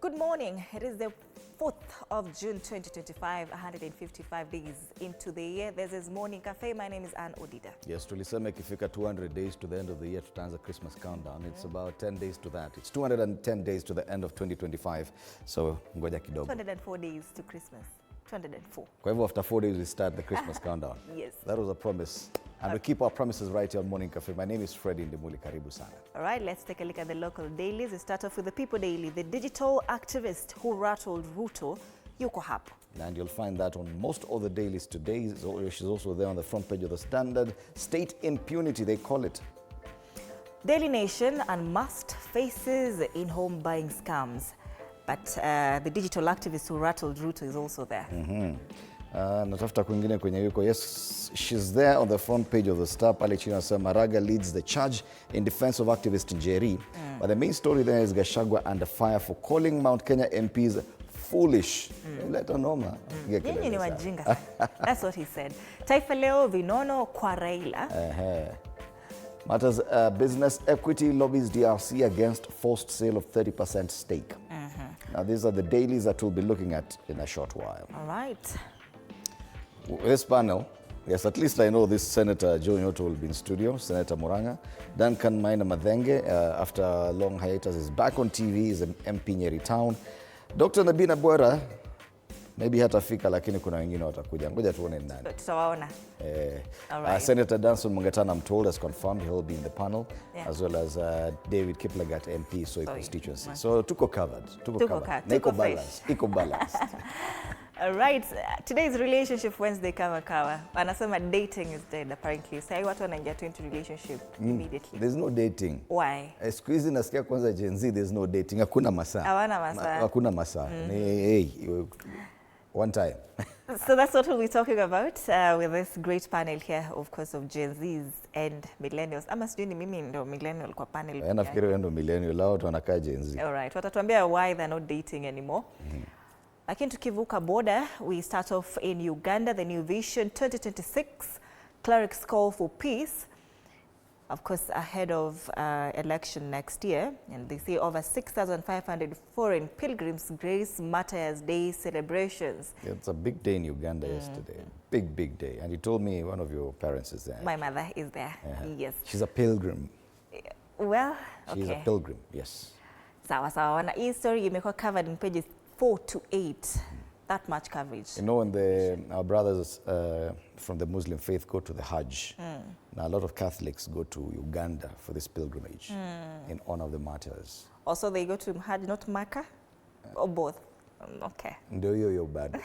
Good morning. It is the 4th of June 2025, 155 days into the year. This is Morning Cafe. My name is Ann Odida. Yes, tulisema ikifika 200 days to the end of the year tutaanza Christmas countdown. It's about 10 days to that. It's 210 days to the end of 2025. So ngoja kidogo. 204 days to Christmas. 204. Kwa hivyo after 4 days we start the Christmas countdown. Yes. That was a promise. And we keep our promises right here on Morning Cafe. My name is Freddie Ndimuli. Karibu sana. All right, let's take a look at the local dailies. We start off with the People Daily. The digital activist who rattled Ruto, yuko hapo. And you'll find that on most of the dailies today. She's also there on the front page of the Standard. State impunity, they call it. Daily Nation, unmasked faces in home buying scams. But the digital activist who rattled Ruto is also there. Natafuta kwingine kwenye yuko. Yes, she's there on the front page of the Star. Pale chini anasema Maraga leads the charge in defense of activist Njeri. But the main story there is Gachagua under fire for calling Mount Kenya MPs foolish. Let her know, ma. Nyinyi ni wajinga sana. That's what he said. Taifa Leo, vinono kwa Raila. Matters business equity lobbies DRC against forced sale of 30% stake. Now these are the dailies that we'll be looking at in a short while. All right. This panel, yes, at least I know this Senator Joe Nyoto will be in studio, Senator Muranga. Duncan Maina Madhenge, after a long hiatus, is back on TV, is an MP Njeri town. Dr. Nabina Bwera, maybe hatafika lakini kuna wengine watakuja. Ngoja tuone ni nani. Tutawaona. All right. Senator Danson Mungatana, I'm told, has confirmed he'll be in the panel, as well as David Kiplagat MP, Soy constituency. So tuko covered. Tuko covered. Iko balanced. All right, today's Relationship Wednesday kama kawa. Anasema dating is dead apparently. Sai watu wanaingia into relationship immediately. There's no dating. Why? Siku hizi nasikia kwanza Gen Z, there's no dating. Hakuna masaa. Hawana masaa. Hakuna masaa. Hey, one time. So that's what we'll be talking about with this great panel here, of course, of Gen Zs and millennials. Ama sijui ni mimi ndo millennial kwa panel. Nafikiri wewe ndo millennial, lao watu wanakaa Gen Z. All right, watatuambia why they're not dating anymore. Lakini tukivuka border, we start off in Uganda, the New Vision 2026, clerics call for peace, of course, ahead of election next year. And they say over 6,500 foreign pilgrims grace Martyrs' Day celebrations. Yeah, it's a big day in Uganda yesterday. Big day. And you told me one of your parents is there. My mother is there, yes. She's a pilgrim. Well, okay. She's a pilgrim, yes. Sawa sawa. Na hii story imekuwa covered in pages 4 to 8. That much coverage. You know, when our brothers from the Muslim faith go to the Hajj, now a lot of Catholics go to Uganda for this pilgrimage in honor of the martyrs. Also, they go to Hajj, not Makkah? Or both? Okay. Ndio hiyo bad.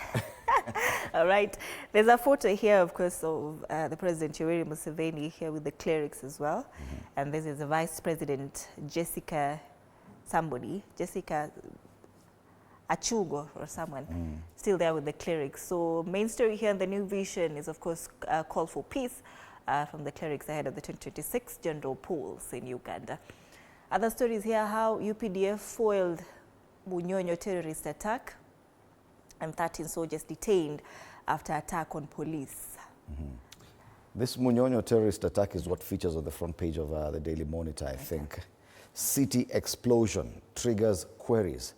All right. There's a photo here, of course, of the President Yoweri Museveni here with the clerics as well. And this is the Vice President, Jessica Achugo or someone, still there with the clerics. So main story here in the New Vision is, of course, a call for peace from the clerics ahead of the 2026 general polls in Uganda. Other stories here, how UPDF foiled Munyonyo terrorist attack and 13 soldiers detained after attack on police. This Munyonyo terrorist attack is what features on the front page of the Daily Monitor, I think. City explosion triggers queries.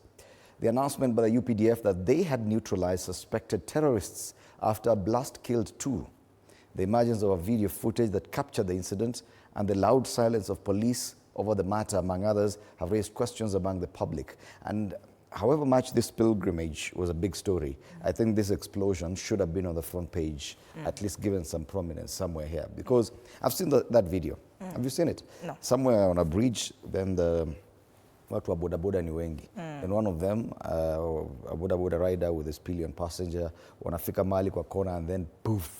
The announcement by the UPDF that they had neutralized suspected terrorists after a blast killed 2. The emergence of a video footage that captured the incident and the loud silence of police over the matter, among others, have raised questions among the public. And however much this pilgrimage was a big story, I think this explosion should have been on the front page, at least given some prominence somewhere here. Because I've seen that video. Have you seen it? No. Somewhere on a bridge, then the watu wa bodaboda ni wengi. And one of them, a bodaboda rider with his pillion passenger, wanafika mahali kwa kona and then poof.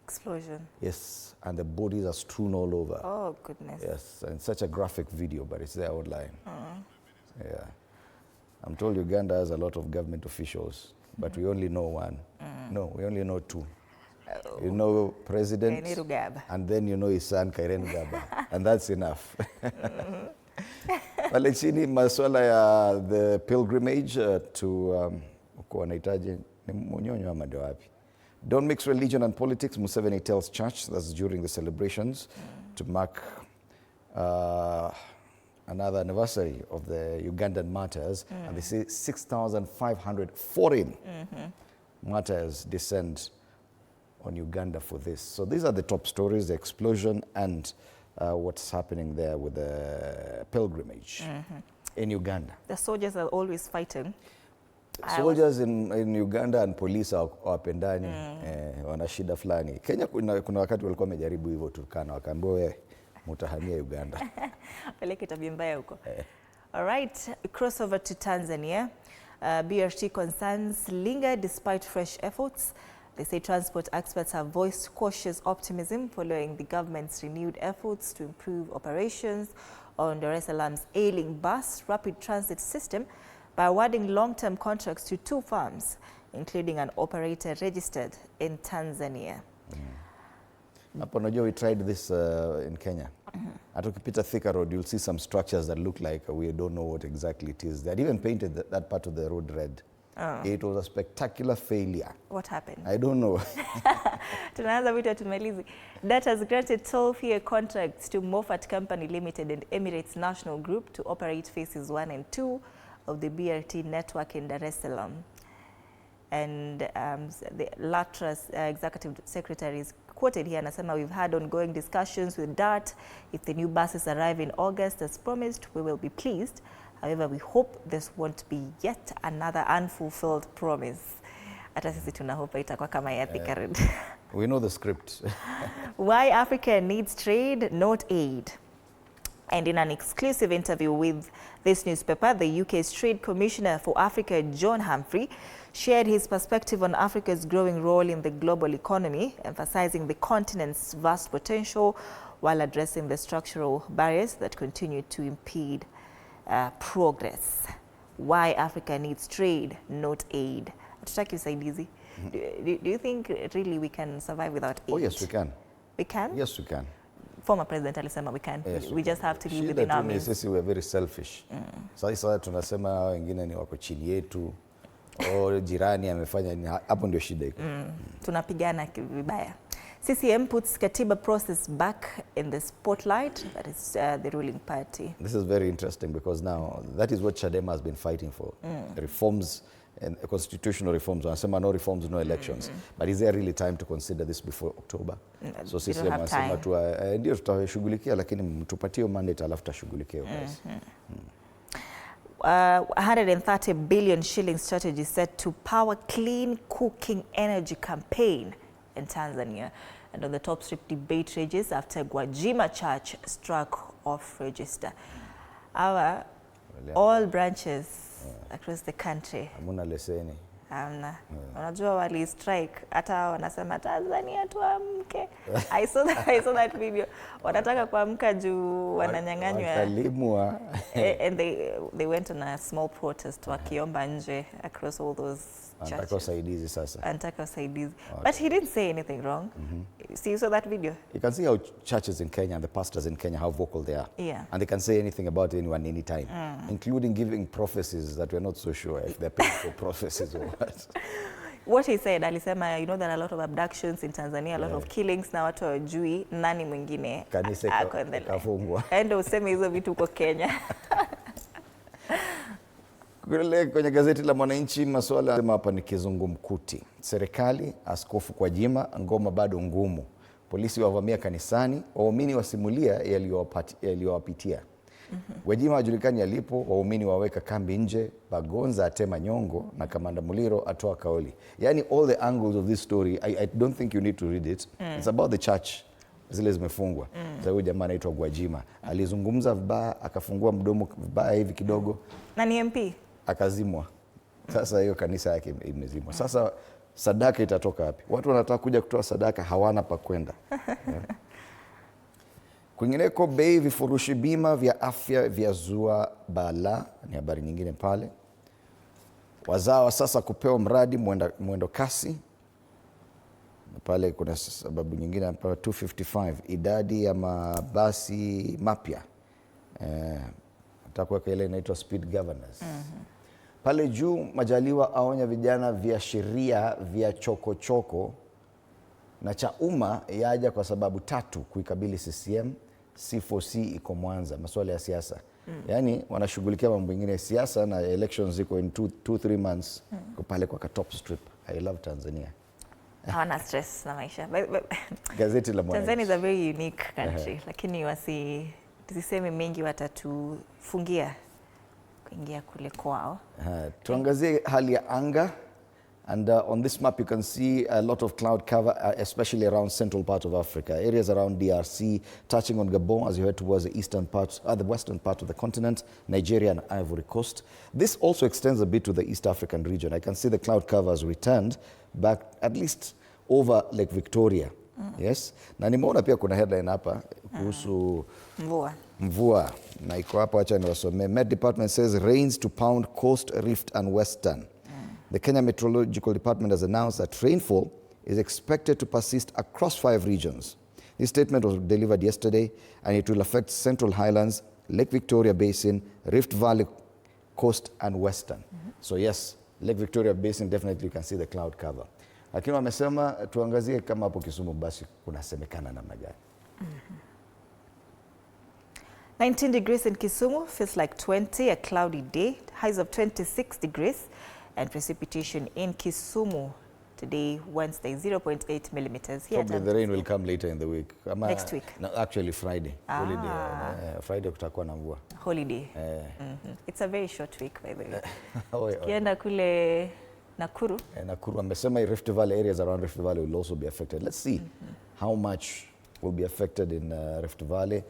Explosion. Yes, and the bodies are strewn all over. Oh, goodness. Yes, and such a graphic video, but it's there online. Yeah. I'm told Uganda has a lot of government officials, but we only know one. No, we only know 2. You know President, and then you know his son, Kairen Gaba, and that's enough. Pale chini masuala ya the pilgrimage to kuanahitaji ni Munyonyo ama ndio wapi. Don't mix religion and politics, Museveni tells church. That's during the celebrations to mark another anniversary of the Ugandan martyrs, and they say 6,500 foreign martyrs descend on Uganda for this. So these are the top stories, the explosion and what's happening there with the pilgrimage in Uganda. The soldiers are always fighting. Soldiers in Uganda and police are wapendani, wana shida fulani. Kenya kuna wakati walikuwa wamejaribu hivyo Turkana, wakaambiwa wewe mutahamia Uganda. Peleke tabia mbaya huko. All right, crossover to Tanzania. BRT concerns linger despite fresh efforts. They say transport experts have voiced cautious optimism following the government's renewed efforts to improve operations on Dar es Salaam's ailing bus rapid transit system by awarding long-term contracts to 2 firms, including an operator registered in Tanzania. Hapo unajua we tried this in Kenya. At ukipita Thika Road, you'll see some structures that look like we don't know what exactly it is. They had even painted that part of the road red. It was a spectacular failure. What happened? I don't know. Tunaanza vitu tumelizi. That has granted 12-year contracts to Moffat Company Limited and Emirates National Group to operate phases 1 and 2 of the BRT network in Dar es Salaam. And the LATRA's executive secretary is quoted here, anasema, we've had ongoing discussions with DART. If the new buses arrive in August as promised, we will be pleased. However, we hope this won't be yet another unfulfilled promise. Hata sisi tunahopa itakuwa kama ya Thika Road. We know the script. Why Africa needs trade, not aid. And in an exclusive interview with this newspaper, the UK's Trade Commissioner for Africa, John Humphrey, shared his perspective on Africa's growing role in the global economy, emphasizing the continent's vast potential while addressing the structural barriers that continue to impede progress. Why Africa needs trade, not aid. Hatutaki usaidizi. Do you think really we can survive without aid? Oh yes, we can. We can? Yes, we can. Former President alisema we can. Yes, we just have to live within our means. Sisi we are very selfish. Sasa tunasema wengine ni wako chini yetu. O jirani amefanya, hapo ndio shida iko. Tunapigana vibaya. CCM puts Katiba process back in the spotlight. That is the ruling party. This is very interesting because now that is what Chadema has been fighting for. Reforms and constitutional reforms. Wanasema no reforms, no elections. But is there really time to consider this before October? So CCM wanasema tu ndio tutashughulikia, lakini mtupatie mandate alafu tashughulikia. 130 billion shilling strategy set to power clean cooking energy campaign in Tanzania. And on the top, strict debate rages after Gwajima Church struck off register. All branches across the country. Hamuna leseni. Hamna. Unajua wali strike, hata wanasema Tanzania tuamke. I saw that video. Wanataka kuamka juu wananyang'anywa. Wakalimwa. And they went on a small protest wakiomba nje across all those churches. Anataka usaidizi sasa. Anataka usaidizi. But he didn't say anything wrong. See, you saw that video? You can see how churches in Kenya and the pastors in Kenya, how vocal they are. Yeah. And they can say anything about anyone anytime, including giving prophecies that we're not so sure if they're paying for prophecies or what. What he said, alisema, you know, there are a lot of abductions in Tanzania, a lot of killings, na watu hawajui nani mwingine ako in the kafungwa. Endo useme hizo vitu kwa Kenya. Kwenye gazeti la Mwananchi masuala sema hapa ni kizungumkuti. Serikali, askofu Gwajima, ngoma bado ngumu. Polisi wavamia kanisani, waumini wasimulia yaliyowapitia. Gwajima hajulikani alipo, waumini waweka kambi nje, Bagonza atema nyongo na Kamanda Muliro atoa kauli. Yani all the angles of this story, I don't think you need to read it. It's about the church. Zile zimefungwa. Sasa huyu jamaa anaitwa Gwajima. Alizungumza vibaya, akafungua mdomo vibaya hivi kidogo. Na ni MP? Akazimwa. Sasa hiyo kanisa yake imezimwa. Sasa sadaka itatoka wapi? Watu wanataka kuja kutoa sadaka, hawana pa kwenda. Kwingineko, bei vifurushi bima vya afya vya zua bala, ni habari nyingine pale. Wazawa sasa kupewa mradi mwendo kasi. Pale kuna sababu nyingine hapa 255, idadi ya mabasi mapya. Atakuweka ile inaitwa speed governors. Pale juu, Majaliwa aonya vijana vya sheria vya chokochoko na cha umma yaja kwa sababu 3 kuikabili CCM. C4C iko Mwanza, masuala ya siasa. Yani wanashughulikia mambo mengine, siasa na elections ziko in 2-3 months pale kwa top strip. I love Tanzania. Hawana stress na maisha. Gazeti la Mwananchi. Tanzania is a very unique country, lakini tusiseme mengi watatufungia kuingia kule kwao. Tuangazie hali ya anga. And on this map, you can see a lot of cloud cover, especially around central part of Africa. Areas around DRC, touching on Gabon as you head towards the eastern part, the western part of the continent, Nigeria and Ivory Coast. This also extends a bit to the East African region. I can see the cloud cover has returned back at least over Lake Victoria. Yes. Na nimeona pia kuna headline hapa kuhusu mvua. Na iko hapa, acha niwasomee. Met Department says rains to pound coast, rift and western. The Kenya Meteorological Department has announced that rainfall is expected to persist across 5 regions. This statement was delivered yesterday, and it will affect Central Highlands, Lake Victoria Basin, Rift Valley Coast, and Western. So yes, Lake Victoria Basin, definitely you can see the cloud cover. Lakini wamesema tuangazie kama hapo Kisumu basi kunasemekana namna gani. 19 degrees in Kisumu, feels like 20, a cloudy day, highs of 26 degrees. And precipitation in Kisumu today, Wednesday, 0.8 millimeters. Probably the rain will come later in the week. Next week? No, actually Friday. Holiday. Friday kutakuwa na mvua. Holiday. It's a very short week, by the way. Kienda kule Nakuru. Nakuru, amesema Rift Valley, areas around Rift Valley will also be affected. Let's see how much will be affected in Rift Valley.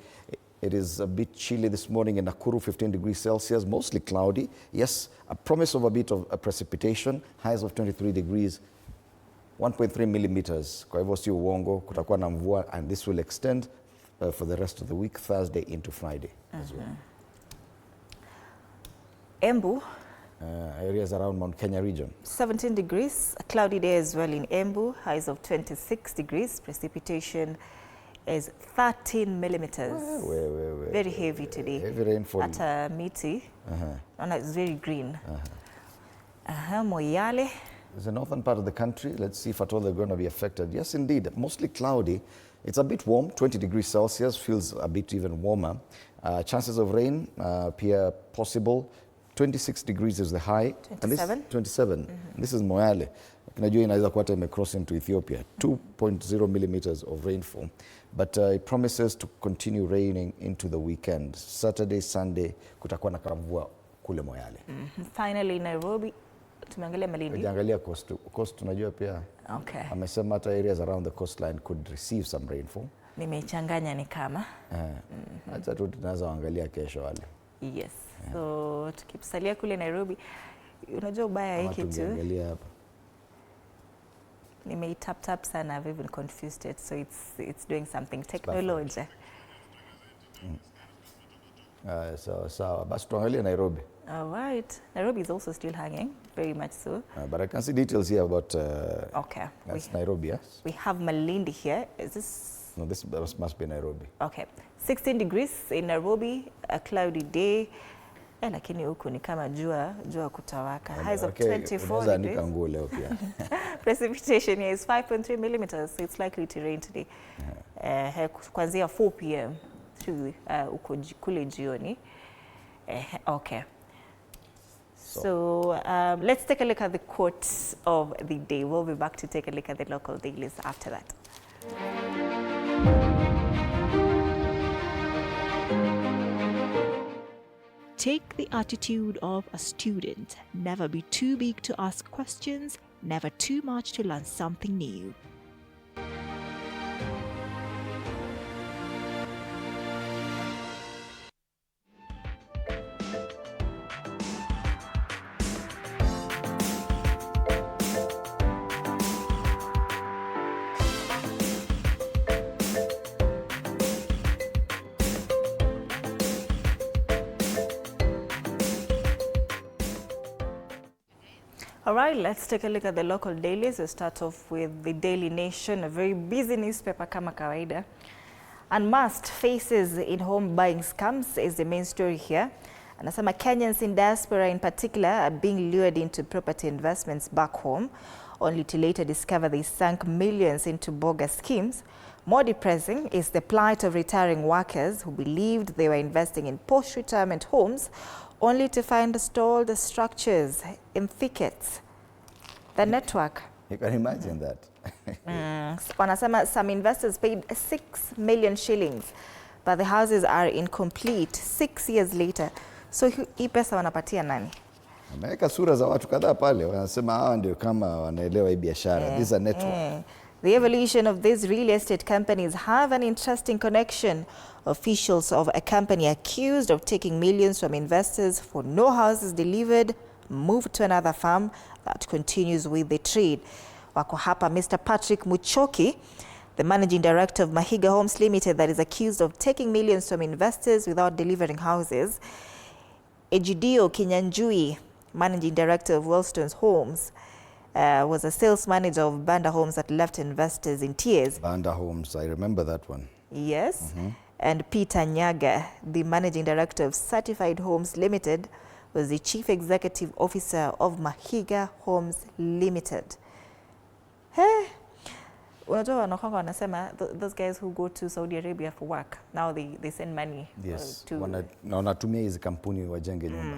It is a bit chilly this morning in Nakuru, 15 degrees Celsius, mostly cloudy. Yes, a promise of a bit of a precipitation, highs of 23 degrees, 1.3 millimeters. Kwa hivyo sio uongo, kutakuwa na mvua, and this will extend for the rest of the week, Thursday into Friday as well. Embu. Areas around Mount Kenya region. 17 degrees, a cloudy day as well in Embu, highs of 26 degrees, precipitation is 13 millimeters. Very heavy today. Heavy rainfall. At Miti. And it's very green. Moyale. It's the northern part of the country. Let's see if at all they're going to be affected. Yes, indeed. Mostly cloudy. It's a bit warm, 20 degrees Celsius. Feels a bit even warmer. Chances of rain appear possible. 26 degrees is the high. 27? 27. This is Moyale. Najua inaweza kuwa hata imecross into Ethiopia. 2.0 millimeters of rainfall. But it promises to continue raining into the weekend. Saturday, Sunday, kutakuwa na kamvua kule Moyale. Finally, Nairobi. Tumeangalia Malindi. Tumeangalia coast tunajua pia. Okay. Amesema hata areas around the coastline could receive some rainfall. Nimechanganya ni kama. Acha tu tunaweza angalia kesho wale. Yes. So tukisalia kule Nairobi, unajua ubaya hiki tu. Tuangalia hapa. Tap sana, I've even confused it, so it's doing something. Technology. So basi tuangalie Nairobi. All right. Nairobi is also still hanging, very much so. But I can see details here about okay. That's Nairobi, yes? We have Malindi here. Is this? No, this must be Nairobi. Okay. 16 degrees in Nairobi, a cloudy day. Lakini huku ni kama jua kutawaka. Highs of 24 degrees. Precipitation here is 5.3 millimeters, so it's likely to rain today. Kuanzia 4 p.m. through kule jioni. Okay. So let's take a look at the quotes of the day. We'll be back to take a look at the local dailies after that. Take the attitude of a student. Never be too big to ask questions, never too much to learn something new. All right, let's take a look at the local dailies. We'll start off with the Daily Nation, a very busy newspaper kama kawaida. Unmasked faces in home buying scams is the main story here. Anasema Kenyans in diaspora in particular are being lured into property investments back home, only to later discover they sank millions into bogus schemes. More depressing is the plight of retiring workers who believed they were investing in post-retirement homes only to find stalled structures in thickets. The network. You can imagine that. Wanasema some investors paid 6 million shillings, but the houses are incomplete 6 years later. So hii pesa wanapatia nani? Ameweka sura za watu kadhaa pale, wanasema hawa ndio kama wanaelewa hii biashara. These are network. The evolution of these real estate companies have an interesting connection. Officials of a company accused of taking millions from investors for no houses delivered moved to another firm that continues with the trade. Wako hapa Mr. Patrick Muchoki, the managing director of Mahiga Homes Limited, that is accused of taking millions from investors without delivering houses. Egidio Kinyanjui, managing director of Wellstones Homes, was a sales manager of BAMBA Homes that left investors in tears. BAMBA Homes, I remember that one. Yes. And Peter Nyaga, the managing director of Certified Homes Limited, was the chief executive officer of Mahiga Homes Limited. Hey. Unajua wanakwanga wanasema those guys who go to Saudi Arabia for work, now they send money to wanatumia hizi kampuni wajenge nyumba.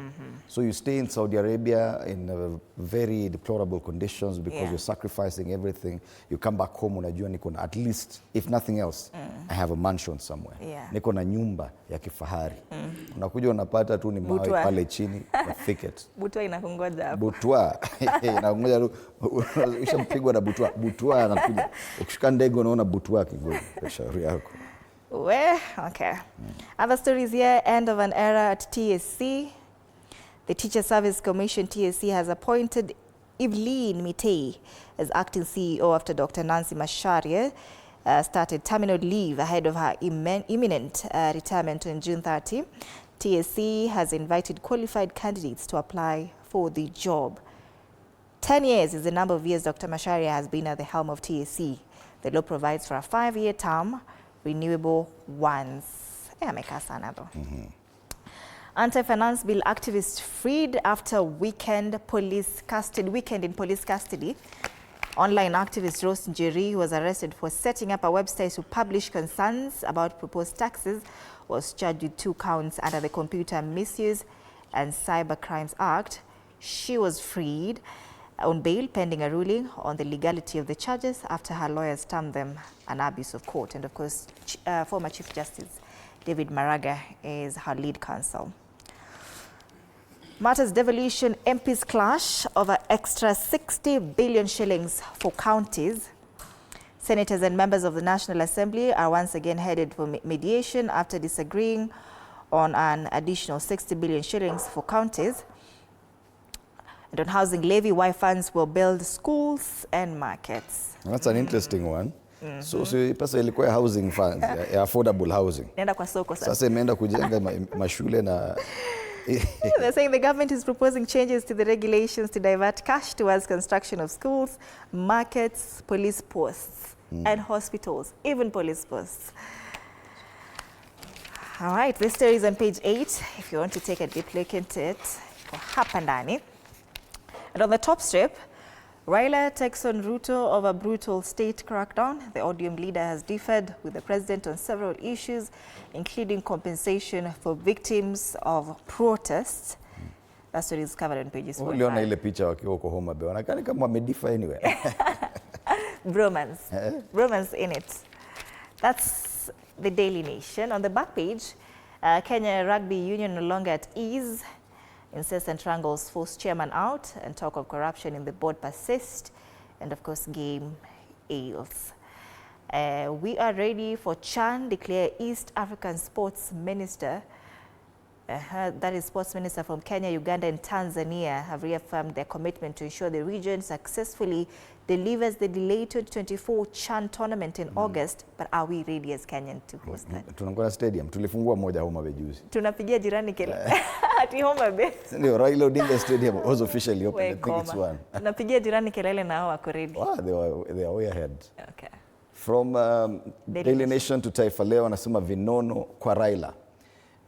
So you stay in Saudi Arabia in very deplorable conditions because you're sacrificing everything. You come back home, unajua niko na at least, if nothing else, I have a mansion somewhere. Niko na nyumba ya kifahari. Unakuja unapata tu ni mawe pale chini kwa thicket. Butwa inakungoja hapo. Butwa inakungoja tu, ushampigwa na butwa. Butwa anakuja. Ukishika ndege unaona butwa kigogo kwa shauri yako. Okay. Other stories here. End of an era at TSC. The Teacher Service Commission, TSC, has appointed Evelyn Mitei as acting CEO after Dr. Nancy Macharia started terminal leave ahead of her imminent retirement on June 30. TSC has invited qualified candidates to apply for the job. 10 years is the number of years Dr. Macharia has been at the helm of TSC. The law provides for a 5-year term, renewable once. Anti-finance bill activists freed after weekend in police custody. Online activist Rose Njeri was arrested for setting up a website to publish concerns about proposed taxes, was charged with 2 counts under the Computer Misuse and Cyber Crimes Act. She was freed on bail pending a ruling on the legality of the charges after her lawyers termed them an abuse of court. And of course, former Chief Justice David Maraga is her lead counsel. Matters devolution, MPs clash over extra 60 billion shillings for counties. Senators and members of the National Assembly are once again headed for mediation after disagreeing on an additional 60 billion shillings for counties. And on housing levy, why funds will build schools and markets. That's an interesting one. So pesa ilikuwa housing funds, affordable housing. Nenda kwa soko sasa. Sasa imeenda kujenga mashule na They're saying the government is proposing changes to the regulations to divert cash towards construction of schools, markets, police posts, and hospitals, even police posts. All right, this story is on page 8. If you want to take a deep look into it, hapa ndani. And on the top strip, Raila takes on Ruto over brutal state crackdown. The ODM leader has differed with the president on several issues, including compensation for victims of protests. That story is covered on pages 4 and 5. Uliona ile picha wakiwa huko Homa Bay, wanakani kama wamedifa anyway. Bromance in it. That's the Daily Nation. On the back page, Kenya Rugby Union no longer at ease. Incessant wrangles force chairman out, and talk of corruption in the board persist, and of course game ails. We are ready for Chan declare East African Sports Minister. That is Sports Minister from Kenya, Uganda and Tanzania have reaffirmed their commitment to ensure the region successfully delivers the delayed 2024 Chan tournament in August. But are we ready as Kenyan to host that? Tunangoja stadium, tulifungua moja Homa Bay juzi. Tunapigia jirani kelele. Ati Homa Bay. Ndio, Raila Odinga Stadium was officially open. I think it's one. Tunapigia jirani kelele na hao wako ready. They are way ahead. Okay. From Daily Nation to Taifa Leo wanasema vinono kwa Raila.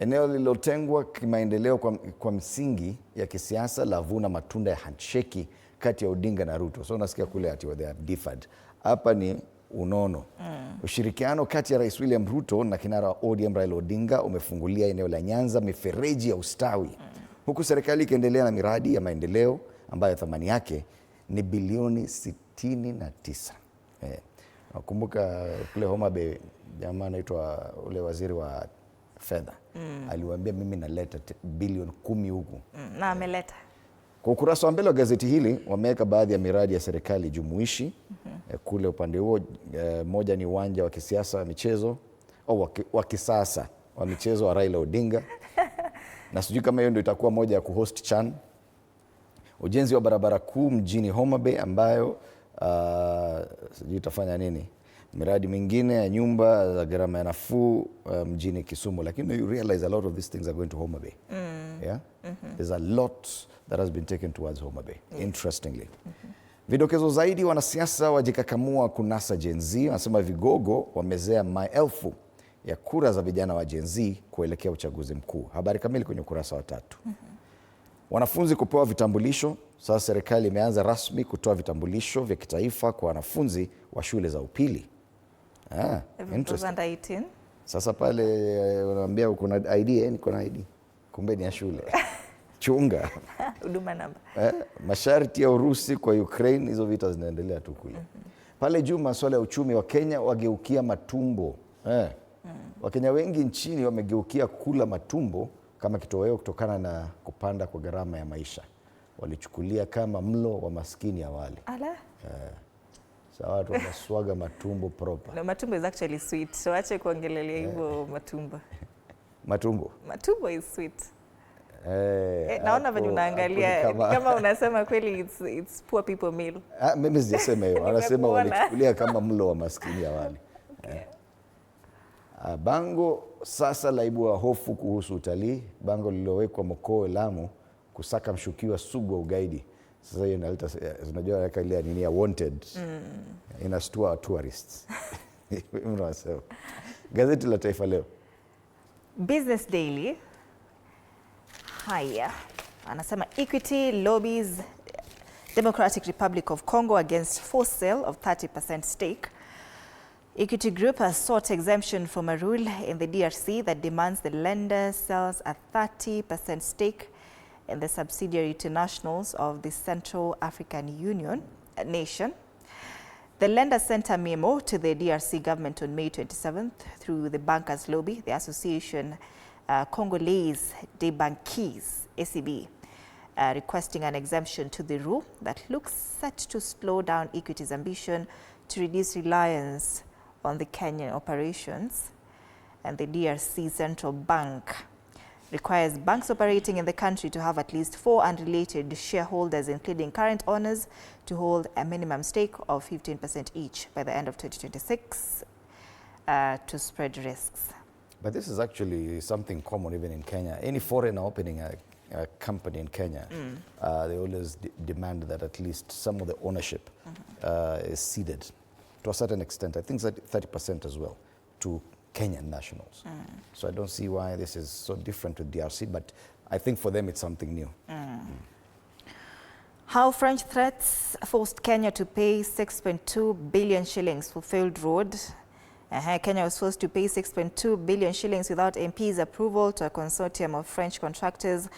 Eneo lililotengwa kimaendeleo kwa msingi ya kisiasa lavuna matunda ya handshake kati ya Odinga na Ruto. So unasikia kule ati they have differed. Hapa ni unono. Ushirikiano kati ya Rais William Ruto na kinara wa ODM Raila Odinga umefungulia eneo la Nyanza mifereji ya ustawi. Huku serikali ikiendelea na miradi ya maendeleo ambayo thamani yake ni bilioni 69. Nakumbuka kule Homa Bay jamaa anaitwa ule waziri wa fedha. Aliwaambia mimi naleta bilioni 10 huku. Na ameleta. Kwa ukurasa wa mbele wa gazeti hili wameweka baadhi ya miradi ya serikali jumuishi. Kule upande huo moja ni uwanja wa kisiasa wa michezo au wa kisasa wa michezo wa Raila Odinga. Na sijui kama hiyo ndio itakuwa moja ya kuhost CHAN. Ujenzi wa barabara kuu mjini Homa Bay ambayo sijui itafanya nini. Miradi mingine ya nyumba za gharama nafuu mjini Kisumu, lakini you realize a lot of these things are going to Homa Bay. Yeah? There's a lot that has been taken towards Homa Bay, interestingly. Vidokezo zaidi, wanasiasa wajikakamua kunasa Gen Z, wanasema vigogo wamezea maelfu ya kura za vijana wa Gen Z kuelekea uchaguzi mkuu. Habari kamili kwenye ukurasa wa 3. Wanafunzi kupewa vitambulisho. Sasa serikali imeanza rasmi kutoa vitambulisho vya kitaifa kwa wanafunzi wa shule za upili. Interesting. Sasa pale unaambia uko na ID, niko na ID. Kumbe ni ya shule. Chunga. Huduma namba. Masharti ya Urusi kwa Ukraine, hizo vita zinaendelea tu kule. Pale juu masuala ya uchumi wa Kenya wageukia matumbo. Wakenya wengi nchini wamegeukia kula matumbo kama kitoweo kutokana na kupanda kwa gharama ya maisha. Walichukulia kama mlo wa maskini awali. Ala. Sawa, watu wanaswaga matumbo proper. No, matumbo is actually sweet. So ache kuongelelea hivyo matumbo. Matumbo is sweet. Naona venye unaangalia kama unasema kweli it's poor people meal. Mimi sijasema hiyo. Anasema walichukulia kama mlo wa maskini awali. Bango sasa laibua hofu kuhusu utalii. Bango lililowekwa Mokowe Lamu kusaka mshukiwa sugu wa ugaidi. Sasa hiyo inaleta, unajua yaka ile nini ya wanted. Inastua tourists. Unasema. Gazeti la Taifa Leo. Business Daily. Haya. Anasema Equity lobbies Democratic Republic of Congo against forced sale of 30% stake. Equity Group has sought exemption from a rule in the DRC that demands the lender sells a 30% stake in the subsidiary to nationals of the Central African Union nation. The lender sent a memo to the DRC government on May 27th through the bankers lobby, the Association Congolese des Banquiers, ACB, requesting an exemption to the rule that looks set to slow down Equity's ambition to reduce reliance on the Kenyan operations. And the DRC Central Bank requires banks operating in the country to have at least 4 unrelated shareholders, including current owners, to hold a minimum stake of 15% each by the end of 2026 to spread risks. But this is actually something common even in Kenya. Any foreigner opening a company in Kenya, they always demand that at least some of the ownership is ceded to a certain extent. I think 30% as well to Kenyan nationals. So I don't see why this is so different with DRC, but I think for them it's something new. How French threats forced Kenya to pay 6.2 billion shillings for failed road. Kenya was forced to pay 6.2 billion shillings without MP's approval to a consortium of French contractors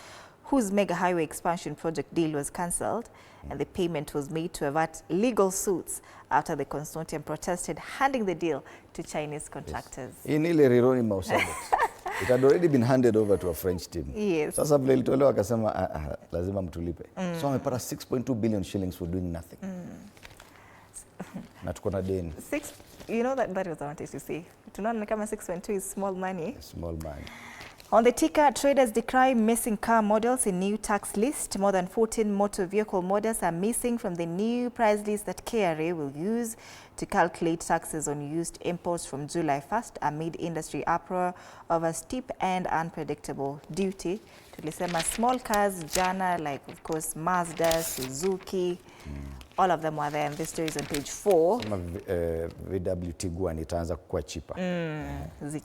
whose mega highway expansion project deal was cancelled, and the payment was made to avert legal suits after the consortium protested, handing the deal to Chinese contractors. In ile Rironi Mausabot, it had already been handed over to a French team. Yes. Sasa vile ilitolewa akasema lazima mtulipe. So wamepata 6.2 billion shillings for doing nothing. Na tuko na deni. You know that was what I wanted to say. Tunaona kama 6.2 is small money. Small money. On the ticker, traders decry missing car models in new tax list. More than 14 motor vehicle models are missing from the new price list that KRA will use to calculate taxes on used imports from July 1st amid industry uproar over steep and unpredictable duty. Tulisema small cars, jana, like of course Mazda, Suzuki, all of them were there, and this story is on page 4. Kama VW Tiguan itaanza kukua cheaper.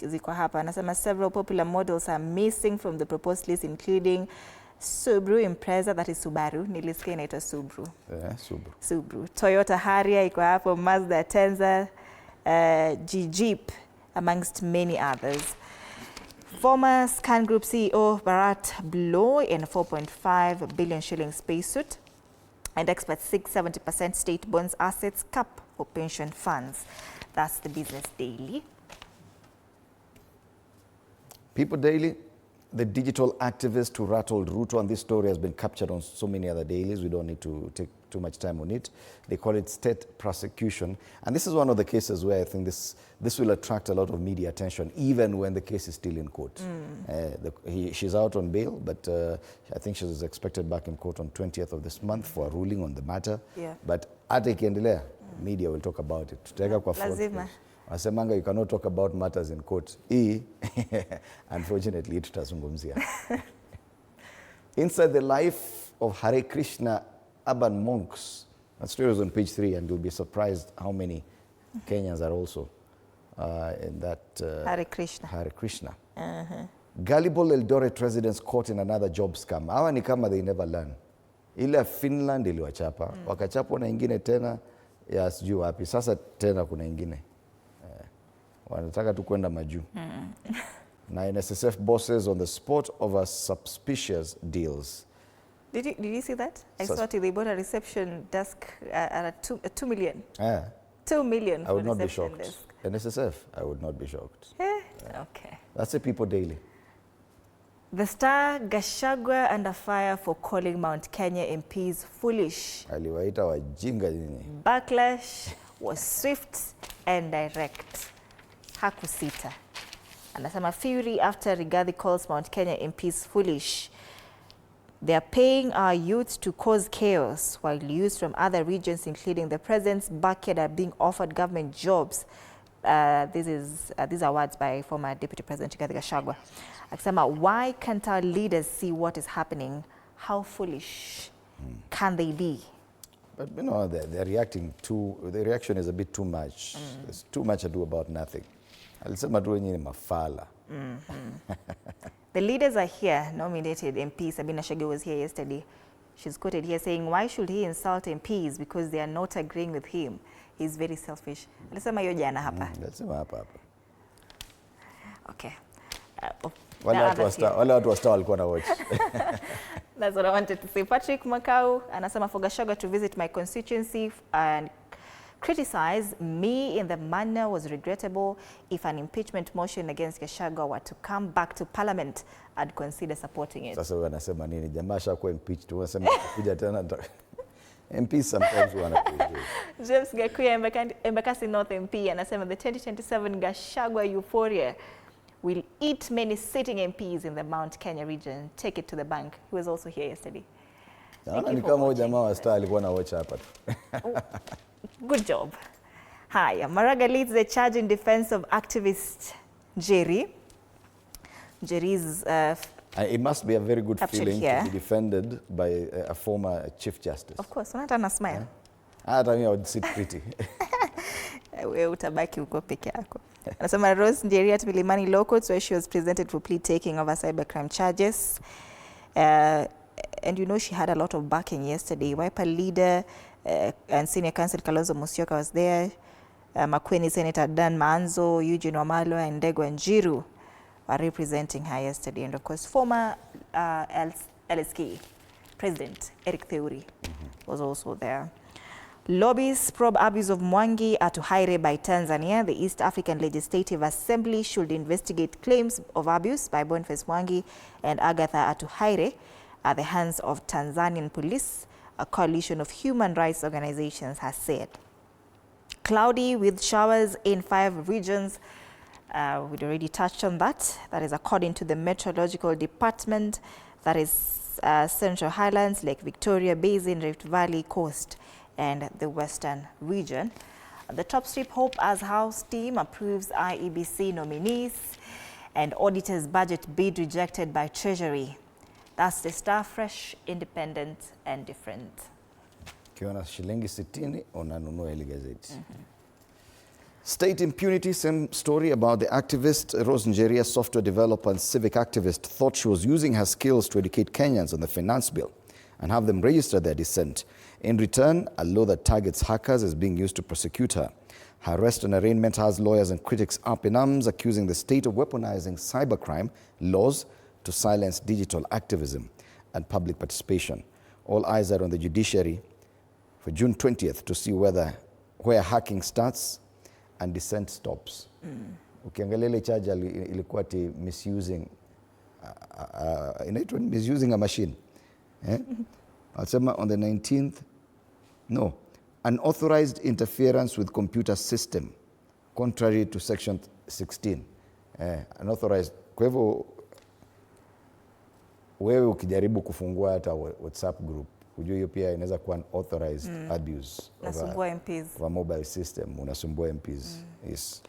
Ziko hapa. Anasema several popular models are missing from the proposed list, including Subaru Impreza, that is Subaru. Nilisikia inaitwa Subaru. Subaru. Subaru. Toyota Harrier iko hapo, Mazda Tenza, Jeep, amongst many others. Former Scan Group CEO Bharat Blow in a 4.5 billion shilling spacesuit, and experts seek 70% state bonds assets cap for pension funds. That's the Business Daily. People Daily, the digital activist who rattled Ruto, and this story has been captured on so many other dailies. We don't need to take too much time on it. They call it state prosecution. And this is one of the cases where I think this will attract a lot of media attention, even when the case is still in court. She's out on bail, but I think she's expected back in court on 20th of this month for a ruling on the matter. Yeah. But hata ikiendelea, media will talk about it. Tutaweka kwa front page. Wasemanga, you cannot talk about matters in court. Unfortunately, tutazungumzia. Inside the life of Hare Krishna urban monks. That story is on page 3, and you'll be surprised how many Kenyans are also in that Hare Krishna. Hare Krishna. Gullible Eldoret residents caught in another job scam. Hawa ni kama they never learn. Ile Finland iliwachapa, wakachapwa na ingine tena ya sijui wapi. Sasa tena kuna ingine. Wanataka tu kwenda majuu. Na NSSF bosses on the spot over suspicious deals. Did you see that? I saw they bought a reception desk at 2 million. 2 million. I would not be shocked. Desk. NSSF, I would not be shocked. Okay. That's the People Daily. The Star, Gachagua under fire for calling Mount Kenya MPs foolish. Aliwaita wajinga nini. Backlash was swift and direct. Hakusita. Anasema fury after Rigathi calls Mount Kenya MPs foolish. They are paying our youth to cause chaos, while youths from other regions, including the president's backyard, are being offered government jobs. These are words by former Deputy President Rigathi Gachagua. Akisema, why can't our leaders see what is happening? How foolish can they be? But you know, they're reacting too, the reaction is a bit too much. There's too much ado about nothing. Alisema tu wenyewe ni mafala. The leaders are here. Nominated MP Sabina Chege was here yesterday. She's quoted here saying, why should he insult MPs because they are not agreeing with him? He's very selfish. Alisema hiyo jana hapa. Alisema hapa. Okay. Wale watu wa Star walikuwa na watch. That's what I wanted to say. Patrick Makau anasema, for Gachagua to visit my constituency and criticize me in the manner was regrettable. If an impeachment motion against Gachagua were to come back to Parliament, I'd consider supporting it. Sasa wanasema nini? Jamaa shakuwa impeached. Wanasema kuja tena. MPs sometimes wanakuja. James Gakuya, Embakasi North MP, anasema the 2027 Gachagua euphoria will eat many sitting MPs in the Mount Kenya region. Take it to the bank. He was also here yesterday. Ni kama jamaa wa Star alikuwa na watch hapa tu. Good job. Hi, Maraga leads the charge in defense of activist Njeri. Njeri's it must be a very good feeling here to be defended by a former Chief Justice. Of course, unata na smile. I would sit pretty. Wewe utabaki uko peke yako. Anasema Rose Njeri at Milimani Law Courts, where she was presented for plea taking over cybercrime charges. And you know she had a lot of backing yesterday. Wiper leader and senior counsel Kalonzo Musyoka was there. Makueni Senator Dan Manzo, Eugene Wamalwa, and Ndegwa Njiru were representing her yesterday. And of course, former LSK President Eric Theuri was also there. Lobbies probe abuse of Mwangi at Haire by Tanzania. The East African Legislative Assembly should investigate claims of abuse by Boniface Mwangi and Agatha Atuhaire at the hands of Tanzanian police, a coalition of human rights organizations has said. Cloudy with showers in 5 regions. We'd already touched on that. That is according to the Meteorological Department. That is Central Highlands, Lake Victoria Basin, Rift Valley, Coast, and the Western region. The top strip, Hope as House team approves IEBC nominees, and auditor's budget bid rejected by Treasury. That's the Star, fresh, independent, and different. Kiona shilingi 60 unanunua ile gazeti. State impunity, same story about the activist Rose Njeri, a software developer and civic activist, thought she was using her skills to educate Kenyans on the finance bill and have them register their dissent. In return, a law that targets hackers is being used to prosecute her. Her arrest and arraignment has lawyers and critics up in arms, accusing the state of weaponizing cybercrime laws to silence digital activism and public participation. All eyes are on the judiciary for June 20th to see where hacking starts and dissent stops. Ukiangalia ile charge ilikuwa ati misusing misusing a machine. Asema on the 19th, no, unauthorized interference with computer system contrary to section 16. Unauthorized. Kwa hivyo wewe ukijaribu kufungua hata WhatsApp group, ujue hiyo pia inaweza kuwa unauthorized abuse of a mobile system. Unasumbua MPs. Yes.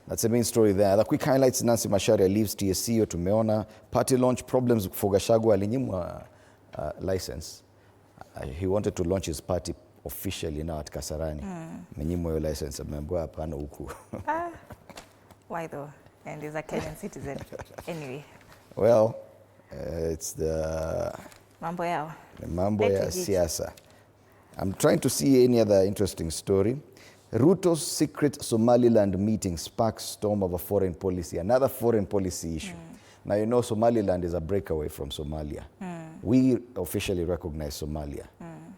That's the main story there. The quick highlights: Nancy Macharia leaves TSC. Tumeona party launch problems for Gachagua. Alinyimwa license. He wanted to launch his party officially now at Kasarani. Menyimwa hiyo license. Ameambiwa hapana huku. Why though? And he's a Kenyan citizen. Anyway. Well, it's the mambo yao. The mambo ya siasa. I'm trying to see any other interesting story. Ruto's secret Somaliland meeting sparks storm over foreign policy, another foreign policy issue. Now, you know, Somaliland is a breakaway from Somalia. We officially recognize Somalia.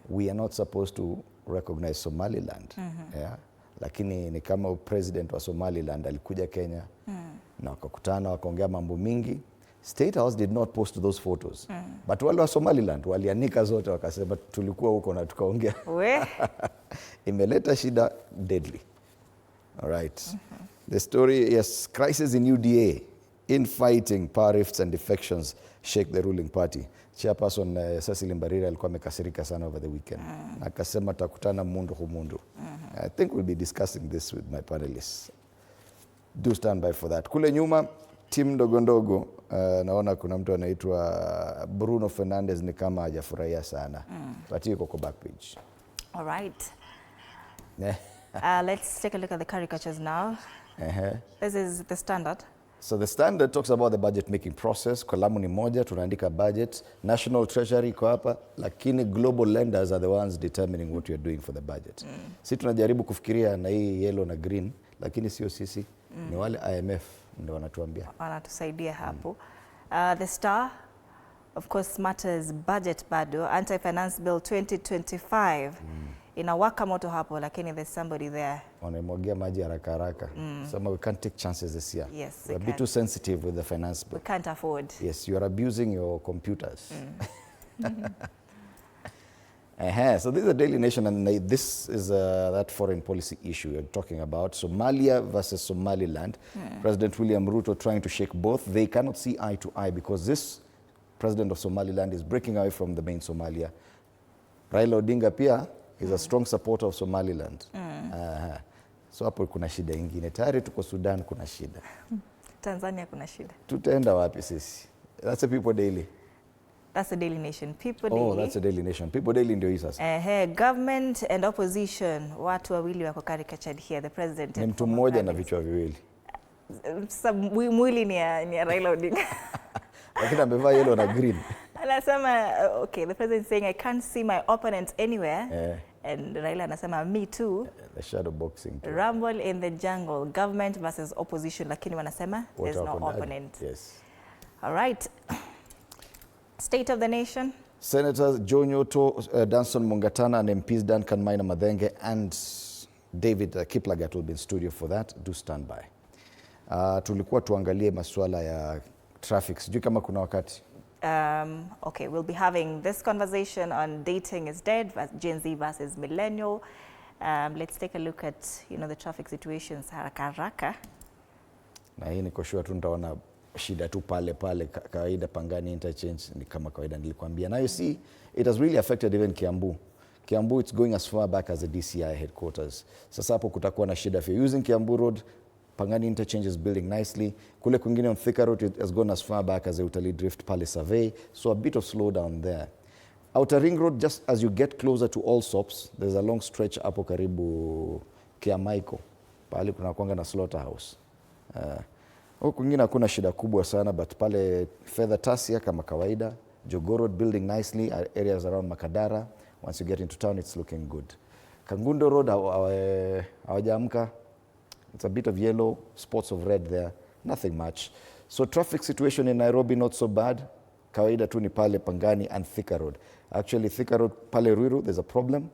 We are not supposed to recognize Somaliland. Yeah? Lakini ni kama president wa Somaliland alikuja Kenya na wakakutana wakaongea mambo mingi. State House did not post those photos. But wale wa Somaliland walianika zote wakasema tulikuwa huko na tukaongea. Imeleta shida deadly. All right. The story, yes, crisis in UDA, infighting, power rifts and defections shake the ruling party. Chairperson Cecily Mbarira alikuwa amekasirika sana over the weekend. Akasema takutana mundu humundu. I think we'll be discussing this with my panelists. Do stand by for that. Kule nyuma, team ndogondogo, naona kuna mtu anaitwa Bruno Fernandes ni kama hajafurahia sana. But yuko kwa back page. All right. Let's take a look at the caricatures now. This is the Standard. So the Standard talks about the budget making process. Kalamu ni moja, tunaandika budget. National Treasury iko hapa, lakini global lenders are the ones determining what we are doing for the budget. Sisi tunajaribu kufikiria na hii yellow na green, lakini sio sisi. Ni wale IMF ndio wanatuambia. Wanatusaidia hapo. The Star, of course, matters budget bado. Anti-Finance Bill 2025. Inawaka moto hapo, lakini there's somebody there. Wanamwagia maji haraka haraka. Some we can't take chances this year. Yes, we're a bit too sensitive with the finance bill. We can't afford. Yes, you are abusing your computers. So this is a Daily Nation, and this is that foreign policy issue you're talking about. Somalia versus Somaliland. President William Ruto trying to shake both. They cannot see eye to eye because this president of Somaliland is breaking away from the main Somalia. Raila Odinga pia is a strong supporter of Somaliland. So hapo kuna shida ingine. Tayari tuko Sudan kuna shida. Tanzania kuna shida. Tutaenda wapi sisi? That's a People Daily. That's a Daily Nation. People Daily. Oh, that's a Daily Nation. People Daily ndio hii sasa. Government and opposition, watu wawili wako caricatured here. The president. Ni mtu mmoja na vichwa viwili. Mwili ni ya Raila Odinga. Lakini amevaa yellow na green. Anasema, okay, the president saying I can't see my opponent anywhere. And Raila anasema me too. The shadow boxing too. Rumble in the jungle, government versus opposition, lakini wanasema there's no opponent. Yes. All right. State of the Nation. Senators Joe Nyoto, Danson Mungatana, and MPs Duncan Maina Madenge and David Kiplagat will be in studio for that. Do stand by. Tulikuwa tuangalie masuala ya traffic. Sijui kama kuna wakati. Okay, we'll be having this conversation on dating is dead, Gen Z versus millennial. Let's take a look at, the traffic situations haraka haraka. Na hii niko sure tu nitaona shida tu pale kawaida Pangani interchange ni kama kawaida nilikwambia. Now you see, it has really affected even Kiambu. Kiambu, it's going as far back as the DCI headquarters. Sasa hapo kutakuwa na shida. If you're using Kiambu Road, Pangani interchange is building nicely. Kule kwingine on Thika Road, it has gone as far back as the Utalii Drift Pale Survey. So a bit of slowdown there. Outer Ring Road, just as you get closer to Allsops, there's a long stretch hapo karibu Kiamaiko. Pale kuna kuanga na slaughterhouse. Huko kwingine hakuna shida kubwa sana, but pale further Tasia kama kawaida. Jogoo Road building nicely, areas around Makadara. Once you get into town, it's looking good. Kangundo Road, hawajaamka. It's a bit of yellow, spots of red there, nothing much. So traffic situation in Nairobi, not so bad. Kawaida tu ni pale Pangani and Thika Road. Actually, Thika Road, pale Ruiru, there's a problem.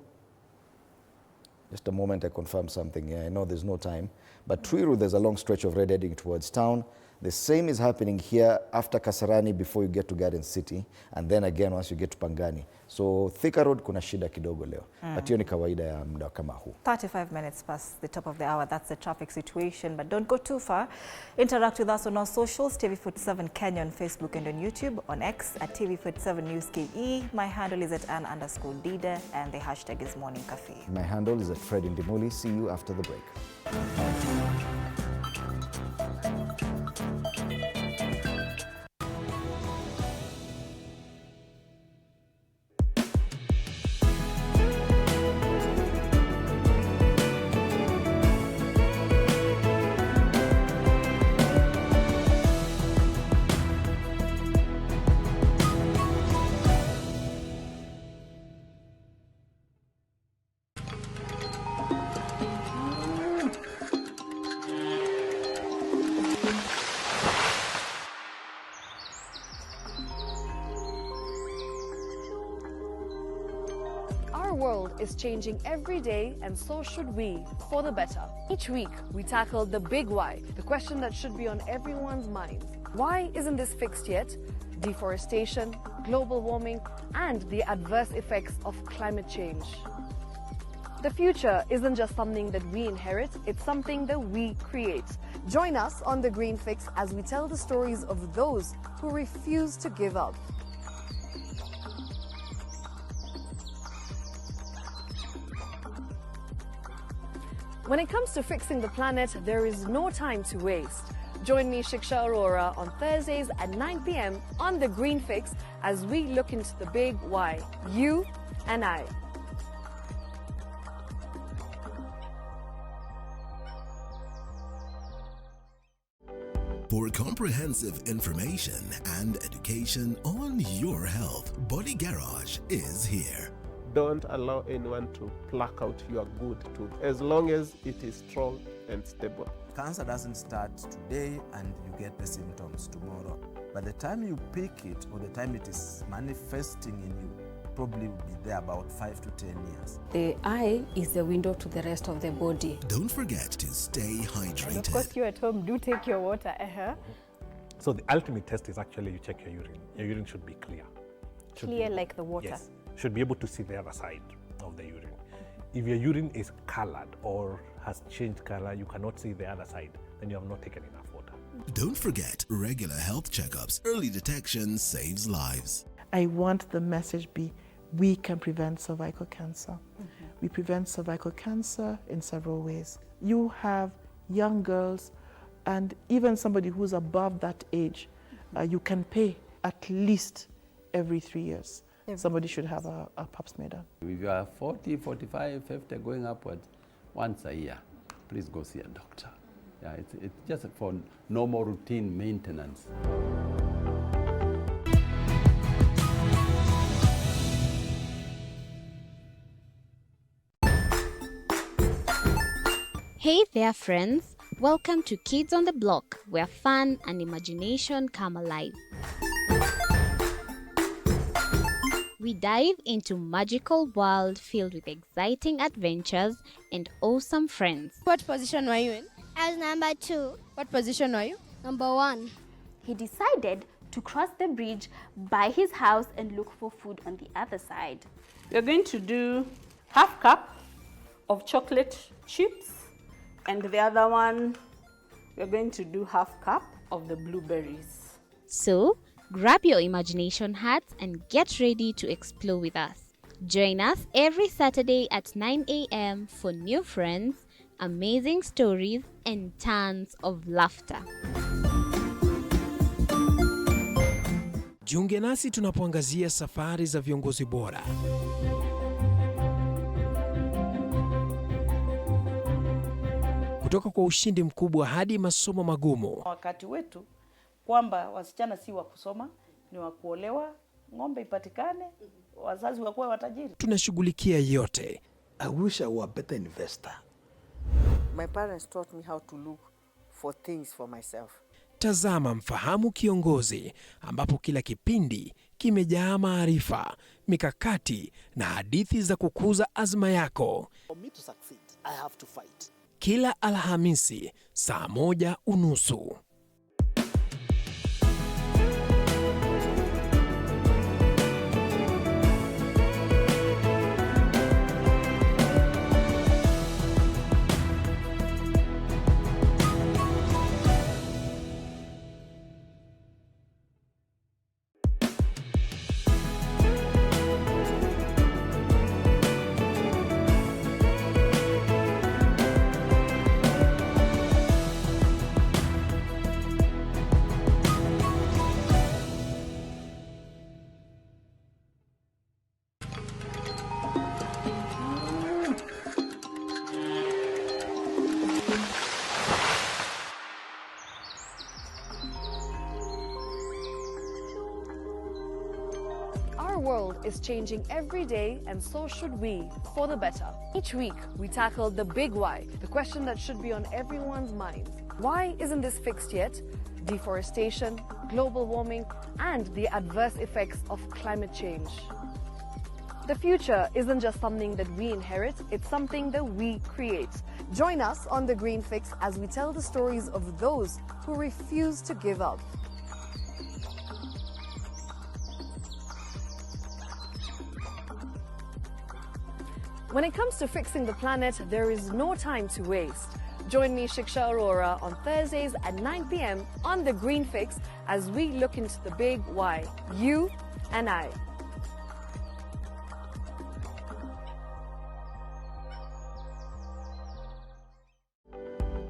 Just a moment, I confirm something here. I know there's no time. But Ruiru, there's a long stretch of red heading towards town. The same is happening here after Kasarani before you get to Garden City. And then again, once you get to Pangani. So Thika Road, kuna shida kidogo leo. But hiyo ni kawaida ya muda kama huu. 35 minutes past the top of the hour. That's the traffic situation. But don't go too far. Interact with us on our socials, TV47 Kenya on Facebook and on YouTube, on X at TV47 News KE. My handle is at @Ann_Dida and the hashtag is MorningCafe. My handle is at Fred Indimuli. See you after the break. Our world is changing every day, and so should we, for the better. Each week, we tackle the big why, the question that should be on everyone's mind. Why isn't this fixed yet? Deforestation, global warming, and the adverse effects of climate change. The future isn't just something that we inherit, it's something that we create. Join us on The Green Fix as we tell the stories of those who refuse to give up. When it comes to fixing the planet, there is no time to waste. Join me, Shiksha Arora, on Thursdays at 9 p.m. on The Green Fix as we look into the big why, you and I. For comprehensive information and education on your health, Body Garage is here. Don't allow anyone to pluck out your good tooth, as long as it is strong and stable. Cancer doesn't start today and you get the symptoms tomorrow. By the time you pick it or the time it is manifesting in you, probably will be there about 5 to 10 years. The eye is the window to the rest of the body. Don't forget to stay hydrated. And of course, you at home do take your water. So the ultimate test is actually you check your urine. Your urine should be clear. Clear like the water? Yes. Should be able to see the other side of the urine. If your urine is colored or has changed color, you cannot see the other side, then you have not taken enough water. Don't forget regular health checkups. Early detection saves lives. I want the message be, we can prevent cervical cancer. We prevent cervical cancer in several ways. You have young girls and even somebody who's above that age, you can pay at least every 3 years. Somebody should have a pap smear done. If you are 40, 45, 50 going upwards, once a year, please go see a doctor. Yeah, it's just for normal routine maintenance. Hey there, friends. Welcome to Kids on the Block, where fun and imagination come alive. We dive into magical world filled with exciting adventures and awesome friends. What position were you in? I was number 2. What position were you? Number 1. He decided to cross the bridge by his house and look for food on the other side. We're going to do half cup of chocolate chips, and the other one, we're going to do half cup of the blueberries. So, grab your imagination hats and get ready to explore with us. Join us every Saturday at 9 a.m. for new friends, amazing stories, and tons of laughter. Jiunge nasi tunapoangazia safari za viongozi bora. Kutoka kwa ushindi mkubwa hadi masomo magumu. Wakati wetu kwamba wasichana si wa kusoma, ni wa kuolewa, ng'ombe ipatikane, wazazi wakuwe watajiri. Tunashughulikia yote I wish I were a better investor. My parents taught me how to look for things for myself. Tazama Mfahamu Kiongozi, ambapo kila kipindi kimejaa maarifa, mikakati na hadithi za kukuza azma yako. For me to succeed, I have to fight. Kila Alhamisi saa 1:30. Our world is changing every day, and so should we, for the better. Each week, we tackle the big why, the question that should be on everyone's minds. Why isn't this fixed yet? Deforestation, global warming, and the adverse effects of climate change. The future isn't just something that we inherit, it's something that we create. Join us on The Green Fix as we tell the stories of those who refuse to give up. When it comes to fixing the planet, there is no time to waste. Join me, Shiksha Aurora, on Thursdays at 9 p.m. on The Green Fix as we look into the big why, you and I.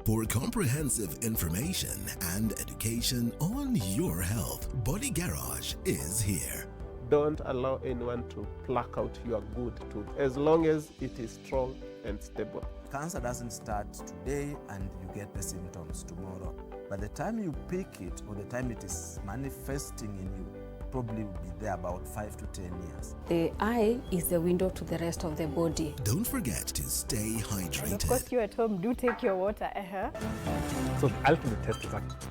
For comprehensive information and education on your health, Body Garage is here. Don't allow anyone to pluck out your good tooth, as long as it is strong and stable. Cancer doesn't start today and you get the symptoms tomorrow. By the time you pick it or the time it is manifesting in you, probably will be there about 5 to 10 years. The eye is the window to the rest of the body. Don't forget to stay hydrated. And of course, you at home, do take your water. So the ultimate test is actually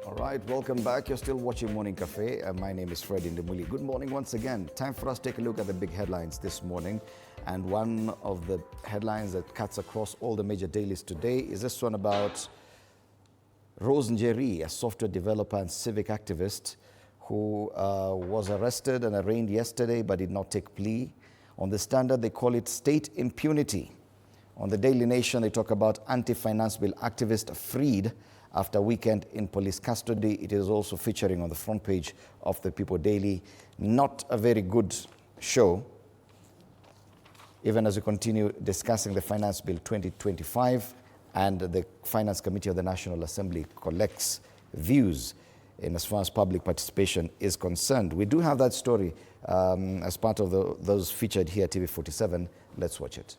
All right, welcome back. You're still watching Morning Cafe. My name is Fred Indemuli. Good morning once again. Time for us to take a look at the big headlines this morning. And one of the headlines that cuts across all the major dailies today is this one about Njeri, a software developer and civic activist who was arrested and arraigned yesterday but did not take plea. On the Standard, they call it state impunity. On the Daily Nation, they talk about anti-finance bill activist freed after weekend in police custody. It is also featuring on the front page of the People Daily. Not a very good show, even as we continue discussing the Finance Bill 2025 and the Finance Committee of the National Assembly collects views in as far as public participation is concerned. We do have that story as part of those featured here at TV47. Let's watch it.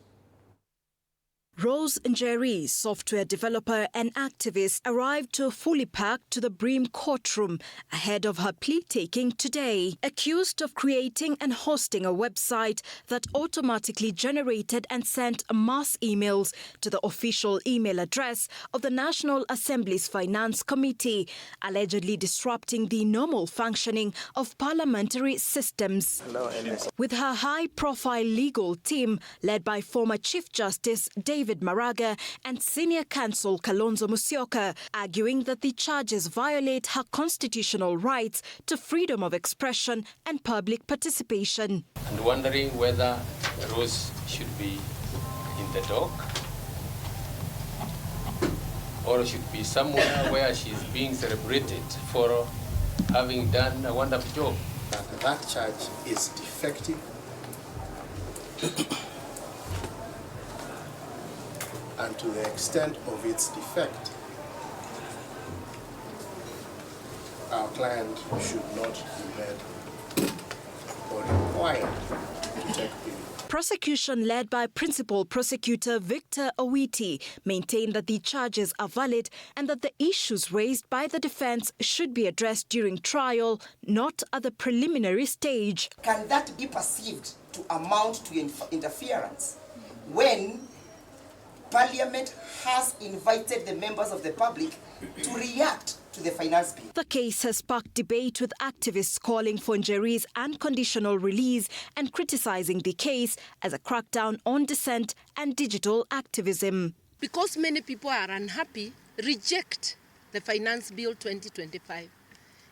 Njeri, software developer and activist, arrived to fully packed to the Brim courtroom ahead of her plea taking today, accused of creating and hosting a website that automatically generated and sent mass emails to the official email address of the National Assembly's Finance Committee, allegedly disrupting the normal functioning of parliamentary systems. With her high-profile legal team led by former Chief Justice David Maraga and Senior Counsel Kalonzo Musyoka, arguing that the charges violate her constitutional rights to freedom of expression and public participation. And wondering whether Rose should be in the dock or should be somewhere where she's being celebrated for having done a wonderful job. That charge is defective. And to the extent of its defect, our client should not be made or required to take plea. Prosecution led by Principal Prosecutor Victor Owiti maintained that the charges are valid and that the issues raised by the defense should be addressed during trial, not at the preliminary stage. Can that be perceived to amount to interference when Parliament has invited the members of the public to react to the finance bill? The case has sparked debate, with activists calling for Njeri's unconditional release and criticizing the case as a crackdown on dissent and digital activism. Because many people are unhappy, reject the Finance Bill 2025.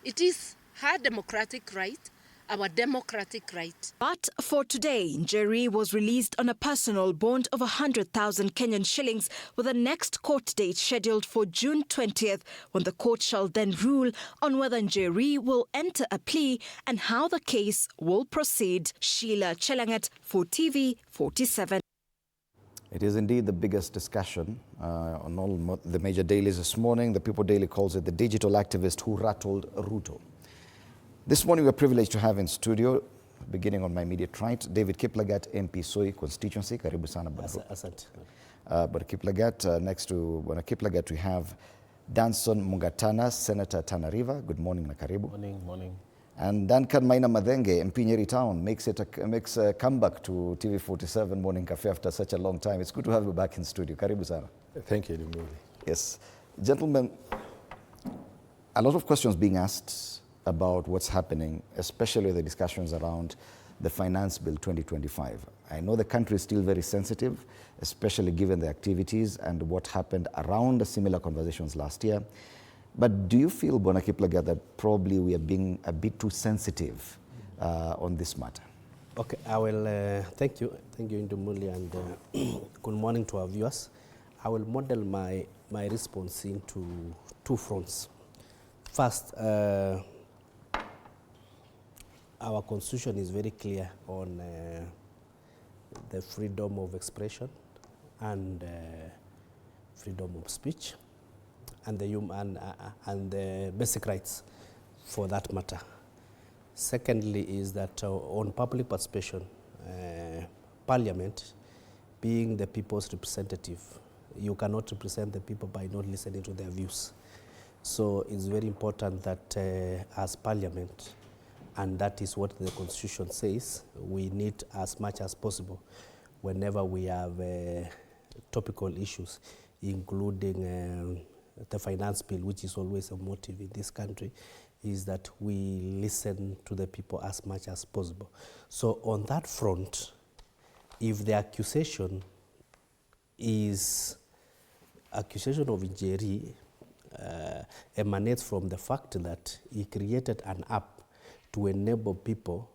It is her democratic right, our democratic right. But for today, Njeri was released on a personal bond of 100,000 Kenyan shillings, with the next court date scheduled for June 20th, when the court shall then rule on whether Njeri will enter a plea and how the case will proceed. Sheila Chelangat for TV 47. It is indeed the biggest discussion on all the major dailies this morning. The People Daily calls it the digital activist who rattled Ruto. This morning, we're privileged to have in studio, beginning on my immediate right, David Kiplagat, MP Soi constituency. Karibu sana, Asante. But Kiplagat, next to Bwana Kiplagat, we have Danson Mungatana, Senator Tana River. Good morning, na karibu. Morning. And Duncan Maina Madenge, MP Njeri Town, makes a comeback to TV47 Morning Cafe after such a long time. It's good to have you back in studio. Karibu sana. Thank you, Dumuli. Yes. Gentlemen, a lot of questions being asked about what's happening, especially the discussions around the Finance Bill 2025. I know the country is still very sensitive, especially given the activities and what happened around the similar conversations last year. But do you feel, Bwana Kiplagat, that probably we are being a bit too sensitive on this matter? Okay, I will, thank you, Ndumuli, and good morning to our viewers. I will model my response into two fronts. First, our constitution is very clear on the freedom of expression and freedom of speech and the basic rights for that matter. Secondly is that on public participation, Parliament being the people's representative, you cannot represent the people by not listening to their views. So it's very important that as Parliament, and that is what the Constitution says, we need as much as possible whenever we have topical issues, including the finance bill, which is always a motive in this country, is that we listen to the people as much as possible. So on that front, if the accusation of Njeri emanates from the fact that he created an app to enable people,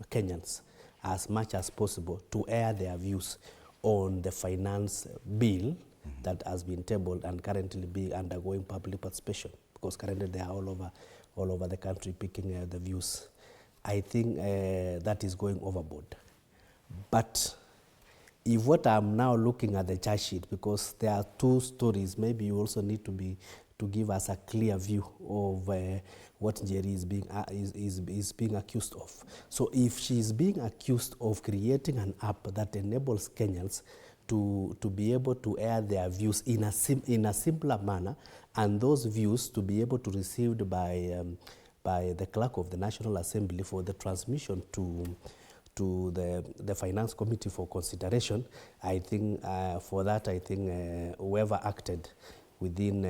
Kenyans, as much as possible to air their views on the finance bill that has been tabled and currently being undergoing public participation, because currently they are all over the country picking the views. I think that is going overboard. But if what I'm now looking at the charge sheet, because there are two stories, maybe you also need to give us a clear view of what Njeri is being accused of. So if she is being accused of creating an app that enables Kenyans to be able to air their views in a simpler manner, and those views to be able to be received by the clerk of the National Assembly for the transmission to the Finance Committee for consideration, I think for that, I think whoever acted within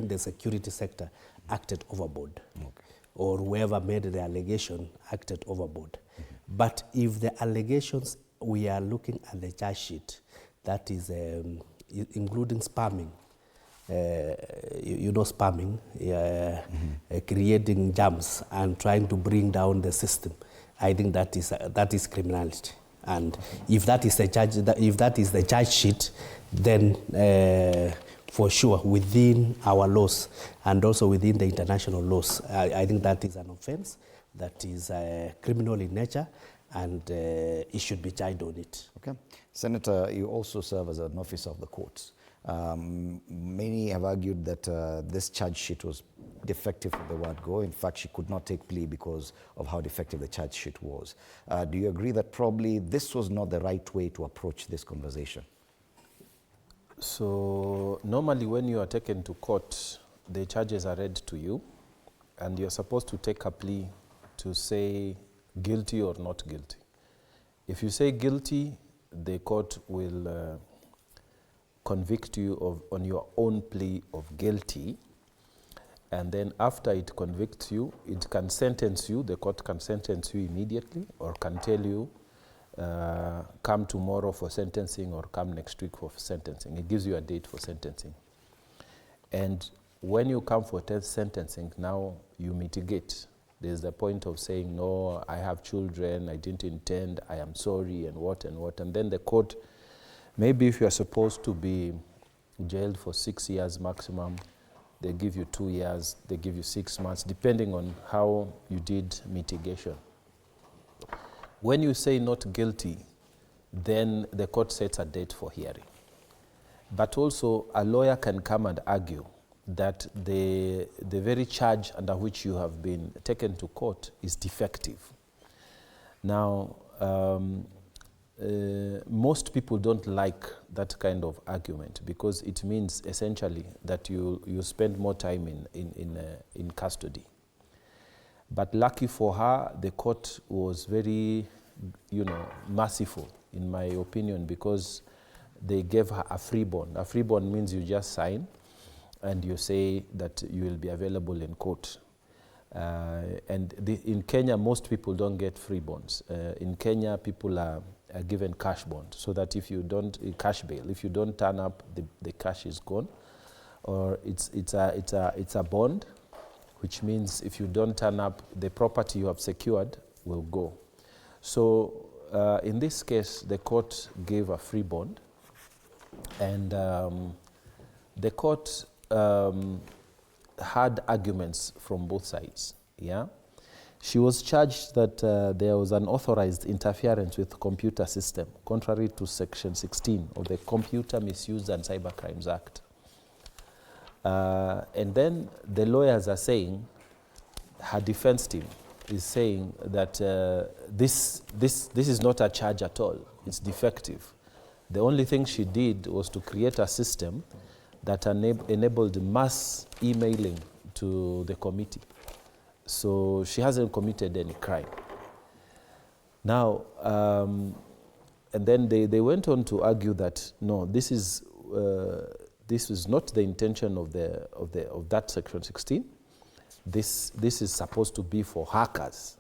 the security sector acted overboard, or whoever made the allegation acted overboard. But if the allegations, we are looking at the charge sheet, that is including spamming, spamming, creating jams and trying to bring down the system, I think that is criminality. And if that is the charge sheet, then for sure within our laws and also within the international laws, I think that is an offense that is criminal in nature, and it should be charged on it. Okay. Senator, you also serve as an officer of the courts. Many have argued that this charge sheet was defective from the word go. In fact, she could not take plea because of how defective the charge sheet was. Do you agree that probably this was not the right way to approach this conversation? So normally when you are taken to court, the charges are read to you and you're supposed to take a plea to say guilty or not guilty. If you say guilty, the court will convict you on your own plea of guilty, and then after it convicts you, it can sentence you, the court can sentence you immediately or can tell you come tomorrow for sentencing or come next week for sentencing. It gives you a date for sentencing. And when you come for sentencing, now you mitigate. There's the point of saying, no, I have children, I didn't intend, I am sorry, and what and what. And then the court, maybe if you're supposed to be jailed for 6 years maximum, they give you 2 years, they give you 6 months, depending on how you did mitigation. When you say not guilty, then the court sets a date for hearing. But also, a lawyer can come and argue that the very charge under which you have been taken to court is defective. Now, most people don't like that kind of argument because it means essentially that you spend more time in custody. But lucky for her, the court was very, merciful, in my opinion, because they gave her a free bond. A free bond means you just sign and you say that you will be available in court. In Kenya, most people don't get free bonds. In Kenya, people are given cash bond, so that if you don't, cash bail, if you don't turn up, the cash is gone. Or it's a bond, which means if you don't turn up, the property you have secured will go. So in this case, the court gave a free bond, and the court had arguments from both sides. Yeah, she was charged that there was unauthorized interference with computer system, contrary to Section 16 of the Computer Misuse and Cybercrimes Act. And then the lawyers are saying, her defense team is saying that this is not a charge at all. It's defective. The only thing she did was to create a system that enabled mass emailing to the committee. So she hasn't committed any crime. Now, and then they went on to argue that no, this is not the intention of that Section 16. This is supposed to be for hackers,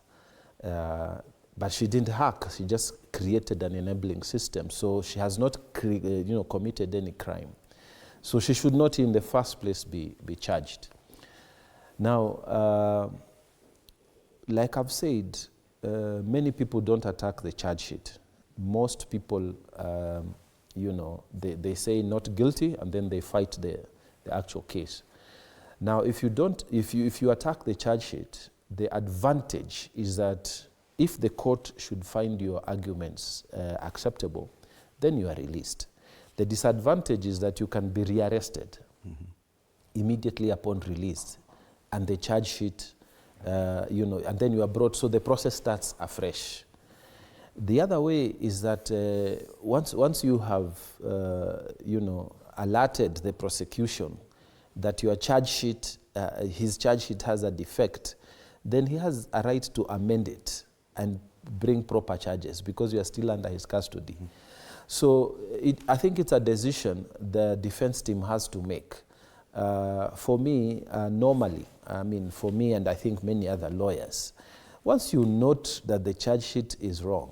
but she didn't hack. She just created an enabling system. So she has not committed any crime. So she should not, in the first place, be charged. Now, like I've said, many people don't attack the charge sheet. Most people, they say not guilty, and then they fight the actual case. Now, if you attack the charge sheet, the advantage is that if the court should find your arguments acceptable, then you are released. The disadvantage is that you can be rearrested immediately upon release, and the charge sheet, and then you are brought, so the process starts afresh. The other way is that once you have, alerted the prosecution that your charge sheet, his charge sheet has a defect, then he has a right to amend it and bring proper charges because you are still under his custody. So I think it's a decision the defense team has to make. For me, normally, for me and I think many other lawyers, once you note that the charge sheet is wrong,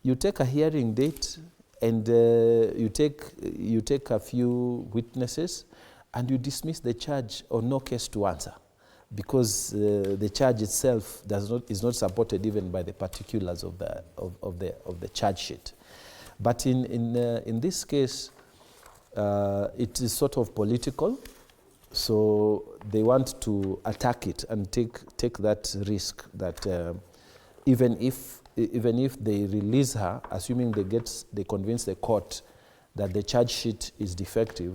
you take a hearing date and you take a few witnesses and you dismiss the charge or no case to answer, because the charge itself is not supported even by the particulars of the charge sheet. But in this case, it is sort of political, so they want to attack it and take that risk that even if they release her, assuming they convince the court that the charge sheet is defective,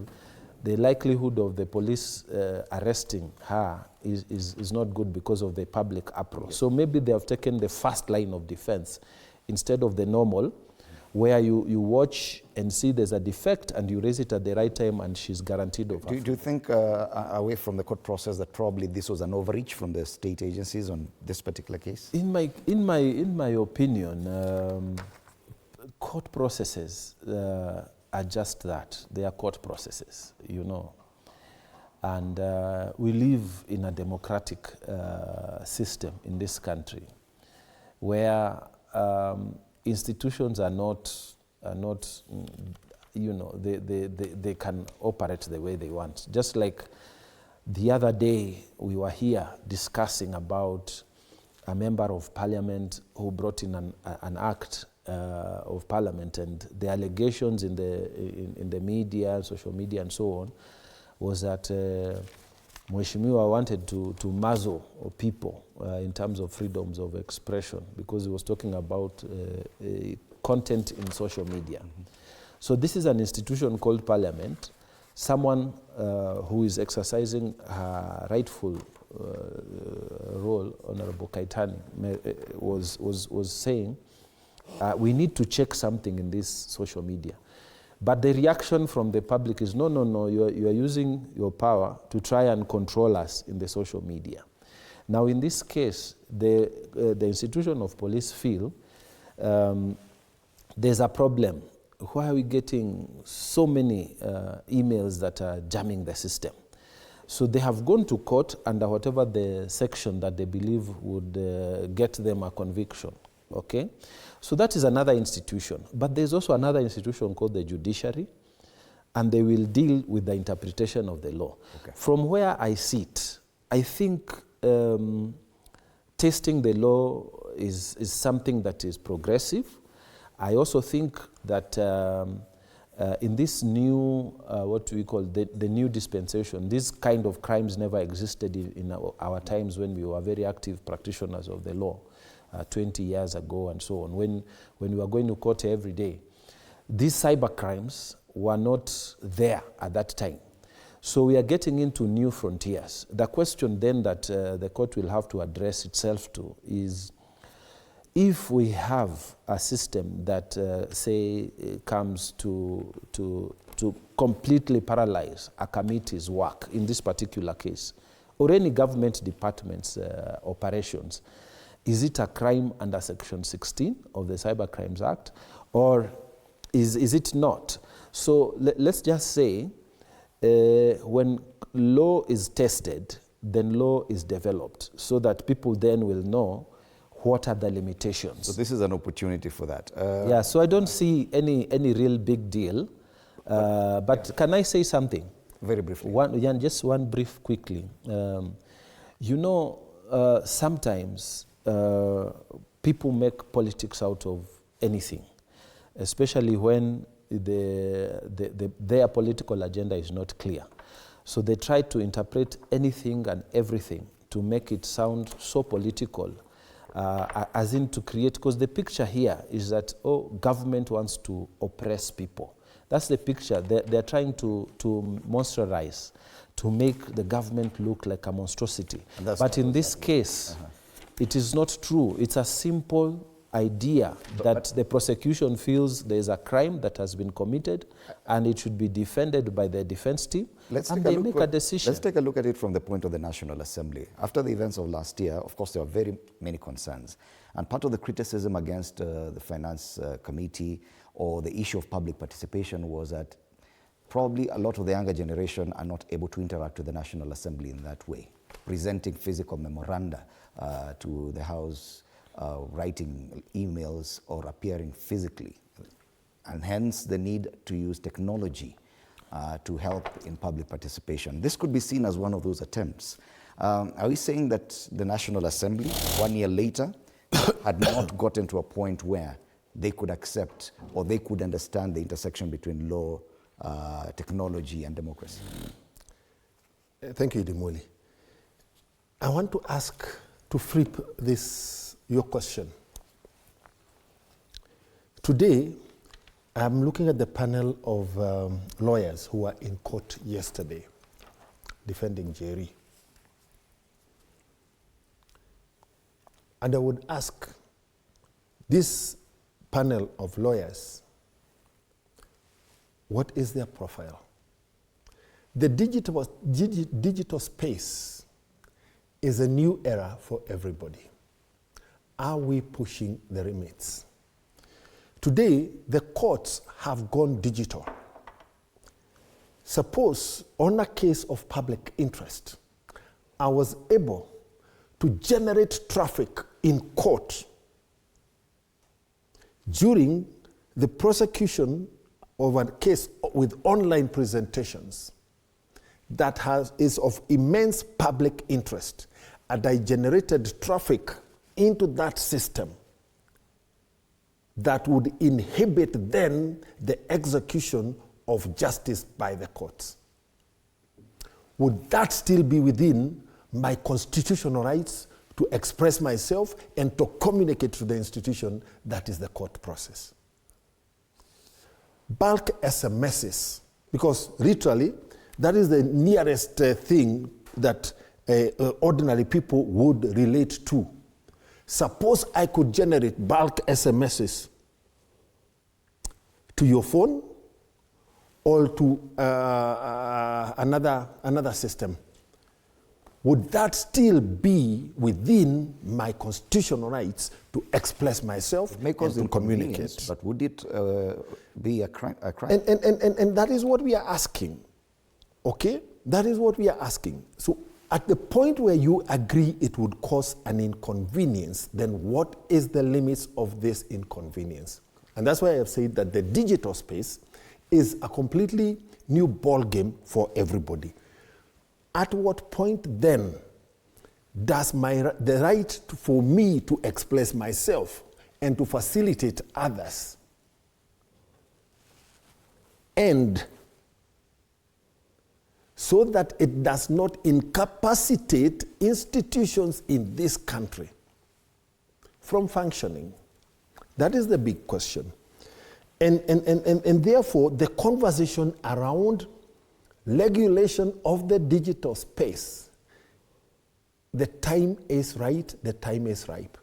the likelihood of the police arresting her is not good because of the public uproar. So maybe they have taken the first line of defense instead of the normal, where you watch and see there's a defect and you raise it at the right time and she's guaranteed of Do you think, away from the court process, that probably this was an overreach from the state agencies on this particular case? In my opinion, court processes are just that. They are court processes, you know. And we live in a democratic system in this country where institutions are not, you know, they can operate the way they want. Just like the other day, we were here discussing about a member of parliament who brought in an act of parliament, and the allegations in the media, social media and so on, was that Mheshimiwa wanted to muzzle people in terms of freedoms of expression, because he was talking about content in social media. So this is an institution called Parliament. Someone who is exercising her rightful role, Honorable Kaitani, was saying, we need to check something in this social media. But the reaction from the public is, no, you are using your power to try and control us in the social media. Now, in this case, the institution of police feel there's a problem. Why are we getting so many emails that are jamming the system? So they have gone to court under whatever the section that they believe would get them a conviction, okay? So that is another institution. But there's also another institution called the judiciary, and they will deal with the interpretation of the law. Okay. From where I sit, I think testing the law is something that is progressive. I also think that in this new, what we call the new dispensation, this kind of crimes never existed in our times when we were very active practitioners of the law. 20 years ago and so on, when we were going to court every day. These cyber crimes were not there at that time. So we are getting into new frontiers. The question then that the court will have to address itself to is, if we have a system that, say, comes to completely paralyze a committee's work in this particular case, or any government department's operations, is it a crime under Section 16 of the Cyber Crimes Act, or is it not? So let's just say when law is tested, then law is developed, so that people then will know what are the limitations. So this is an opportunity for that. Yeah, so I don't see any real big deal. But can I say something? Very briefly. Just one brief quickly. You know, sometimes people make politics out of anything, especially when their political agenda is not clear. So they try to interpret anything and everything to make it sound so political, as in to create, because the picture here is that, oh, government wants to oppress people. That's the picture. They're trying to monstralize, to make the government look like a monstrosity. But in this case, it is not true. It's a simple idea that the prosecution feels there is a crime that has been committed and it should be defended by the defense team, and they make a decision. Let's take a look at it from the point of the National Assembly. After the events of last year, of course, there were very many concerns. And part of the criticism against the Finance Committee or the issue of public participation was that probably a lot of the younger generation are not able to interact with the National Assembly in that way, presenting physical memoranda to the House, writing emails or appearing physically, and hence the need to use technology to help in public participation. This could be seen as one of those attempts. Are we saying that the National Assembly, 1 year later, had not gotten to a point where they could accept or they could understand the intersection between law, technology, and democracy? Thank you, Dimoli. I want to ask, to flip your question. Today, I'm looking at the panel of lawyers who were in court yesterday defending Njeri. And I would ask this panel of lawyers, what is their profile? The digital space is a new era for everybody. Are we pushing the limits? Today, the courts have gone digital. Suppose on a case of public interest, I was able to generate traffic in court during the prosecution of a case with online presentations that is of immense public interest, and I generated traffic into that system that would inhibit then the execution of justice by the courts. Would that still be within my constitutional rights to express myself and to communicate to the institution that is the court process? Bulk SMSs, because literally that is the nearest thing that ordinary people would relate to. Suppose I could generate bulk SMSs to your phone or to another system. Would that still be within my constitutional rights to express myself and to communicate? But would it be a crime? And that is what we are asking. Okay? That is what we are asking. So at the point where you agree it would cause an inconvenience, then what is the limits of this inconvenience? And that's why I have said that the digital space is a completely new ball game for everybody. At what point then does the right for me to express myself and to facilitate others end, so that it does not incapacitate institutions in this country from functioning? That is the big question. And therefore, the conversation around regulation of the digital space, the time is right, the time is ripe.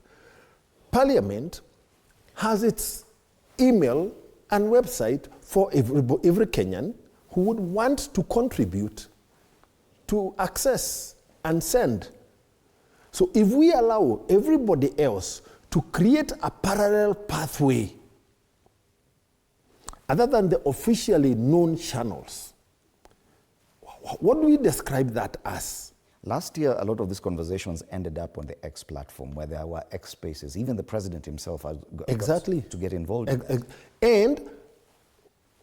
Parliament has its email and website for every Kenyan who would want to contribute to access and send. So if we allow everybody else to create a parallel pathway other than the officially known channels, what do we describe that as? Last year, a lot of these conversations ended up on the X platform, where there were X spaces. Even the president himself got to get involved in that. And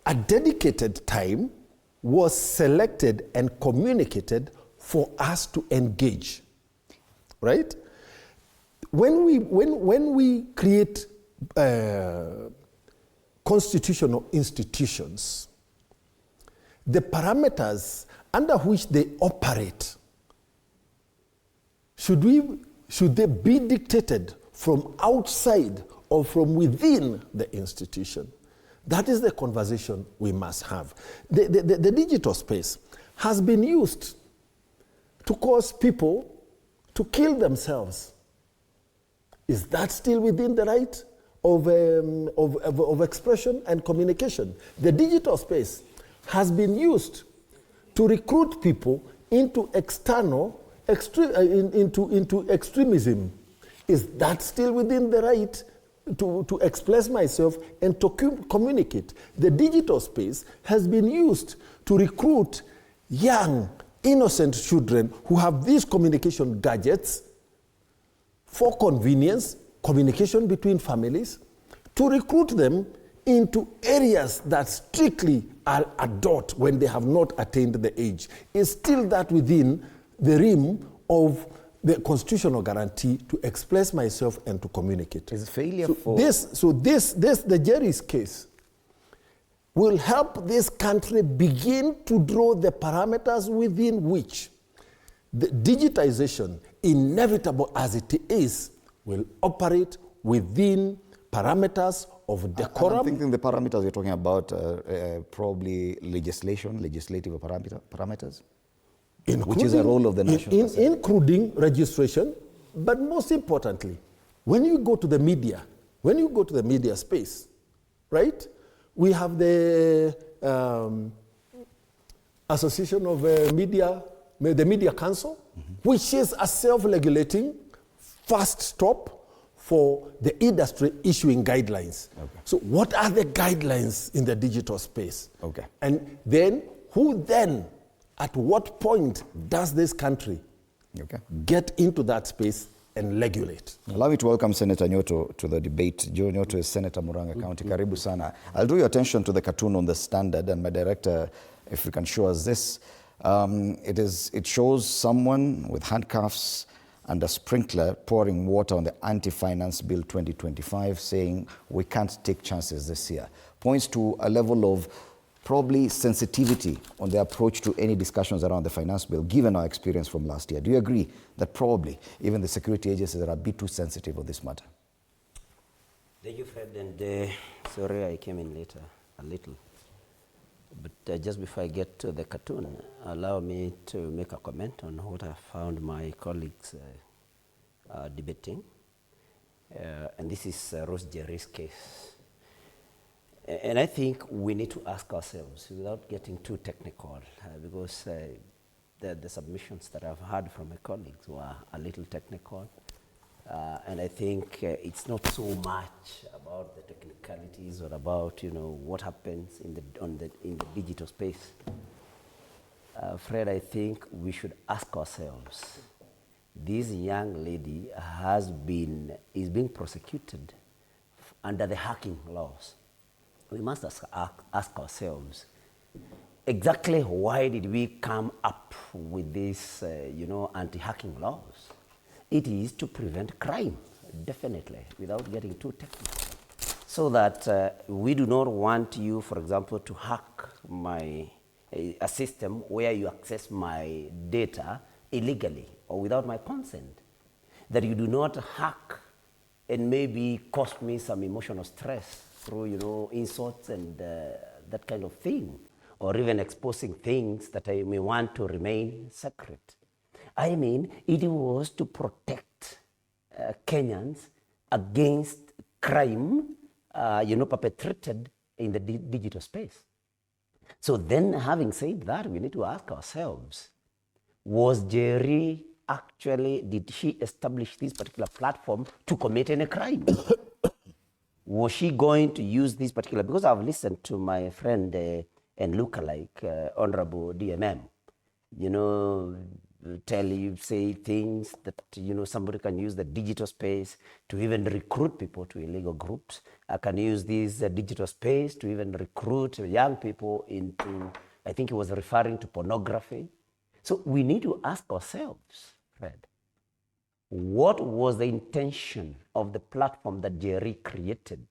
a dedicated time was selected and communicated for us to engage, right? When we create constitutional institutions, the parameters under which they operate, should they be dictated from outside or from within the institution? That is the conversation we must have. The digital space has been used to cause people to kill themselves. Is that still within the right of expression and communication? The digital space has been used to recruit people into into extremism. Is that still within the right to express myself and to communicate? The digital space has been used to recruit young, innocent children who have these communication gadgets for convenience, communication between families, to recruit them into areas that strictly are adult when they have not attained the age. Is still that within the realm of the constitutional guarantee to express myself and to communicate? Is failure the Njeri's case will help this country begin to draw the parameters within which the digitization, inevitable as it is, will operate within parameters of decorum. I'm thinking the parameters you're talking about, probably legislative parameters, which is a role of the National Assembly. Including registration, but most importantly, when you go to the media space, right? We have the Association of the Media Council, which is a self-regulating first stop for the industry issuing guidelines. Okay. So what are the guidelines in the digital space? Okay. And then who then, at what point does this country get into that space and regulate? Allow me to welcome Senator Nyoto to the debate. Joe Nyoto is Senator Murang'a County. Karibu sana. I'll draw your attention to the cartoon on the Standard, and my director, if you can show us this. It shows someone with handcuffs and a sprinkler pouring water on the anti-finance bill 2025, saying we can't take chances this year. Points to a level of probably sensitivity on the approach to any discussions around the finance bill, given our experience from last year. Do you agree that probably even the security agencies are a bit too sensitive on this matter? Thank you, Fred, and sorry I came in later a little. But just before I get to the cartoon, allow me to make a comment on what I found my colleagues debating. And this is Rose Njeri's case. And I think we need to ask ourselves, without getting too technical, because the submissions that I've heard from my colleagues were a little technical. And I think it's not so much about the technicalities or about what happens in the digital space. Fred, I think we should ask ourselves. This young lady is being prosecuted under the hacking laws. We must ask ourselves, exactly why did we come up with these anti-hacking laws? It is to prevent crime, definitely, without getting too technical. So that we do not want you, for example, to hack a system where you access my data illegally or without my consent. That you do not hack and maybe cost me some emotional stress through, insults and that kind of thing, or even exposing things that I may want to remain secret. I mean, it was to protect Kenyans against crime, perpetrated in the digital space. So then, having said that, we need to ask ourselves, was Njeri did she establish this particular platform to commit any crime? Was she going to use this particular, because I've listened to my friend and lookalike, Honorable DMM, say things that, somebody can use the digital space to even recruit people to illegal groups. I can use this digital space to even recruit young people into, I think he was referring to pornography. So we need to ask ourselves, Fred, what was the intention of the platform that Njeri created?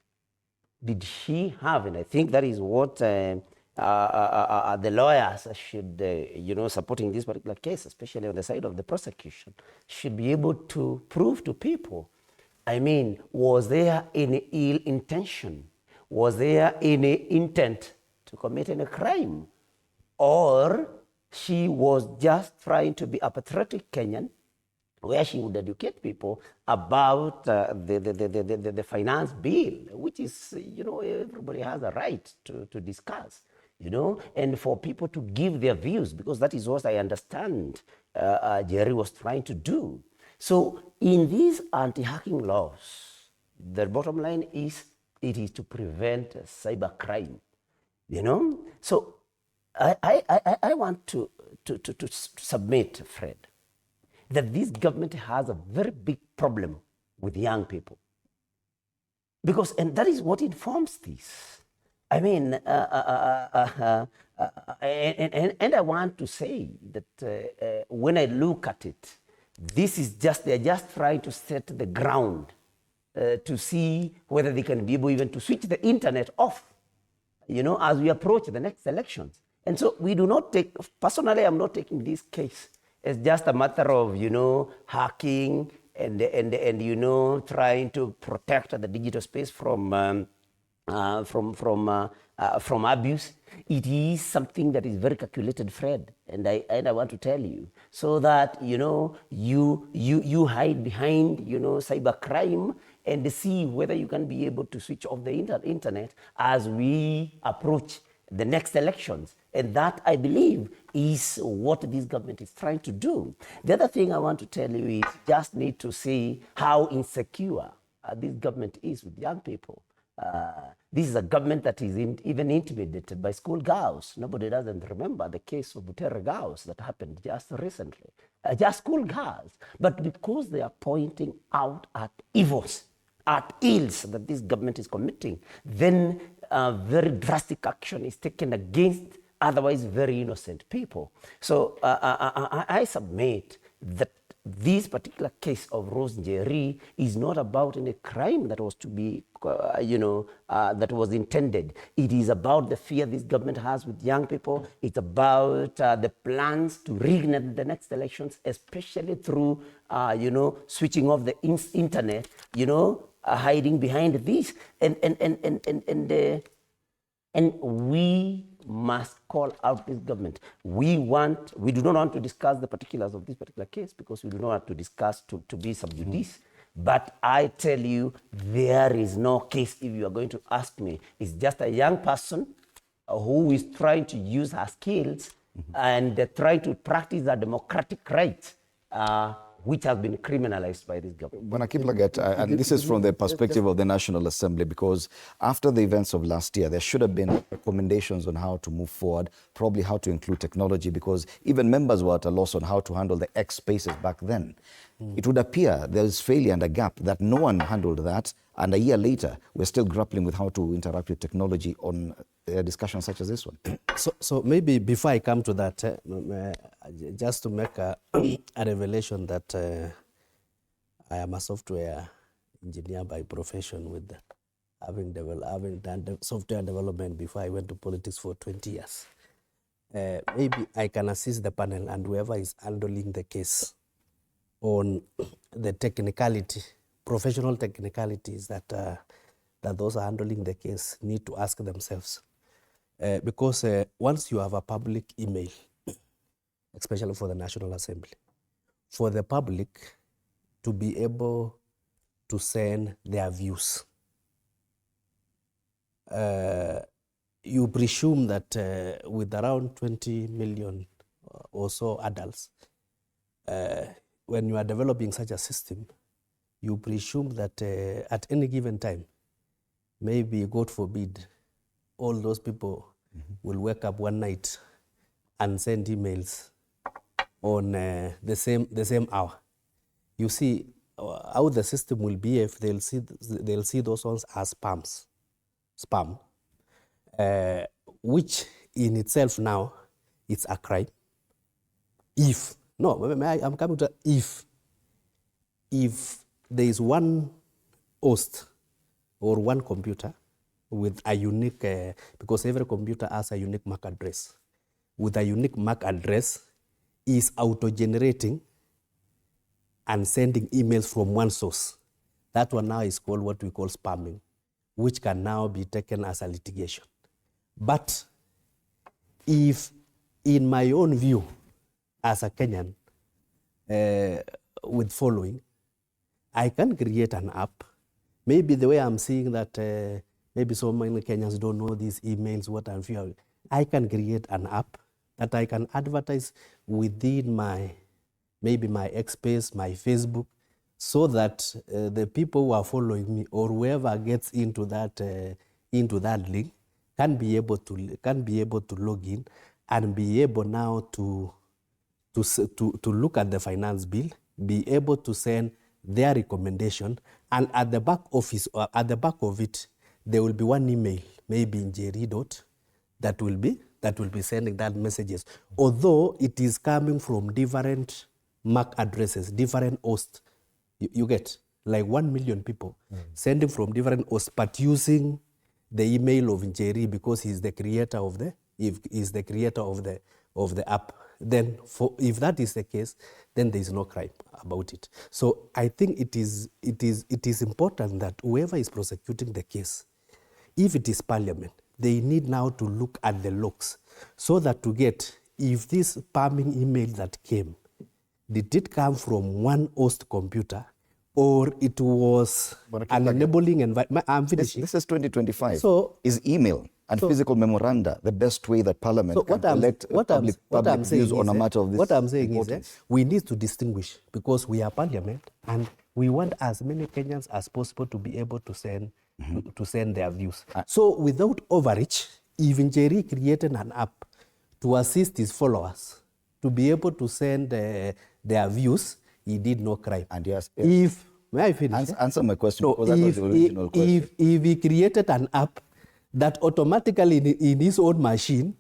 Did she have, and I think that is what the lawyers should, supporting this particular case, especially on the side of the prosecution, should be able to prove to people, I mean, was there any ill intention? Was there any intent to commit any crime? Or she was just trying to be a patriotic Kenyan, where she would educate people about the finance bill, which is, everybody has a right to discuss, and for people to give their views, because that is what I understand Njeri was trying to do. So in these anti-hacking laws, the bottom line is it is to prevent cybercrime, So I want to submit, Fred, that this government has a very big problem with young people. Because, and that is what informs this. I mean, and I want to say that when I look at it, this is they're just trying to set the ground to see whether they can be able even to switch the internet off, as we approach the next elections. And so we do not personally, I'm not taking this case as just a matter of, hacking and trying to protect the digital space from from abuse. It is something that is very calculated, Fred, and I want to tell you, so that you hide behind cybercrime and see whether you can be able to switch off the internet as we approach the next elections. And that, I believe, is what this government is trying to do. The other thing I want to tell you is just need to see how insecure this government is with young people. This is a government that is even intimidated by school girls. Nobody doesn't remember the case of Butere girls that happened just recently. Just school girls. But because they are pointing out at evils, at ills that this government is committing, then very drastic action is taken against otherwise very innocent people. So I submit that this particular case of Rose Njeri is not about any crime that was to be, that was intended. It is about the fear this government has with young people. It's about the plans to reignite the next elections, especially through, switching off the internet, hiding behind this. And we must call out this government. We do not want to discuss the particulars of this particular case because we do not want to discuss to be sub judice. But I tell you, there is no case, if you are going to ask me. It's just a young person who is trying to use her skills and trying to practice a democratic right, which has been criminalized by this government. And this is from the perspective of the National Assembly, because after the events of last year, there should have been recommendations on how to move forward, probably how to include technology, because even members were at a loss on how to handle the X spaces back then. It would appear there is failure and a gap that no one handled that, and a year later, we're still grappling with how to interact with technology on discussions such as this one. So maybe before I come to that, just to make a revelation that I am a software engineer by profession, with having done software development before I went to politics for 20 years. Maybe I can assist the panel and whoever is handling the case on the technicality, professional technicalities that those are handling the case need to ask themselves. Because once you have a public email, especially for the National Assembly, for the public to be able to send their views, you presume that with around 20 million or so adults, when you are developing such a system, you presume that at any given time, maybe, God forbid, all those people will wake up one night and send emails on the same hour. You see how the system will behave. They'll see those ones as spam, which in itself now it's a crime. I'm coming to if there is one host or one computer with a unique, because every computer has a unique MAC address, with a unique MAC address is auto-generating and sending emails from one source. That one now is called what we call spamming, which can now be taken as a litigation. But if, in my own view, as a Kenyan, with following, I can create an app. Maybe the way I'm seeing that maybe so many Kenyans don't know these emails, what I'm feeling, I can create an app that I can advertise within maybe my X space, my Facebook, so that the people who are following me or whoever gets into that link can be able to log in and be able now to look at the finance bill, be able to send their recommendation, and at the back of it, there will be one email, maybe Njeri that will be sending that messages. Although it is coming from different MAC addresses, different hosts, you get like 1 million people sending from different hosts, but using the email of Njeri because he's the creator of the app. Then if that is the case, then there is no crime about it. So I think it is important that whoever is prosecuting the case if it is parliament, they need now to look at the logs so that to get, if this spamming email that came, did it come from one host computer or it was an enabling environment? I'm finishing. This is 2025. So, is email and physical memoranda the best way that Parliament can collect public views on a matter of this What I'm saying importance? is we need to distinguish, because we are Parliament and we want as many Kenyans as possible to be able to send to send their views. So without overreach, even Njeri created an app to assist his followers to be able to send their views, he did no crime. And yes, if may I finish? Answer my question. No, Because that was the original question. If he created an app that automatically in his own machine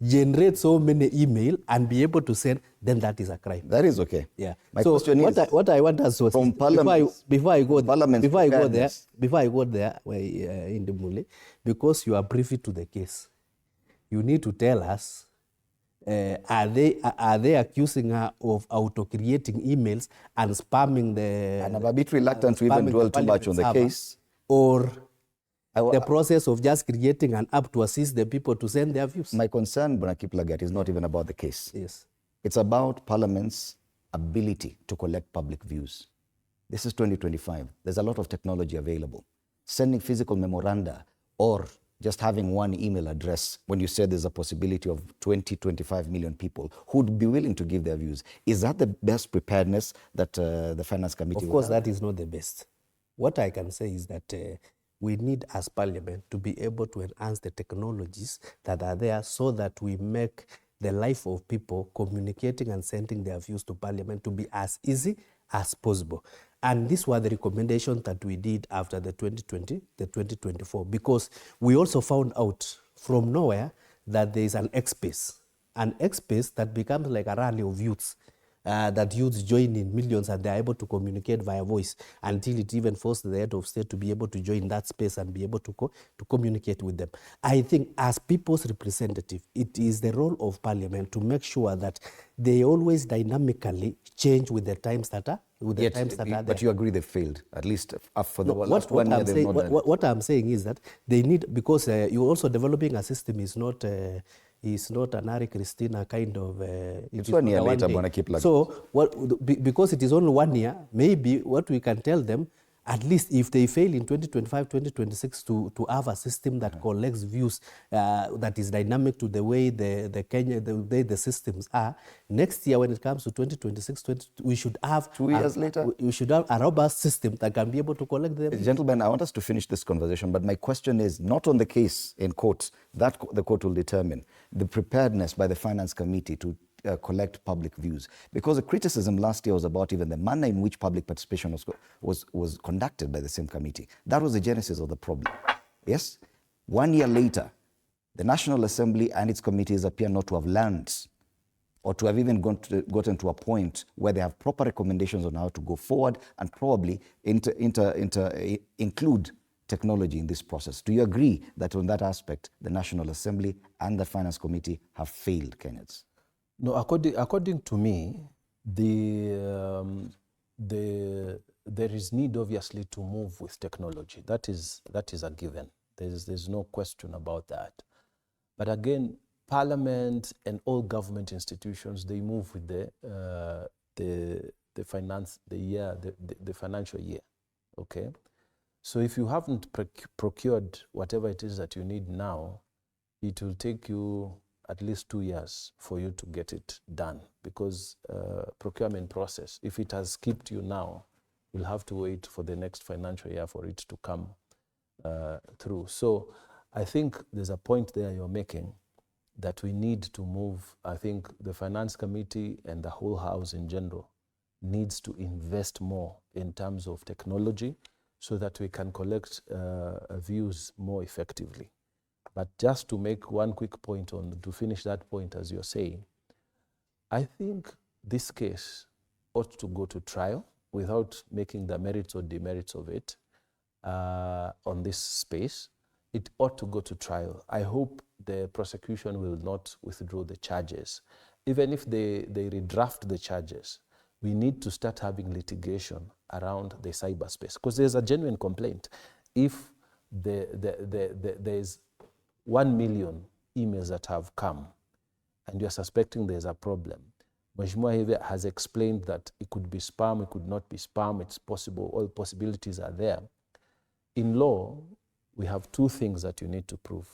generate so many email and be able to send, then that is a crime. That is okay. Yeah. My so question is, what I want us to from before I go there preparedness. In the Mule, because you are privy to the case, you need to tell us. Are they accusing her of auto-creating emails and spamming the... And I'm a bit reluctant to even dwell too much on the case. Or the process of just creating an app to assist the people to send their views. My concern, Bwana Kiplagat, is not even about the case. Yes. It's about Parliament's ability to collect public views. This is 2025. There's a lot of technology available. Sending physical memoranda or just having one email address, when you said there's a possibility of 25 million people who'd be willing to give their views, is that the best preparedness that the Finance Committee Of course, that is not the best. What I can say is that we need, as Parliament, to be able to enhance the technologies that are there so that we make the life of people communicating and sending their views to Parliament to be as easy as possible. And these were the recommendations that we did after the 2024, because we also found out from nowhere that there is an X-space that becomes like a rally of youths, that youths join in millions and they are able to communicate via voice until it even forced the head of state to be able to join that space and be able to communicate with them. I think as people's representative, it is the role of Parliament to make sure that they always dynamically change with the times that are there. But you agree they failed, at least for the last 1 year they've not done. What I'm saying is that they need, because you're also developing a system is not an Ari Christina kind of... it's 1 year later, Bwana Kiplagat. So, because it is only 1 year, maybe what we can tell them, at least if they fail in 2025, 2026 to have a system that collects views that is dynamic to the way the systems are, next year when it comes to 2026, we should have 2 years later, we should have a robust system that can be able to collect them. Gentlemen, I want us to finish this conversation, but my question is not on the case in court. That the court will determine the preparedness by the Finance Committee to collect public views, because the criticism last year was about even the manner in which public participation was conducted by the same committee. That was the genesis of the problem. Yes? 1 year later, the National Assembly and its committees appear not to have learned or to have even gotten to a point where they have proper recommendations on how to go forward and probably include technology in this process. Do you agree that on that aspect, the National Assembly and the Finance Committee have failed Kenyans? No, according to me, there is need obviously to move with technology. That is a given. There's no question about that. But again, Parliament and all government institutions, they move with the financial year. Okay, so if you haven't procured whatever it is that you need now, it will take you at least 2 years for you to get it done, because procurement process, if it has skipped you now, you'll have to wait for the next financial year for it to come through. So I think there's a point there you're making that we need to move. I think the Finance Committee and the whole House in general needs to invest more in terms of technology so that we can collect views more effectively. But just to make one quick point to finish that point, as you're saying, I think this case ought to go to trial without making the merits or demerits of it on this space. It ought to go to trial. I hope the prosecution will not withdraw the charges. Even if they redraft the charges, we need to start having litigation around the cyberspace, because there's a genuine complaint. If there's 1 million emails that have come, and you're suspecting there's a problem. Mheshimiwa has explained that it could be spam, it could not be spam, it's possible, all possibilities are there. In law, we have two things that you need to prove.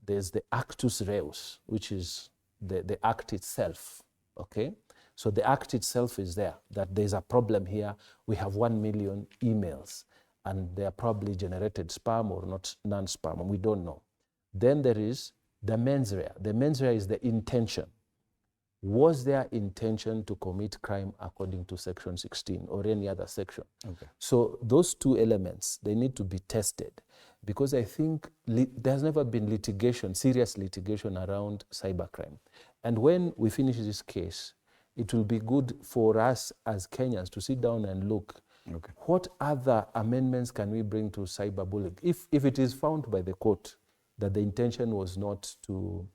There's the actus reus, which is the act itself, okay? So the act itself is there, that there's a problem here. We have 1 million emails, and they are probably generated spam or not non-spam, and we don't know. Then there is the mens rea. The mens rea is the intention. Was there intention to commit crime according to section 16 or any other section? Okay. So those two elements, they need to be tested, because I think there's never been litigation, serious litigation around cybercrime. And when we finish this case, it will be good for us as Kenyans to sit down and look, okay, what other amendments can we bring to cyberbullying? If it is found by the court that the intention was not to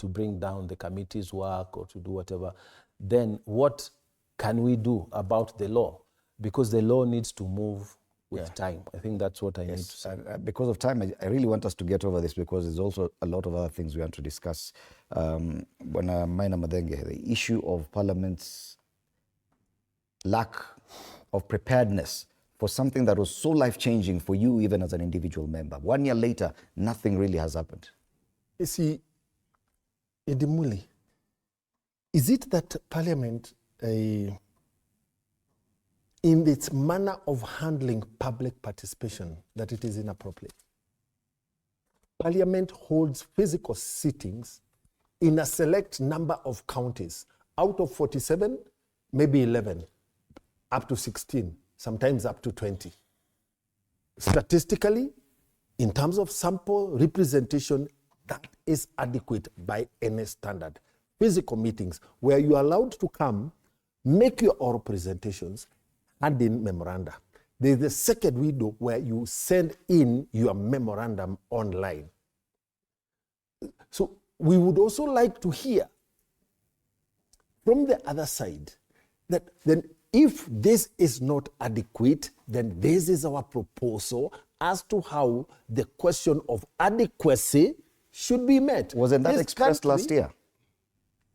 bring down the committee's work or to do whatever, then what can we do about the law? Because the law needs to move with time. I think that's what I need to say. Because of time, I really want us to get over this, because there's also a lot of other things we want to discuss. When Maina Madenge, the issue of Parliament's lack of preparedness for something that was so life-changing for you, even as an individual member. 1 year later, nothing really has happened. You see, Edimuli, is it that Parliament, in its manner of handling public participation, that it is inappropriate? Parliament holds physical sittings in a select number of counties. Out of 47, maybe 11, up to 16, sometimes up to 20. Statistically, in terms of sample representation, that is adequate by any standard. Physical meetings where you are allowed to come, make your oral presentations, and in memoranda. There is the second window where you send in your memorandum online. So we would also like to hear from the other side that then if this is not adequate, then this is our proposal as to how the question of adequacy should be met. Wasn't that expressed last year?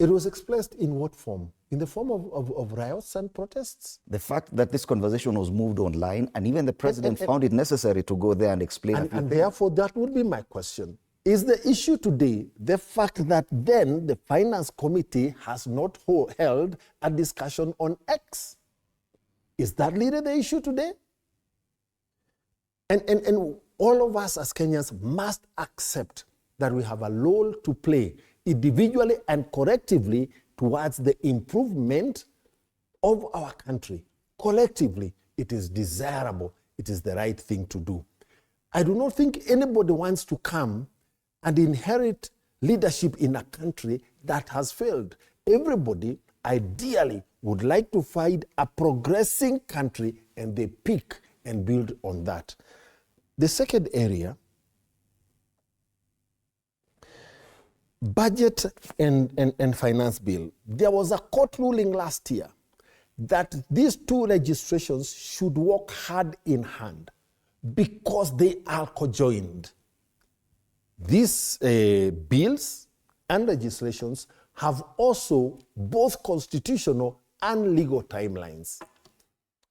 It was expressed in what form? In the form of riots and protests? The fact that this conversation was moved online, and even the president found it necessary to go there and explain. And therefore, that would be my question. Is the issue today the fact that then the Finance Committee has not held a discussion on X? Is that really the issue today? And all of us as Kenyans must accept that we have a role to play individually and collectively towards the improvement of our country. Collectively, it is desirable, it is the right thing to do. I do not think anybody wants to come and inherit leadership in a country that has failed. Everybody ideally would like to find a progressing country, and they pick and build on that. The second area, budget and finance bill. There was a court ruling last year that these two legislations should work hand in hand because they are conjoined. These bills and legislations have also both constitutional and legal timelines.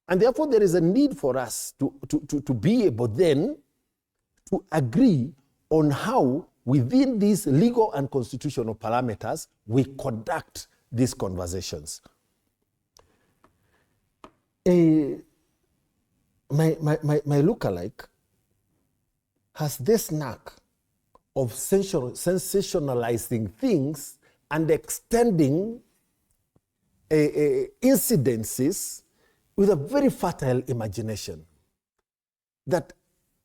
And therefore, there is a need for us to be able then to agree on how, within these legal and constitutional parameters, we conduct these conversations. My lookalike has this knack of sensationalizing things and extending incidences with a very fertile imagination. That,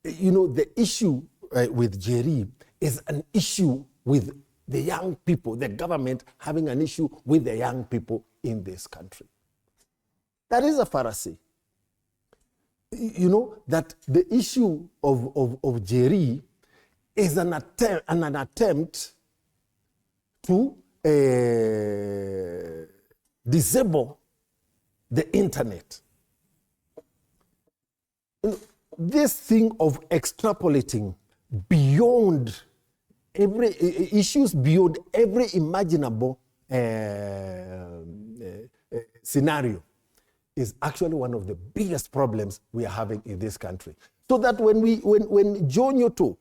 you know, the issue with Njeri is an issue with the young people, the government having an issue with the young people in this country. That is a fallacy. You know, that the issue of Njeri is an attempt to disable the internet. this thing of extrapolating beyond issues beyond every imaginable scenario is actually one of the biggest problems we are having in this country. So that when Joe Nyoto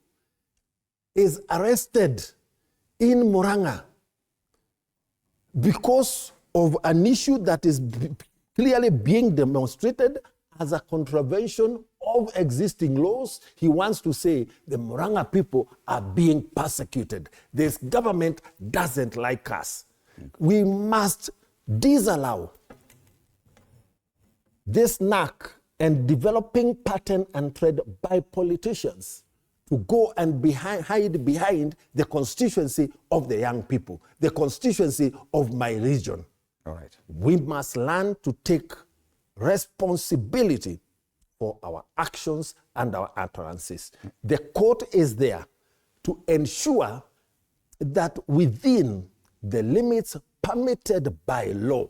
is arrested in Murang'a because of an issue that is clearly being demonstrated as a contravention of existing laws, he wants to say the Murang'a people are being persecuted. This government doesn't like us. We must disallow this knack and developing pattern and trend by politicians to go and hide behind the constituency of the young people, the constituency of my region. All right. We must learn to take responsibility for our actions and our utterances. The court is there to ensure that within the limits permitted by law,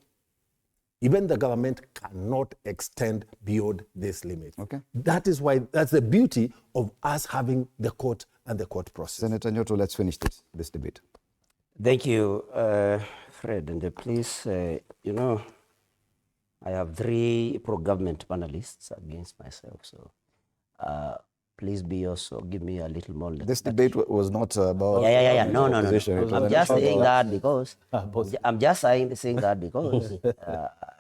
even the government cannot extend beyond this limit. Okay. That is why, that's the beauty of us having the court and the court process. Senator Nyoto, let's finish this debate. Thank you, Fred. And please, you know, I have 3 pro-government panelists against myself. So please be also, give me a little more. This debate was not about... Yeah. No. I'm just saying that because... I'm just saying that because...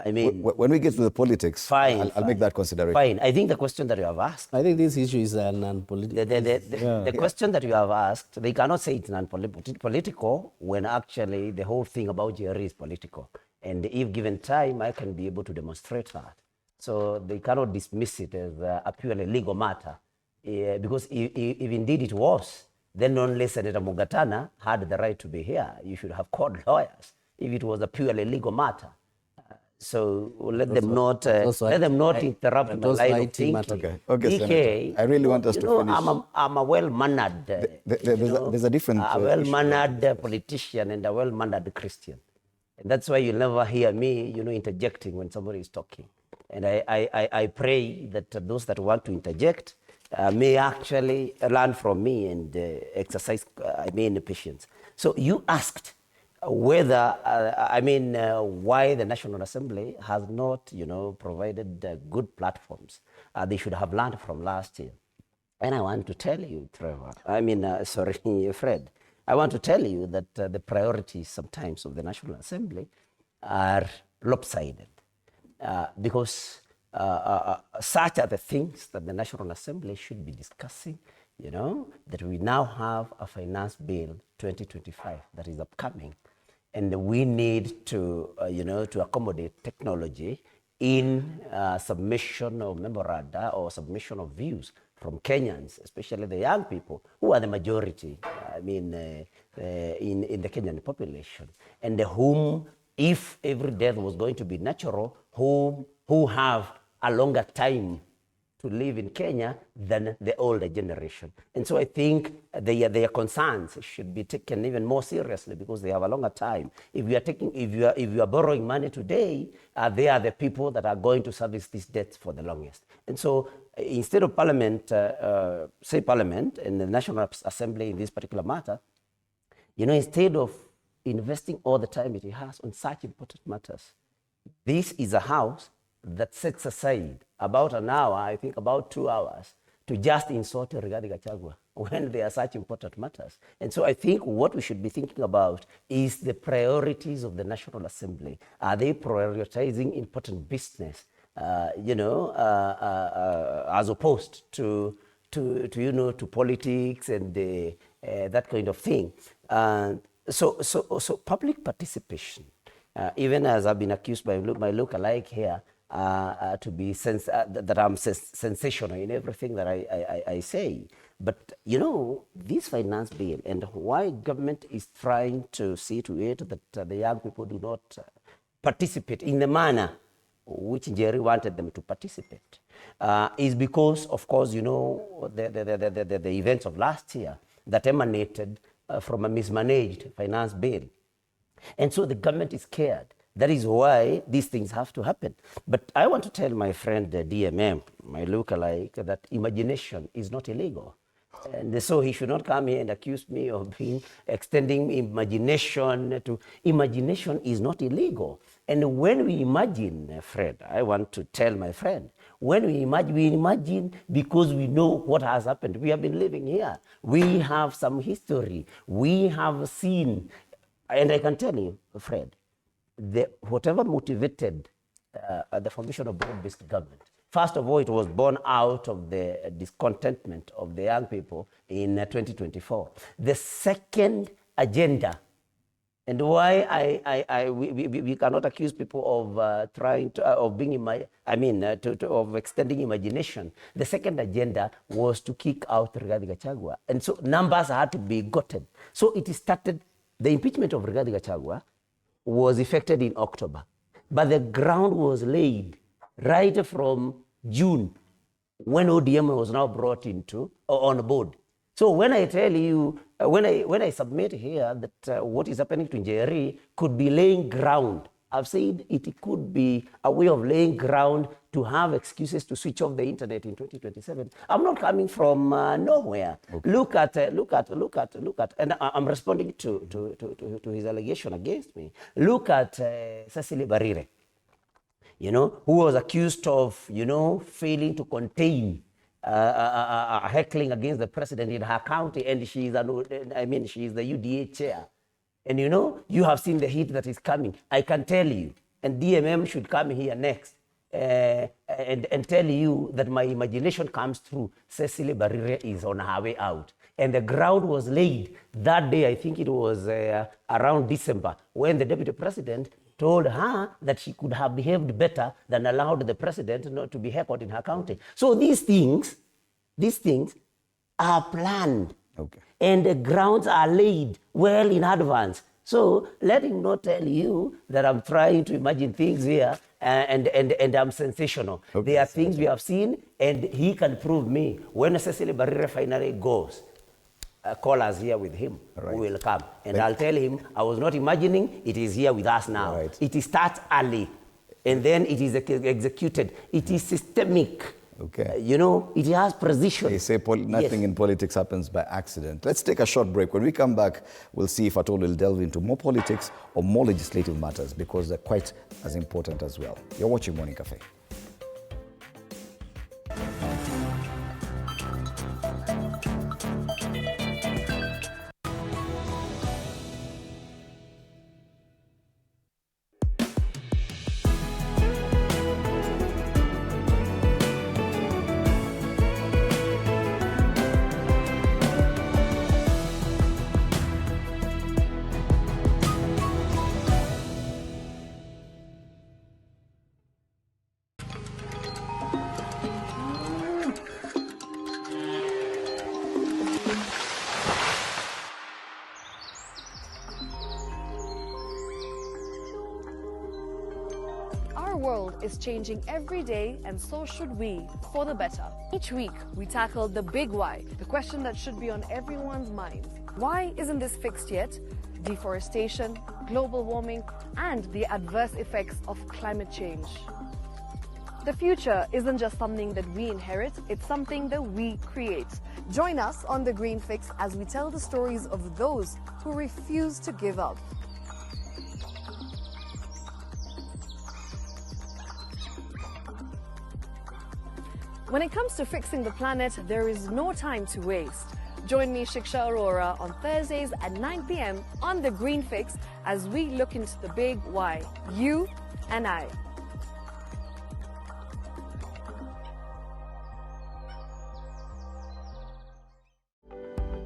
I mean... When we get to the politics, fine, I'll make that consideration. Fine. I think the question that you have asked... I think this issue is non-political. The question that you have asked, they cannot say it's non-political when actually the whole thing about Njeri is political. And if given time, I can be able to demonstrate that. So they cannot dismiss it as a purely legal matter. Because if indeed it was, then only Senator Mugatana had the right to be here. You should have called lawyers if it was a purely legal matter. So let them not interrupt my line of thinking. Okay, Senator. I really want us to finish. I'm a well-mannered, there's a different a well-mannered politician and a well-mannered Christian. And that's why you'll never hear me, interjecting when somebody is talking. And I pray that those that want to interject may actually learn from me and exercise, patience. So you asked whether, why the National Assembly has not, provided good platforms. They should have learned from last year. And I want to tell you, Fred, I want to tell you that the priorities sometimes of the National Assembly are lopsided because such are the things that the National Assembly should be discussing, that we now have a finance bill 2025 that is upcoming. And we need to, to accommodate technology in submission of memoranda or submission of views from Kenyans, especially the young people, who are the majority, in the Kenyan population, and whom, if every death was going to be natural, who have a longer time to live in Kenya than the older generation. And so I think their concerns should be taken even more seriously because they have a longer time. If you are borrowing money today, they are the people that are going to service these debts for the longest. And so instead of Parliament, Parliament and the National Assembly in this particular matter, instead of investing all the time it has on such important matters, this is a house that sets aside about an hour, I think about 2 hours, to just insult regarding Gachagua when there are such important matters. And so I think what we should be thinking about is the priorities of the National Assembly. Are they prioritizing important business, as opposed to politics and that kind of thing? So public participation, even as I've been accused by my look-alike here, to be that I'm sensational in everything that I say. But, this finance bill and why government is trying to see to it that the young people do not participate in the manner which Njeri wanted them to participate is because, of course, the events of last year that emanated from a mismanaged finance bill. And so the government is scared That is why these things have to happen. But I want to tell my friend DMM, my lookalike, that imagination is not illegal. And so he should not come here and accuse me of extending imagination to... Imagination is not illegal. And when we imagine, Fred, I want to tell my friend, when we imagine because we know what has happened. We have been living here. We have some history. We have seen, and I can tell you, Fred, whatever motivated the formation of broad-based government, first of all, it was born out of the discontentment of the young people in 2024. The second agenda, and why we cannot accuse people of trying to, of being, of extending imagination. The second agenda was to kick out Rigathi Gachagua. And so numbers had to be gotten. So it started, the impeachment of Rigathi Gachagua was effected in October. But the ground was laid right from June, when ODM was now brought into on board. So when I tell you, when I submit here that what is happening to Njeri could be laying ground, I've said it could be a way of laying ground to have excuses to switch off the internet in 2027. I'm not coming from nowhere. Okay. Look at, and I'm responding to his allegation against me. Look at Cecily Barire, who was accused of, failing to contain heckling against the president in her county, and she is the UDA chair. And you have seen the heat that is coming. I can tell you, and DMM should come here next and tell you that my imagination comes through. Cecily Barire is on her way out. And the ground was laid that day, I think it was around December, when the deputy president told her that she could have behaved better than allowed the president not to be heckled in her county. So these things are planned. Okay. And the grounds are laid well in advance. So let him not tell you that I'm trying to imagine things here and I'm sensational. Okay. There are things we have seen, and he can prove me. When Cecily Barire finally goes, call us here with him. Right. We will come. And I'll tell him, I was not imagining, it is here with us now. Right. It starts early, and then it is executed. It is systemic. Okay. It has precision. They say nothing in politics happens by accident. Let's take a short break. When we come back, we'll see if at all we'll delve into more politics or more legislative matters, because they're quite as important as well. You're watching Morning Cafe. Is changing every day, and so should we, for the better. Each week, we tackle the big why, the question that should be on everyone's minds. Why isn't this fixed yet? Deforestation, global warming, and the adverse effects of climate change. The future isn't just something that we inherit, it's something that we create. Join us on The Green Fix as we tell the stories of those who refuse to give up. When it comes to fixing the planet, there is no time to waste. Join me, Shiksha Arora, on Thursdays at 9 p.m. on The Green Fix as we look into the big why, you and I.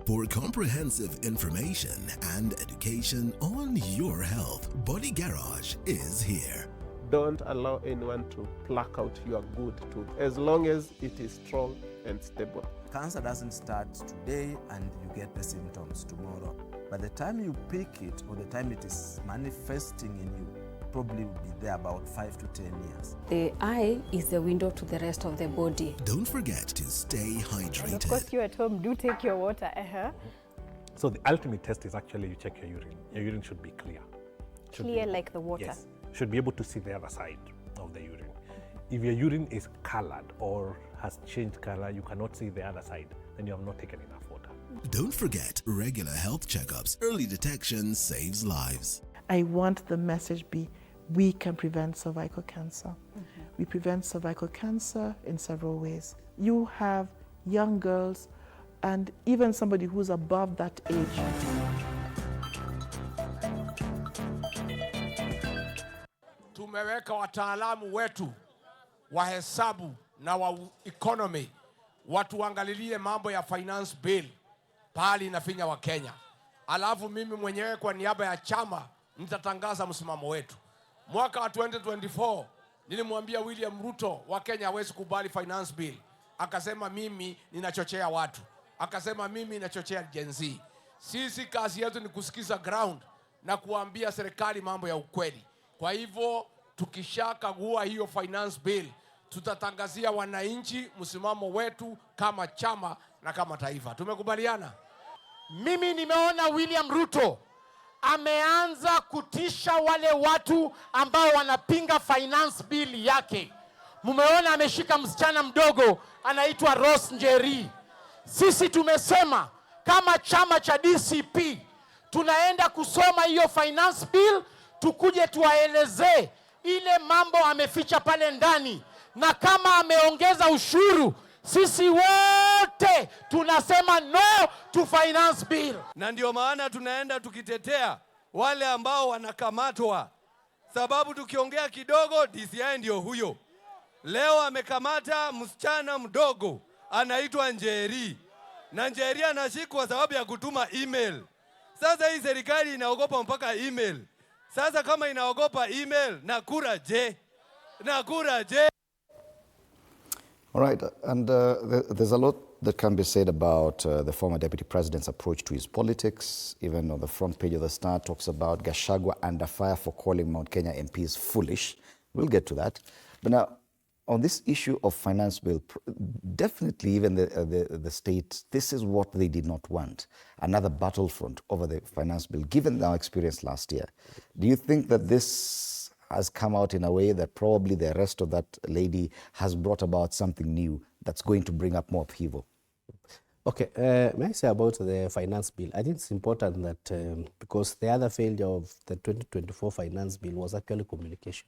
For comprehensive information and education on your health, Body Garage is here. Don't allow anyone to pluck out your good tooth, as long as it is strong and stable. Cancer doesn't start today and you get the symptoms tomorrow. By the time you pick it or the time it is manifesting in you, probably will be there about 5 to 10 years. The eye is the window to the rest of the body. Don't forget to stay hydrated. And of course, you at home, do take your water. So the ultimate test is actually you check your urine. Your urine should be clear. Clear like the water? Yes. should be able to see the other side of the urine. If your urine is colored or has changed color, you cannot see the other side, then you have not taken enough water. Don't forget, regular health checkups. Early detection saves lives. I want the message be, we can prevent cervical cancer. We prevent cervical cancer in several ways. You have young girls and even somebody who's above that age. Tumeweka wataalamu wetu wa hesabu na wa economy watuangalilie mambo ya finance bill pahali inafinya wa Kenya. Alafu mimi mwenyewe kwa niaba ya chama nitatangaza msimamo wetu. Mwaka wa 2024 nilimwambia William Ruto wa Kenya hawezi kubali finance bill. Akasema mimi ninachochea watu. Akasema mimi ninachochea Gen Z. Sisi kazi yetu ni kusikiza ground na kuambia serikali mambo ya ukweli. Kwa hivyo tukishakagua hiyo finance bill, tutatangazia wananchi msimamo wetu kama chama na kama taifa. Tumekubaliana? Mimi nimeona William Ruto ameanza kutisha wale watu ambao wanapinga finance bill yake. Mumeona ameshika msichana mdogo anaitwa Njeri. Sisi tumesema kama chama cha DCP tunaenda kusoma hiyo finance bill, tukuje tuwaelezee ile mambo ameficha pale ndani, na kama ameongeza ushuru, sisi wote tunasema no to finance bill. Na ndio maana tunaenda tukitetea wale ambao wanakamatwa, sababu tukiongea kidogo DCI ndio huyo. Leo amekamata msichana mdogo anaitwa Njeri, na Njeri anashikwa sababu ya kutuma email. Sasa hii serikali inaogopa mpaka email. Sasa kama inaogopa email, nakura je? Nakura je? All right, and there's a lot that can be said about the former deputy president's approach to his politics. Even on the front page of the Star talks about Gachagua under fire for calling Mount Kenya MPs foolish. We'll get to that. But now, on this issue of finance bill, definitely even the state, this is what they did not want. Another battlefront over the finance bill, given our experience last year. Do you think that this has come out in a way that probably the arrest of that lady has brought about something new that's going to bring up more upheaval? Okay, may I say about the finance bill? I think it's important that because the other failure of the 2024 finance bill was actually communication.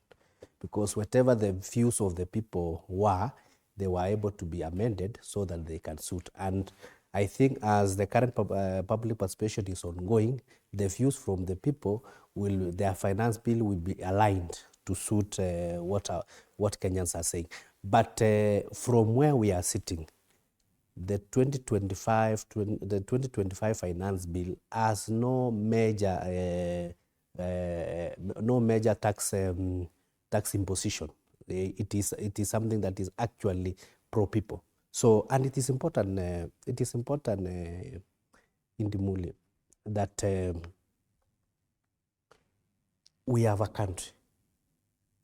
Because whatever the views of the people were, they were able to be amended so that they can suit. And I think as the current public participation is ongoing, the views from the people, their finance bill will be aligned to suit what Kenyans are saying. But from where we are sitting, the 2025 finance bill has no major tax imposition. It is something that is actually pro people. So, and it is important Indimuli, that we have a country,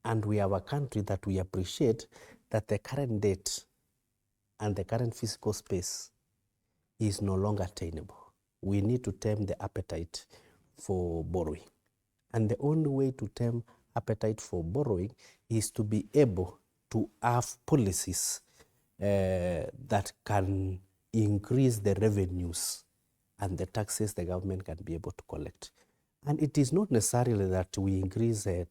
and we have a country that we appreciate that the current debt and the current physical space is no longer attainable. We need to tame the appetite for borrowing. And the only way to tame appetite for borrowing is to be able to have policies that can increase the revenues and the taxes the government can be able to collect. And it is not necessarily that we increase the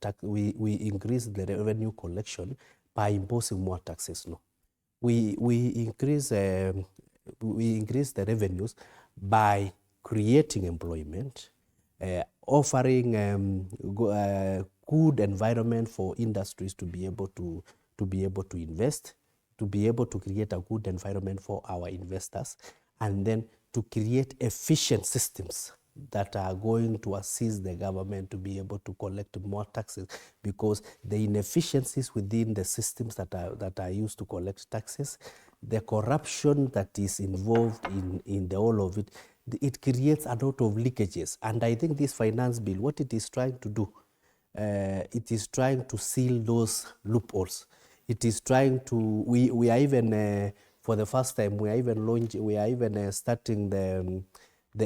revenue collection by imposing more taxes. No, we increase the revenues by creating employment, offering good environment for industries to be able to invest, to be able to create a good environment for our investors, and then to create efficient systems that are going to assist the government to be able to collect more taxes, because the inefficiencies within the systems that are used to collect taxes, the corruption that is involved in the whole of it, it creates a lot of leakages. And I think this finance bill, what it is trying to do, it is trying to seal those loopholes. It is trying to, we are even, for the first time, we are even starting the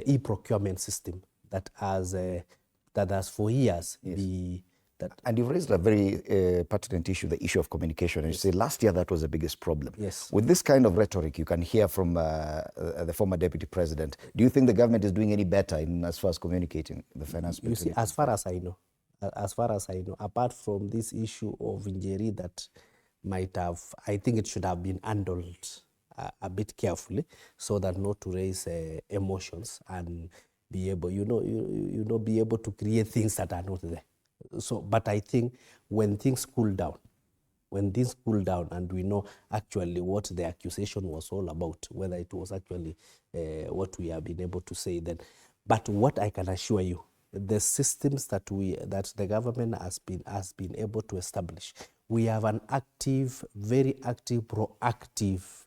e-procurement system that has for years And you've raised a very pertinent issue, the issue of communication. And you say last year that was the biggest problem. Yes. With this kind of rhetoric you can hear from the former deputy president, do you think the government is doing any better in as far as communicating the finance bill? You see, as far as I know, apart from this issue of Njeri that might have, I think it should have been handled a bit carefully so that not to raise emotions and be able, be able to create things that are not there. So, but I think when things cool down, and we know actually what the accusation was all about, whether it was actually what we have been able to say then. But what I can assure you, the systems that the government has been able to establish, we have an active, very active, proactive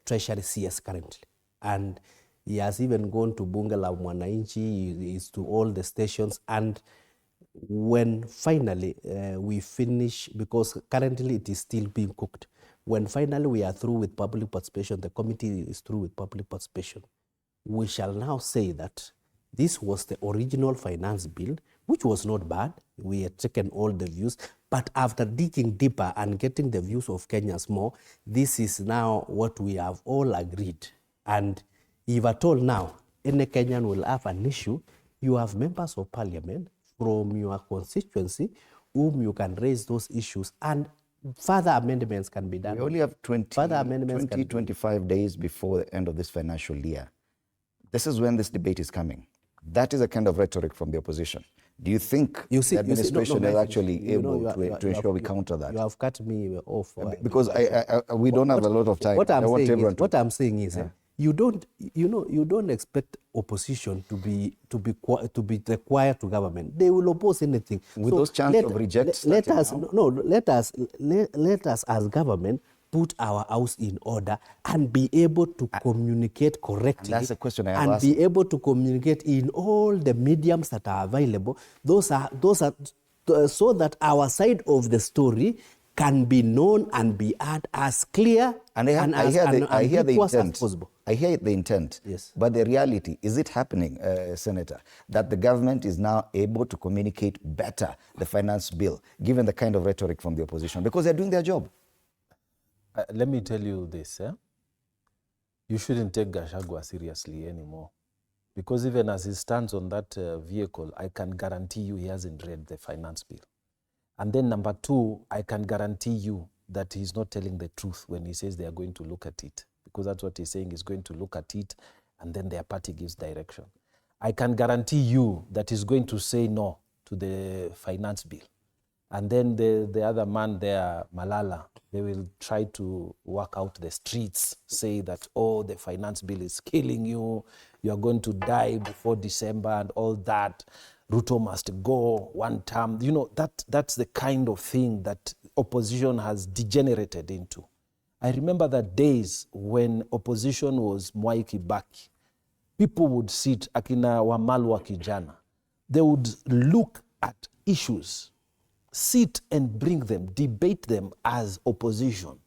Treasury CS currently, and he has even gone to Bunge la Mwananchi, is to all the stations, and when finally we finish, because currently it is still being cooked, when finally we are through with public participation, the committee is through with public participation, we shall now say that this was the original finance bill, which was not bad. We had taken all the views, but after digging deeper and getting the views of Kenyans more, this is now what we have all agreed. And if at all now, any Kenyan will have an issue, you have members of parliament from your constituency whom you can raise those issues, and further amendments can be done. We only have 25 days before the end of this financial year. This is when this debate is coming. That is a kind of rhetoric from the opposition. Do you think the administration is actually able to ensure we counter that? You have cut me off. Because we don't have a lot of time. What I'm saying is, you don't expect opposition to be the choir to government. They will oppose anything. With those chances of reject. Let us as government put our house in order and be able to communicate correctly. And that's the question I have asked. And be able to communicate in all the mediums that are available. Those are so that our side of the story can be known and be heard as clear and as possible. I hear the intent. Yes. But the reality, is it happening, Senator, that the government is now able to communicate better the finance bill, given the kind of rhetoric from the opposition? Because they're doing their job. Let me tell you this. You shouldn't take Gachagua seriously anymore. Because even as he stands on that vehicle, I can guarantee you he hasn't read the finance bill. And then number two, I can guarantee you that he's not telling the truth when he says they are going to look at it. Because that's what he's saying, he's going to look at it, and then their party gives direction. I can guarantee you that he's going to say no to the finance bill. And then the other man there, Malala, they will try to work out the streets, say that, oh, the finance bill is killing you, you are going to die before December and all that. Ruto must go one term. You know, that's the kind of thing that opposition has degenerated into. I remember the days when opposition was Mwai Kibaki. People would sit, akina Wamalwa Kijana. They would look at issues, sit and bring them, debate them as opposition,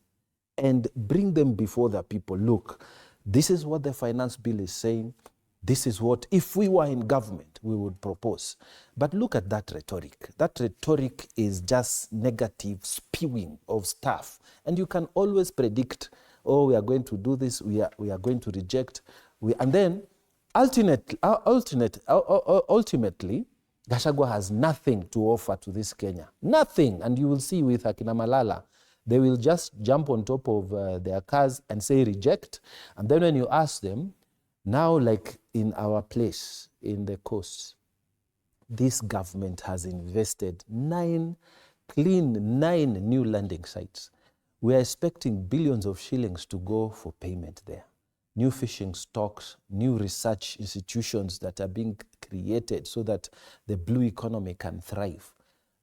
and bring them before the people. Look, this is what the finance bill is saying. This is what, if we were in government, we would propose. But look at that rhetoric. That rhetoric is just negative spewing of stuff. And you can always predict, oh, we are going to do this, we are going to reject. And then, ultimately, Gachagua has nothing to offer to this Kenya. Nothing. And you will see with Akina Malala, they will just jump on top of their cars and say reject. And then when you ask them, now, like in our place, in the coast, this government has invested 9 new landing sites. We are expecting billions of shillings to go for payment there. New fishing stocks, new research institutions that are being created so that the blue economy can thrive.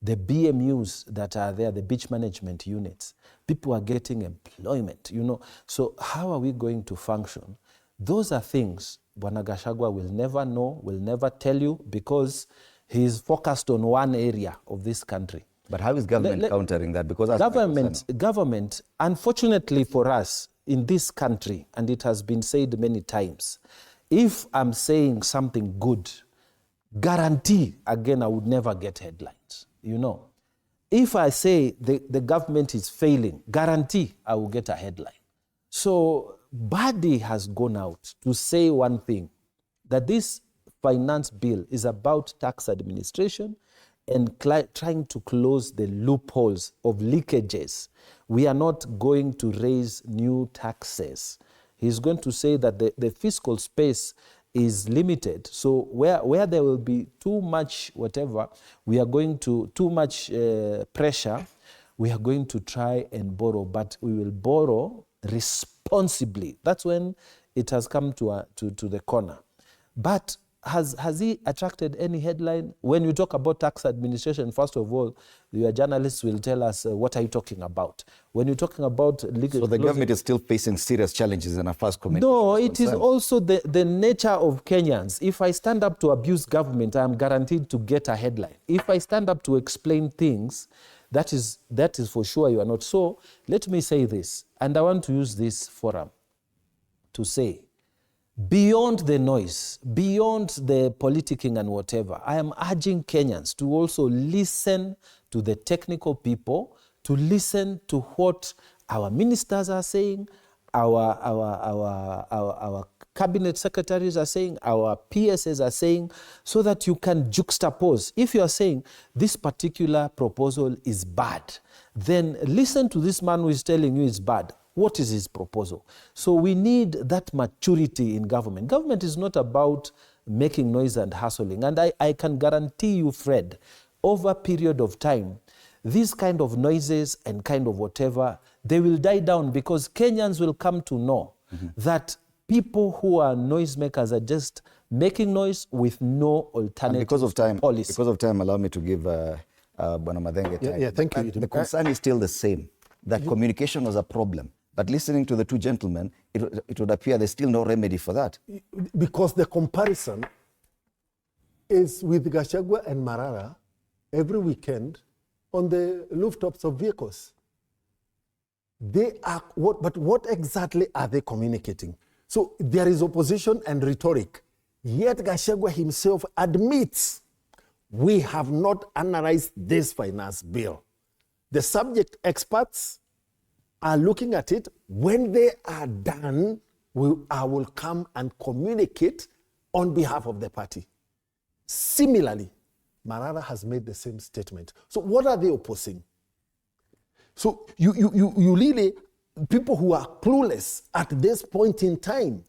The BMUs that are there, the beach management units, people are getting employment, you know. So how are we going to function? Those are things Bwana Gachagua will never know, will never tell you, because he is focused on one area of this country. But how is government countering that? Because government, unfortunately for us in this country, and it has been said many times, if I'm saying something good guarantee, again, I would never get headlines, you know. If I say the government is failing, guarantee I will get a headline. So Badi has gone out to say one thing, that this finance bill is about tax administration and trying to close the loopholes of leakages. We are not going to raise new taxes. He's going to say that the fiscal space is limited. So where there will be too much whatever, we are going to, too much pressure, we are going to try and borrow, but we will borrow responsibly. That's when it has come to the corner. But has he attracted any headline? When you talk about tax administration, first of all, your journalists will tell us, what are you talking about? When you're talking about legal... So the government is still facing serious challenges in affairs communication. No, it is also the nature of Kenyans. If I stand up to abuse government, I'm guaranteed to get a headline. If I stand up to explain things, that is for sure you are not. So let me say this, and I want to use this forum to say, beyond the noise, beyond the politicking and whatever, I am urging Kenyans to also listen to the technical people, to listen to what our ministers are saying, our cabinet secretaries are saying, our PSs are saying, so that you can juxtapose. If you are saying this particular proposal is bad, then listen to this man who is telling you it's bad. What is his proposal? So we need that maturity in government. Government is not about making noise and hustling. And I can guarantee you, Fred, over a period of time, these kind of noises and kind of whatever, they will die down because Kenyans will come to know that people who are noisemakers are just making noise with no alternative policy. Because of time, allow me to give Bwana Madenge time. Yeah, thank you. The concern is still the same, that communication was a problem. But listening to the two gentlemen, it would appear there's still no remedy for that. Because the comparison is with Gachagua and Marara every weekend on the rooftops of vehicles. They are but what exactly are they communicating? So there is opposition and rhetoric. Yet Gachagua himself admits we have not analyzed this finance bill. The subject experts are looking at it. When they are done, I will come and communicate on behalf of the party. Similarly, Marara has made the same statement. So what are they opposing? So you really, people who are clueless at this point in time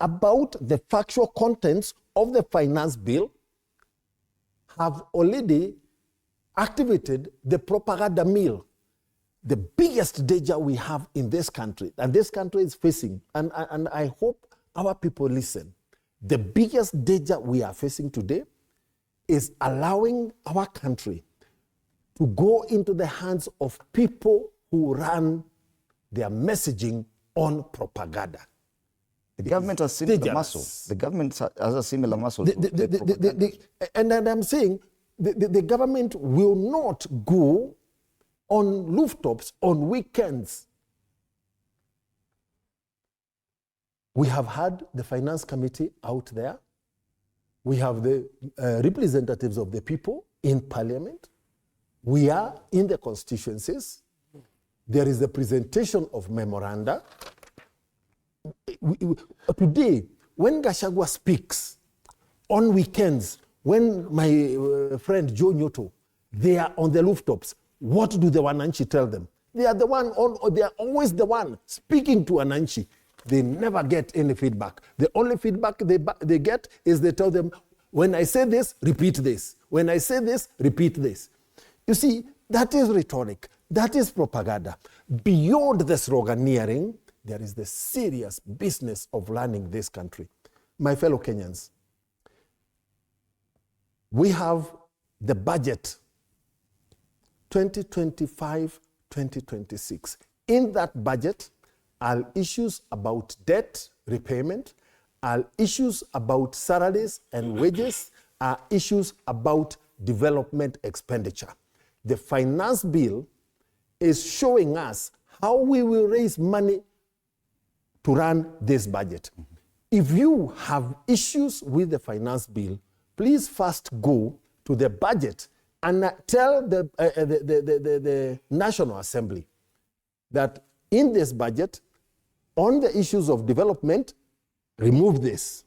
about the factual contents of the finance bill have already activated the propaganda mill. The biggest danger we have in this country, and this country is facing, and I hope our people listen, the biggest danger we are facing today is allowing our country to go into the hands of people who run their messaging on propaganda. The government has similar muscle. The government has a similar muscle. And I'm saying the government will not go on rooftops on weekends. We have had the finance committee out there. We have the representatives of the people in parliament. We are in the constituencies. There is the presentation of memoranda. Today, when Gachagua speaks on weekends, when my friend Joe Nyoto, they are on the rooftops, what do the Wananchi tell them? They are the one, they are always the one speaking to Wananchi. They never get any feedback. The only feedback they get is they tell them, when I say this, repeat this. When I say this, repeat this. You see, that is rhetoric. That is propaganda. Beyond the sloganeering, there is the serious business of running this country. My fellow Kenyans, we have the budget 2025-2026. In that budget are issues about debt repayment, are issues about salaries and wages, are issues about development expenditure. The finance bill is showing us how we will raise money to run this budget. If you have issues with the finance bill, please first go to the budget and tell the National Assembly that in this budget, on the issues of development, remove this.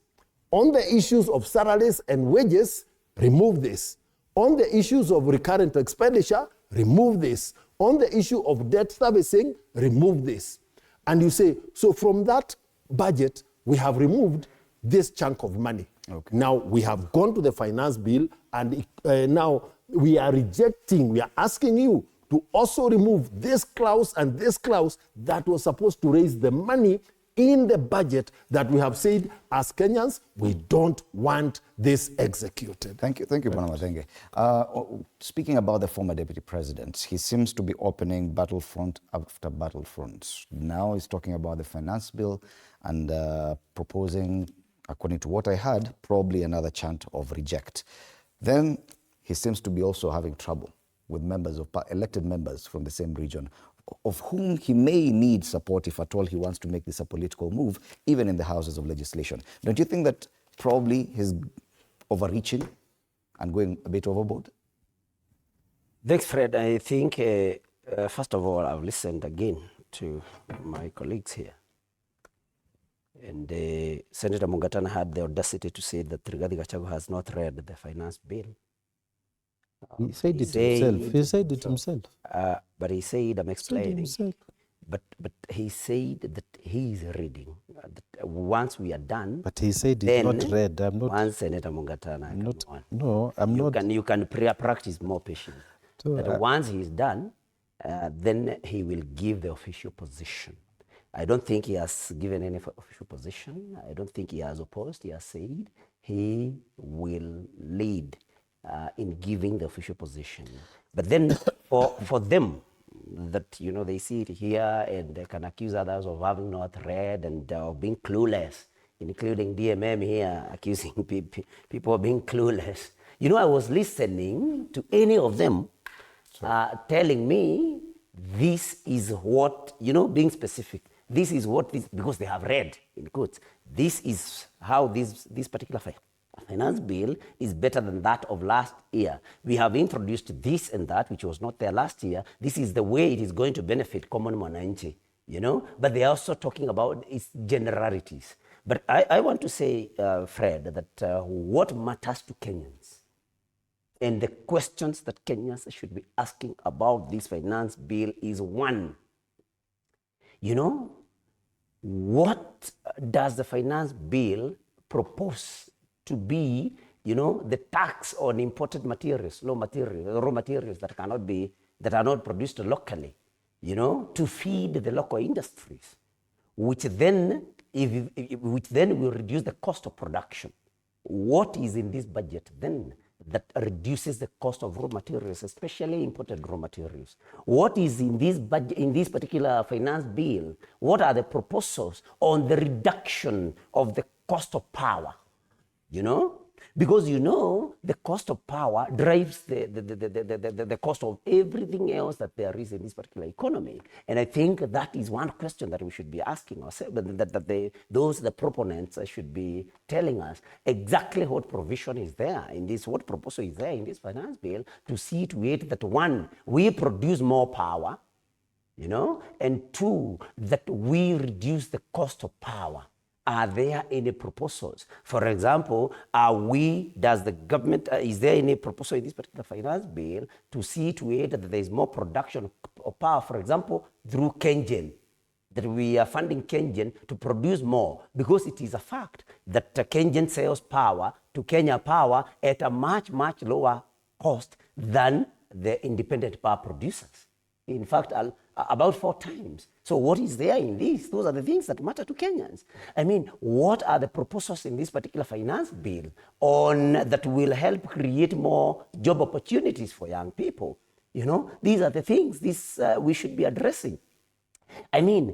On the issues of salaries and wages, remove this. On the issues of recurrent expenditure, remove this. On the issue of debt servicing, remove this. And you say, so from that budget, we have removed this chunk of money. Okay. Now we have gone to the finance bill, and now we are rejecting, we are asking you to also remove this clause and this clause that was supposed to raise the money in the budget that we have said, as Kenyans, we don't want this executed. Thank you, Bwana Mathenge. Speaking about the former deputy president, he seems to be opening battlefront after battlefront. Now he's talking about the finance bill and proposing, according to what I heard, probably another chant of reject. Then he seems to be also having trouble with members of elected members from the same region, of whom he may need support if at all he wants to make this a political move, even in the houses of legislation. Don't you think that probably he's overreaching and going a bit overboard? Thanks, Fred. I think, first of all, I've listened again to my colleagues here. And Senator Mungatana had the audacity to say that Rigathi Gachagua has not read the finance bill. He said it himself. He said it himself. But he said, I'm explaining. But he said that he is reading. That once we are done. But he said it's not read. I'm not. Once Senator Mungatana, I'm not. No, I'm not. You can practice more patience. So, that once he's done, then he will give the official position. I don't think he has given any official position. I don't think he has opposed. He has said he will lead in giving the official position. But then for them, that, you know, they see it here and they can accuse others of having not read and of being clueless, including DMM here, accusing people of being clueless. You know, I was listening to any of them telling me this is what, you know, being specific, this is what this, because they have read, in quotes, this is how this particular finance bill is better than that of last year. We have introduced this and that, which was not there last year. This is the way it is going to benefit common mwananchi, you know? But they are also talking about its generalities. But I want to say, Fred, that what matters to Kenyans and the questions that Kenyans should be asking about this finance bill is, one, you know, what does the finance bill propose to be, you know, the tax on imported materials, raw materials that are not produced locally, you know, to feed the local industries, which then will reduce the cost of production. What is in this budget then that reduces the cost of raw materials, especially imported raw materials? What is in this budget, in this particular finance bill? What are the proposals on the reduction of the cost of power? You know, because, you know, the cost of power drives the cost of everything else that there is in this particular economy. And I think that is one question that we should be asking ourselves, the proponents should be telling us exactly what provision is there in this, what proposal is there in this finance bill to see to it that, one, we produce more power, you know, and two, that we reduce the cost of power. Are there any proposals? For example, does the government, is there any proposal in this particular finance bill to see to it that there is more production of power, for example, through KenGen, that we are funding KenGen to produce more, because it is a fact that KenGen sells power to Kenya Power at a much, much lower cost than the independent power producers. In fact, about 4 times. So what is there in this? Those are the things that matter to Kenyans. I mean, what are the proposals in this particular finance bill that will help create more job opportunities for young people? You know, these are the things we should be addressing. I mean,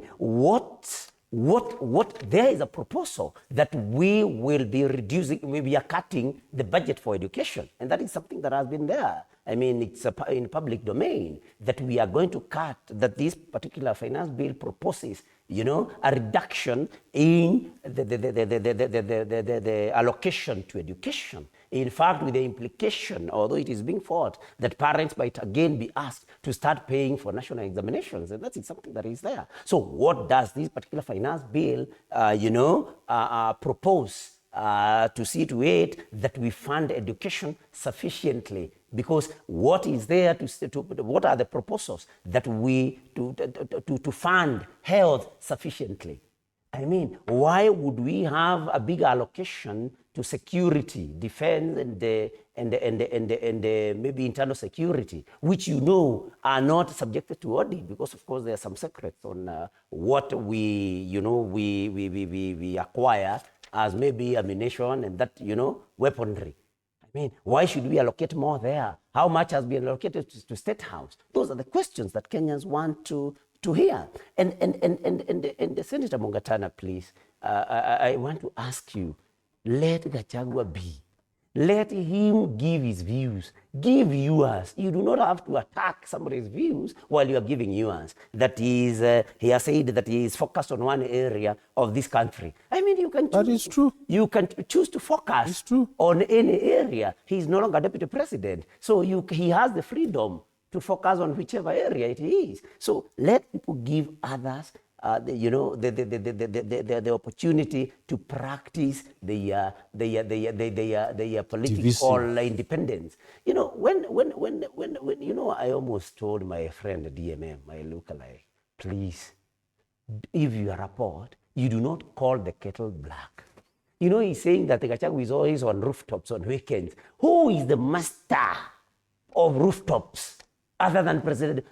there is a proposal that we will be reducing, we are cutting the budget for education. And that is something that has been there. I mean, it's in public domain that we are going to cut, that this particular finance bill proposes a reduction in the allocation to education. In fact, with the implication, although it is being fought, that parents might again be asked to start paying for national examinations, and that's something that is there. So what does this particular finance bill, propose? To see to it that we fund education sufficiently, because what is there what are the proposals that we to fund health sufficiently? I mean, why would we have a big allocation to security, defense, and maybe internal security, which are not subjected to audit, because of course there are some secrets on what we acquire as maybe ammunition and that, weaponry. I mean, why should we allocate more there? How much has been allocated to State House? Those are the questions that Kenyans want to hear. And Senator Mungatana, please, I want to ask you, let Gachagua be. Let him give his views. Give yours. You do not have to attack somebody's views while you are giving yours. That is, he has said that he is focused on one area of this country. I mean, you can choose. That is true. You can choose to focus on any area. He is no longer deputy president. So he has the freedom to focus on whichever area it is. So let people give others the opportunity to practice their political independence. When I almost told my friend DMM, my lookalike, please, if you report, you do not call the kettle black. He's saying that the Gachagua is always on rooftops on weekends. Who is the master of rooftops? Other than President,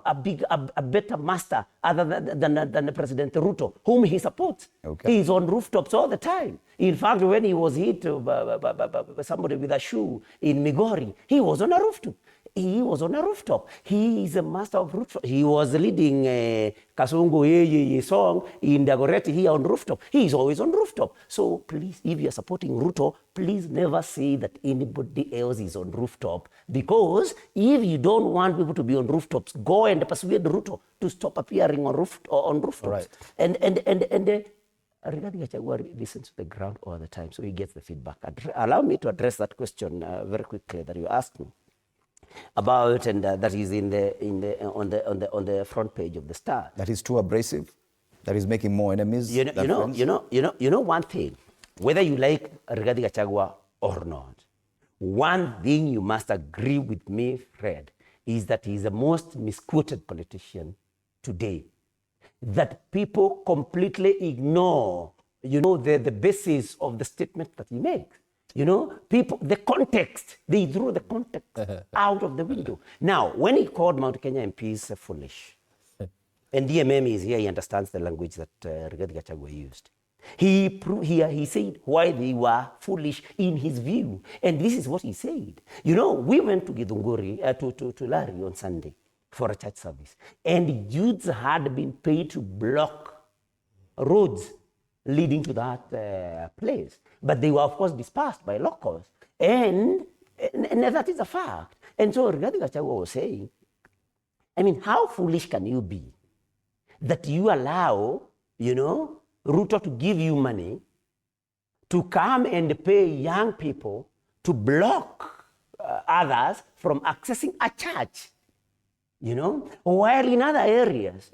a better master other than President Ruto, whom he supports. Okay. He is on rooftops all the time. In fact, when he was hit by somebody with a shoe in Migori, he was on a rooftop. He was on a rooftop. He is a master of rooftop. He was leading Kasungu Ye song in Dagoretti here on rooftop. He is always on rooftop. So please, if you are supporting Ruto, please never say that anybody else is on rooftop. Because if you don't want people to be on rooftops, go and persuade Ruto to stop appearing on rooftops. Right. And regarding Gachagua listens to the ground all the time, so he gets the feedback. Allow me to address that question very quickly that you asked me about, and that is on the front page of the Star. That is too abrasive. That is making more enemies. You know one thing, whether you like Rigathi Gachagua or not, one thing you must agree with me, Fred, is that he is the most misquoted politician today. That people completely ignore, the basis of the statement that he makes. People, the context, they threw the context out of the window. Now, when he called Mount Kenya MPs foolish, and DMM is here, he understands the language that Rigathi Gachagua used. He said why they were foolish in his view. And this is what he said. We went to Githunguri, to Larry on Sunday for a church service. And youths had been paid to block roads leading to that place. But they were, of course, dispersed by locals. And that is a fact. And so Rigathi Gachagua was saying, I mean, how foolish can you be that you allow, Ruto to give you money to come and pay young people to block others from accessing a church, while in other areas,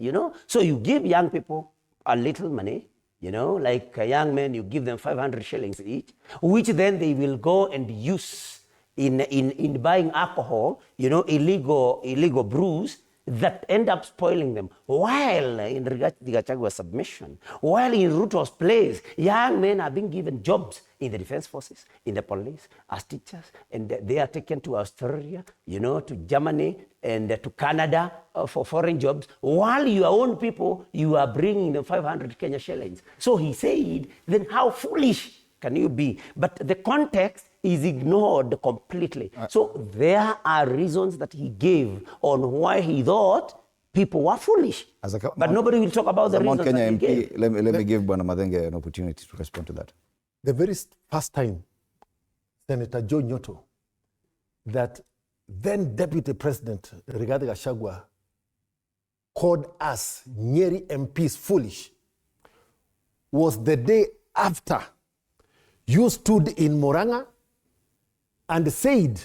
So you give young people a little money, like young men, you give them 500 shillings each, which then they will go and use in buying alcohol, illegal brews that end up spoiling them. While in Rigathi Gachagua's submission, while in Ruto's place, young men are being given jobs in the defense forces, in the police, as teachers, and they are taken to Australia, to Germany, and to Canada for foreign jobs, while your own people, you are bringing them 500 Kenya shillings. So he said, then how foolish can you be? But the context is ignored completely. So there are reasons that he gave on why he thought people were foolish. But nobody will talk about the reasons Kenya that he MP, gave. let me give Bwana Mathenge an opportunity to respond to that. The very first time, Senator Joe Nyoto, that then Deputy President Rigathi Gachagua called us Njeri MPs foolish was the day after you stood in Murang'a and said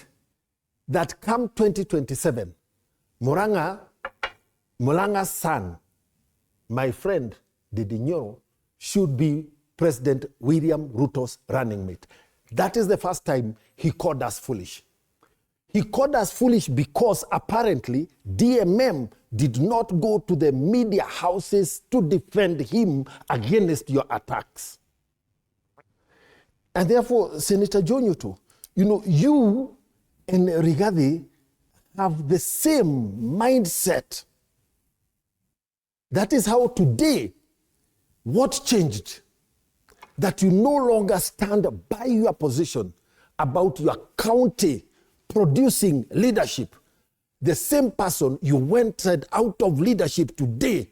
that come 2027, Murang'a's son, my friend Didi Nyoro, should be President William Ruto's running mate. That is the first time he called us foolish. He called us foolish because apparently DMM did not go to the media houses to defend him against your attacks. And therefore, Senator John Yuto, you and Rigathi have the same mindset. That is how today, what changed? That you no longer stand by your position about your county producing leadership. The same person you went out of leadership today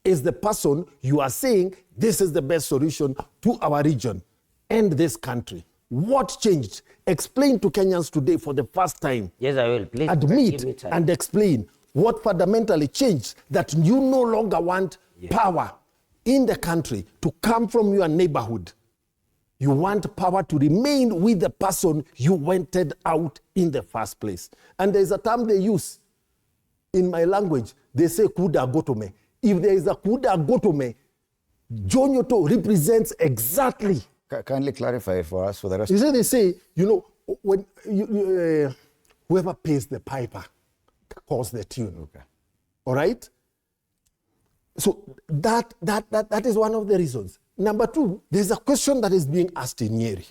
is the person you are saying this is the best solution to our region and this country. What changed? Explain to Kenyans today for the first time. Yes, I will. Please admit and explain what fundamentally changed that you no longer want power in the country to come from your neighborhood. You want power to remain with the person you wanted out in the first place. And there's a term they use in my language. They say kuda gotome. If there is a kuda gotome, John Yuto represents exactly. Kindly clarify for us for the rest. They say, when whoever pays the piper calls the tune. Okay. All right? So that is one of the reasons. Number two, there's a question that is being asked in Njeri.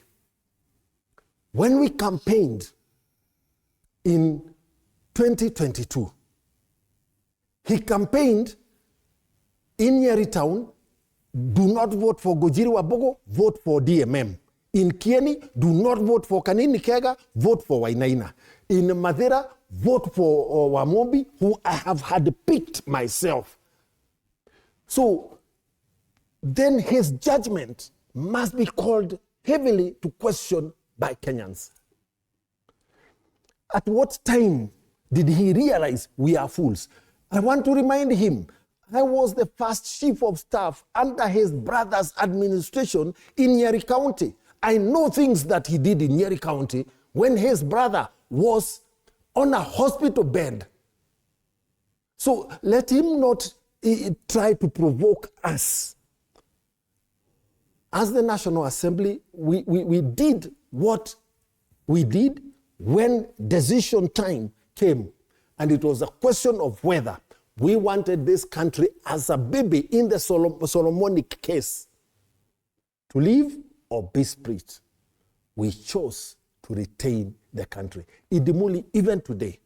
When we campaigned in 2022, he campaigned in Njeri town, do not vote for Gojiri Wabogo, vote for DMM. In Kieni, do not vote for Kanini Kega, vote for Wainaina. In Madeira, vote for Wamobi, who I have had picked myself. So then his judgment must be called heavily to question by Kenyans. At what time did he realize we are fools? I want to remind him, I was the first chief of staff under his brother's administration in Njeri County. I know things that he did in Njeri County when his brother was on a hospital bed. So let him not try to provoke us. As the National Assembly, we did what we did when decision time came. And it was a question of whether we wanted this country as a baby in the Solomonic case to live or be split. We chose to retain the country. Idimuli, even today,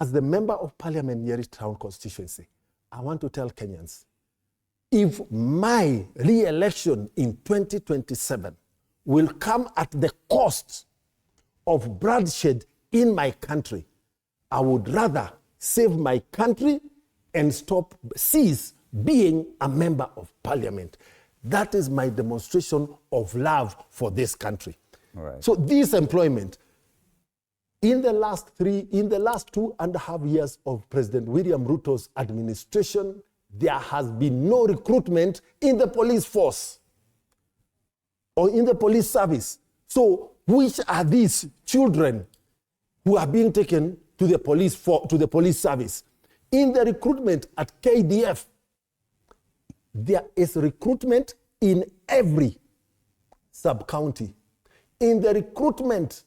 as the member of parliament, Njeri Town constituency, I want to tell Kenyans, if my re-election in 2027 will come at the cost of bloodshed in my country, I would rather save my country and cease being a member of parliament. That is my demonstration of love for this country. All right. So this employment, in the last 2.5 years of President William Ruto's administration, there has been no recruitment in the police force or in the police service. So which are these children who are being taken to the police service? In the recruitment at KDF, there is recruitment in every sub-county. In the recruitment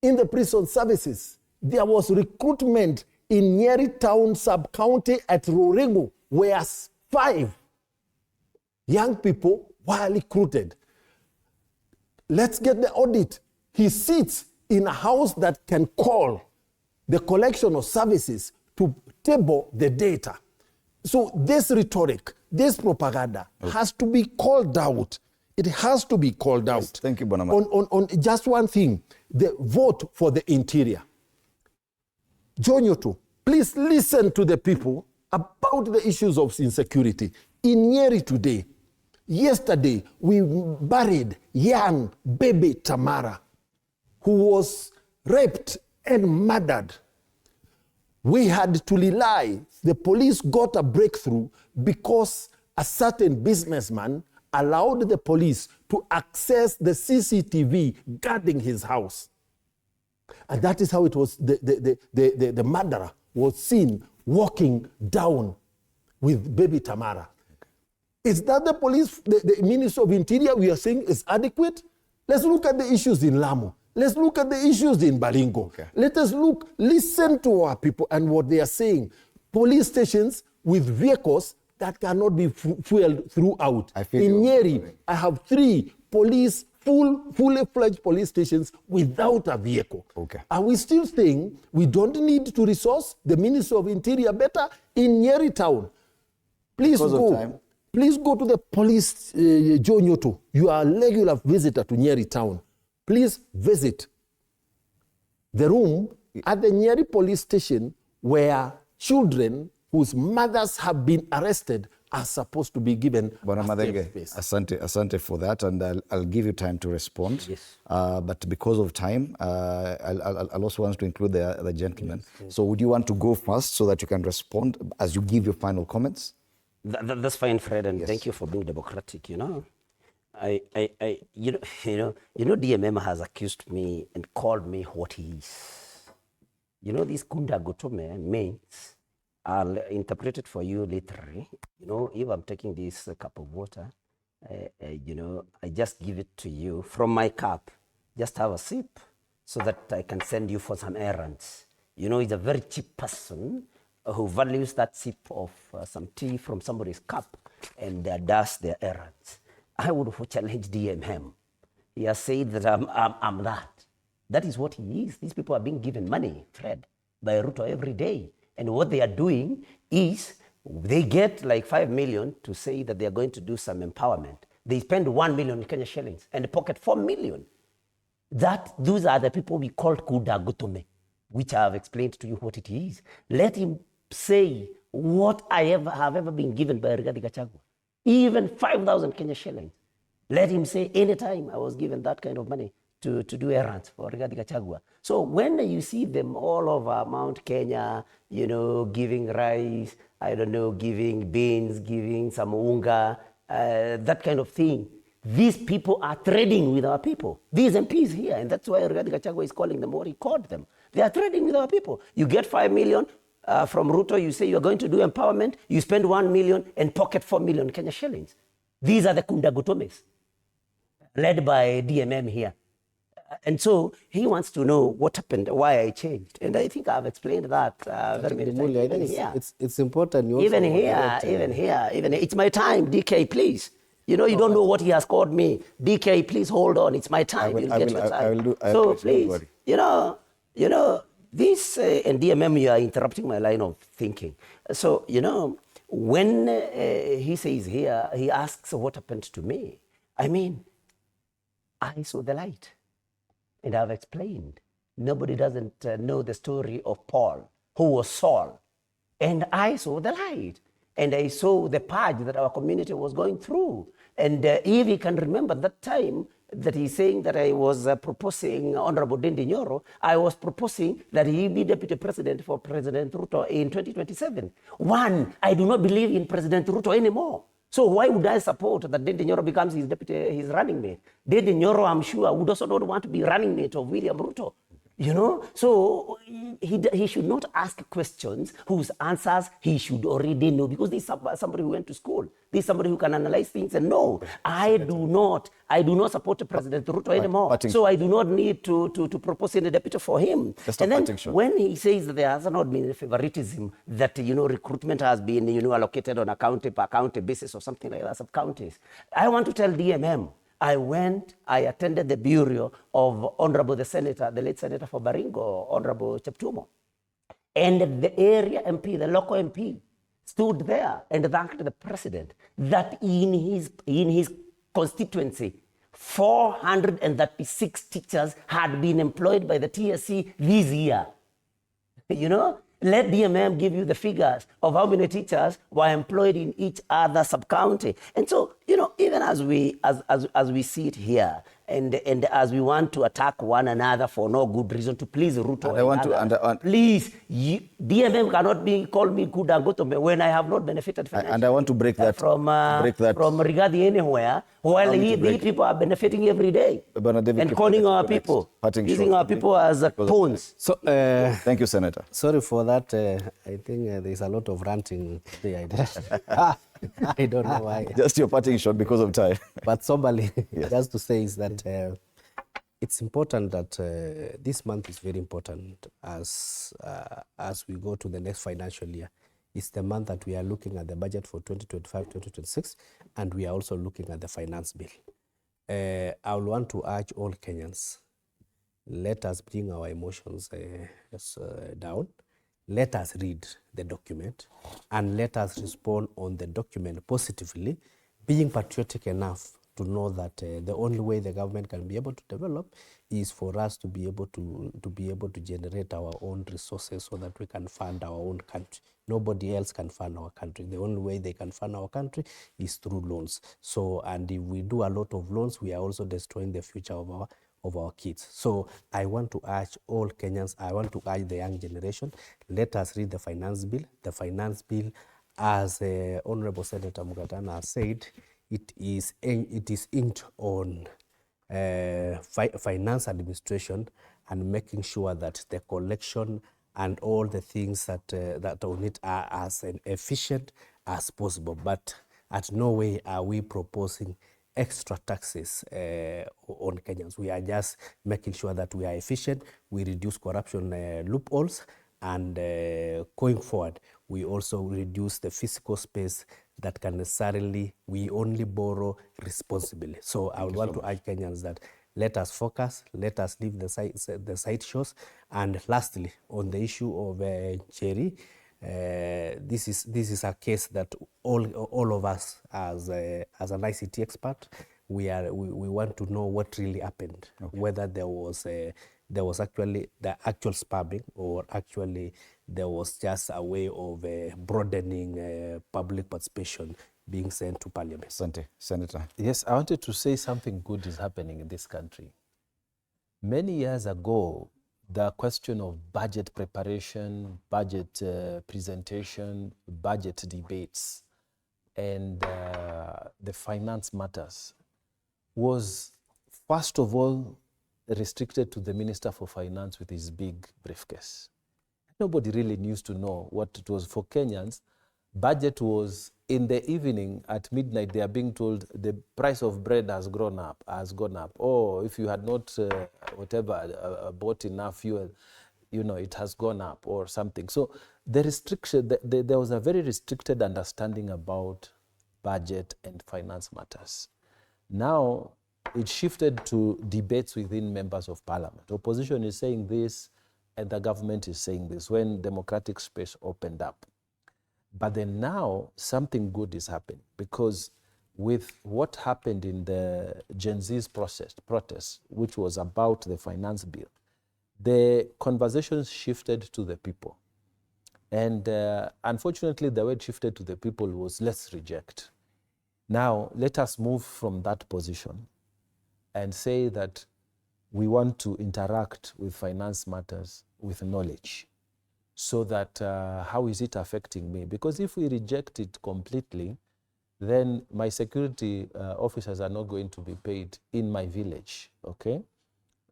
in the prison services, there was recruitment in Njeri Town sub-county at Ruringu, where 5 young people were recruited. Let's get the audit. He sits in a house that can call the collection of services to table the data. So this rhetoric, this propaganda has to be called out. It has to be called out. Thank you, Bonama. On just one thing, the vote for the interior. John Yuto, please listen to the people about the issues of insecurity. In Njeri today, yesterday, we buried young baby Tamara, who was raped and murdered. We had to rely. The police got a breakthrough because a certain businessman allowed the police to access the CCTV guarding his house. And that is how it was, the murderer was seen walking down with baby Tamara. Is that the police, the Minister of Interior we are saying is adequate? Let's look at the issues in Lamu. Let's look at the issues in Baringo. Okay. Let us listen to our people and what they are saying. Police stations with vehicles that cannot be fueled throughout. In Njeri, I have 3 police, fully fledged police stations without a vehicle. Okay. Are we still saying we don't need to resource the Minister of Interior better in Njeri town? Please go. Please go to the police, Joe Nyoto. You are a regular visitor to Njeri town. Please visit the room at the Njeri police station where children whose mothers have been arrested are supposed to be given a safe space. Asante for that, and I'll give you time to respond. Yes. But because of time, I'll also want to include the gentleman. Yes. So would you want to go first so that you can respond as you give your final comments? That's fine, Fred, and thank you for being democratic. You know, DMM has accused me and called me what he is. You know, this Kunda Gotome means, I'll interpret it for you literally. You know, if I'm taking this cup of water, I just give it to you from my cup. Just have a sip so that I can send you for some errands. You know, he's a very cheap person who values that sip of some tea from somebody's cup and does their errands. I would challenge DMM. He has said that I'm that. That is what he is. These people are being given money, Fred, by Ruto every day. And what they are doing is they get like 5 million to say that they are going to do some empowerment. They spend 1 million Kenya shillings and pocket 4 million. Those are the people we call Kuda Gutome, which I have explained to you what it is. Let him say what I have ever been given by Rigathi Gachagua. Even 5,000 Kenya shillings. Let him say anytime I was given that kind of money to do errands for Rigathi Gachagua. So when you see them all over Mount Kenya, you know, giving rice, I don't know, giving beans, giving some unga, that kind of thing, these people are trading with our people. These MPs here, and that's why Rigathi Gachagua is calling them what he called them. They are trading with our people. You get 5 million from Ruto, you say you're going to do empowerment, you spend 1 million and pocket 4 million Kenya shillings. These are the Kunda Gutomes, led by DMM here. And so he wants to know what happened, why I changed. And I think I've explained that very many times. Even here. It's important. You even here. It's my time, DK, please. You know, you don't know what he has called me. DK, please hold on. It's my time. You'll get your time. So please, you know, this, and DMM, you are interrupting my line of thinking. So, you know, when he says here, he asks what happened to me. I mean, I saw the light. And I've explained. Nobody doesn't know the story of Paul, who was Saul. And I saw the light. And I saw the purge that our community was going through. And if he can remember that time that he's saying that I was proposing Honorable Ndindi Nyoro, I was proposing that he be deputy president for President Ruto in 2027. One, I do not believe in President Ruto anymore. So why would I support that Ndindi Nyoro becomes his running mate? Ndindi Nyoro, I'm sure, would also not want to be running mate of William Ruto. You know, so he should not ask questions whose answers he should already know, because this is somebody who went to school. This is somebody who can analyze things and know. I do not support President Ruto anymore. So I do not need to propose any deputy for him. And then when he says that there has not been favoritism, that, you know, recruitment has been, you know, allocated on a county per county basis or something like that, sub-counties. I want to tell DMM, I attended the burial of Honorable the Senator, the late Senator for Baringo, Honorable Cheptumo. And the area MP, the local MP, stood there and thanked the president that in his constituency, 436 teachers had been employed by the TSC this year. You know? Let DMM give you the figures of how many teachers were employed in each other sub-county. And so, you know, even as we see it here, and as we want to attack one another for no good reason, to please Ruto And I want to, please, DMM cannot call me good and go to me when I have not benefited financially. And I want to break that from regarding anywhere, while these people are benefiting every day and calling our people, using our people as pawns. So, thank you, Senator. Sorry for that. I think there's a lot of ranting there. I don't know why. Just your parting shot because of time. But somebody just to say is that it's important that this month is very important as we go to the next financial year. It's the month that we are looking at the budget for 2025-2026, and we are also looking at the finance bill. I will want to urge all Kenyans, let us bring our emotions down. Let us read the document and let us respond on the document positively, being patriotic enough to know that the only way the government can be able to develop is for us to be able to generate our own resources so that we can fund our own country. Nobody else can fund our country. The only way they can fund our country is through loans. So, and if we do a lot of loans, we are also destroying the future of our kids. So I want to urge all Kenyans, I want to urge the young generation, let us read the finance bill. The finance bill, as Honorable Senator Mugatana has said, it is inked on finance administration and making sure that the collection and all the things that on it are as efficient as possible. But at no way are we proposing extra taxes on Kenyans. We are just making sure that we are efficient, we reduce corruption loopholes, and going forward, we also reduce the physical space that can necessarily, we only borrow responsibly. So I would want to urge Kenyans that let us focus, let us leave the side shows. And lastly, on the issue of Njeri, this is a case that all of us as an ICT expert, we want to know what really happened, whether there was actually the actual spamming or actually there was just a way of broadening public participation being sent to Parliament. Senator. Yes, I wanted to say something good is happening in this country. Many years ago, the question of budget preparation, budget presentation, budget debates, and the finance matters was, first of all, restricted to the Minister for Finance with his big briefcase. Nobody really used to know what it was for Kenyans. Budget was in the evening at midnight, they are being told the price of bread has gone up. Or if you had not, bought enough fuel, it has gone up or something. So the restriction, there was a very restricted understanding about budget and finance matters. Now, it shifted to debates within members of parliament. Opposition is saying this, and the government is saying this, when democratic space opened up. But then now, something good is happening, because with what happened in the Gen Z's protest, which was about the finance bill, the conversations shifted to the people. And unfortunately, the way it shifted to the people was, let's reject. Now, let us move from that position and say that we want to interact with finance matters with knowledge, so that how is it affecting me? Because if we reject it completely, then my security officers are not going to be paid in my village, okay?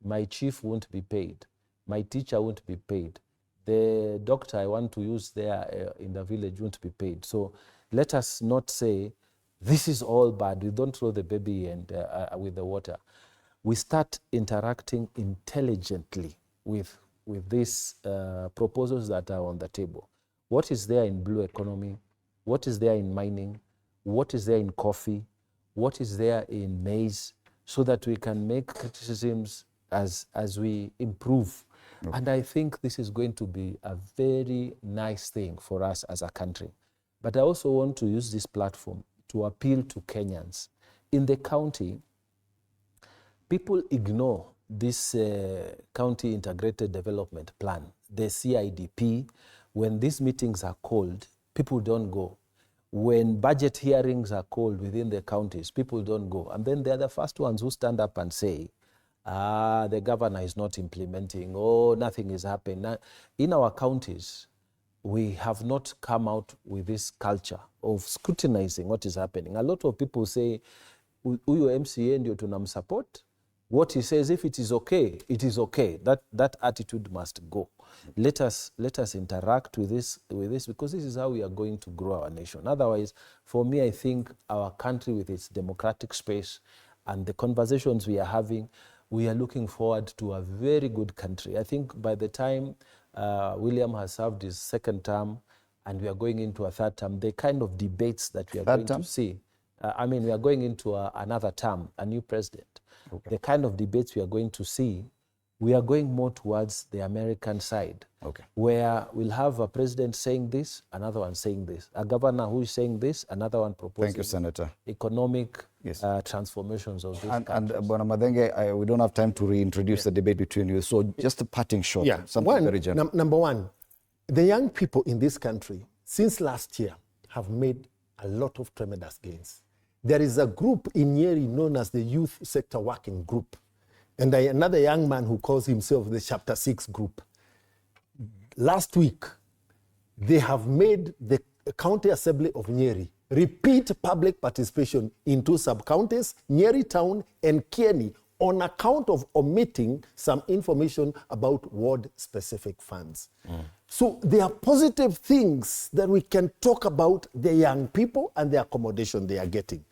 My chief won't be paid. My teacher won't be paid. The doctor I want to use there in the village won't be paid. So let us not say, this is all bad. We don't throw the baby and with the water. We start interacting intelligently with these proposals that are on the table. What is there in blue economy? What is there in mining? What is there in coffee? What is there in maize? So that we can make criticisms as we improve. Okay. And I think this is going to be a very nice thing for us as a country. But I also want to use this platform to appeal to Kenyans. In the county, people ignore this County Integrated Development Plan, the CIDP. When these meetings are called, people don't go. when budget hearings are called within the counties, people don't go. And then they're the first ones who stand up and say, the governor is not implementing, nothing is happening. Now, in our counties, we have not come out with this culture of scrutinizing what is happening. A lot of people say, huyo MCA ndio tunamsupport. What he says, if it is okay, it is okay. That attitude must go. Let us interact with this because this is how we are going to grow our nation. Otherwise, for me, I think our country with its democratic space and the conversations we are having, we are looking forward to a very good country. I think by the time William has served his second term and we are going into a third term, the kind of debates that we are going to see, we are going into another term, a new president. Okay. The kind of debates we are going to see, we are going more towards the American side, where we'll have a president saying this, another one saying this, a governor who is saying this, another one proposing. Thank you, Senator. Economic transformations of this country. And Bwana Madenge, we don't have time to reintroduce the debate between you, so just a parting shot. Something very general. Number one, the young people in this country, since last year, have made a lot of tremendous gains. There is a group in Njeri known as the Youth Sector Working Group, and another young man who calls himself the Chapter 6 Group. Last week, they have made the County Assembly of Njeri repeat public participation in 2 sub-counties, Njeri Town and Kieni, on account of omitting some information about ward-specific funds. So there are positive things that we can talk about the young people and the accommodation they are getting.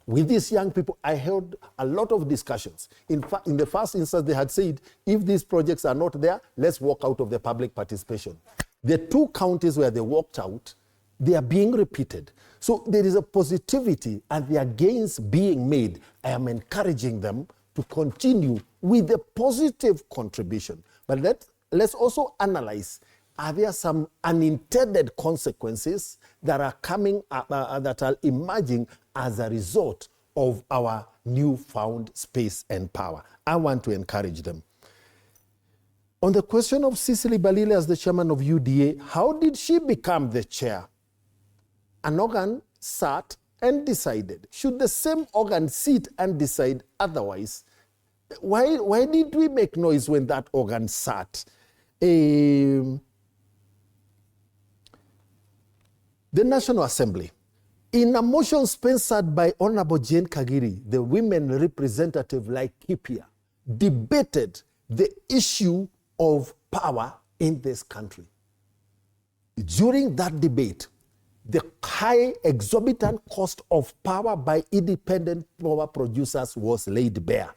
With these young people, I held a lot of discussions. In fact, in the first instance, they had said, if these projects are not there, let's walk out of the public participation. The 2 counties where they walked out, they are being repeated. So there is a positivity and there are gains being made. I am encouraging them to continue with the positive contribution. But let's also analyze, are there some unintended consequences that are coming, that are emerging as a result of our newfound space and power? I want to encourage them. On the question of Cicely Balile as the chairman of UDA, how did she become the chair? An organ sat and decided. Should the same organ sit and decide otherwise? Why did we make noise when that organ sat? The National Assembly, in a motion sponsored by Honorable Jane Kagiri, the women representative like Kipia, debated the issue of power in this country. During that debate, the high exorbitant cost of power by independent power producers was laid bare.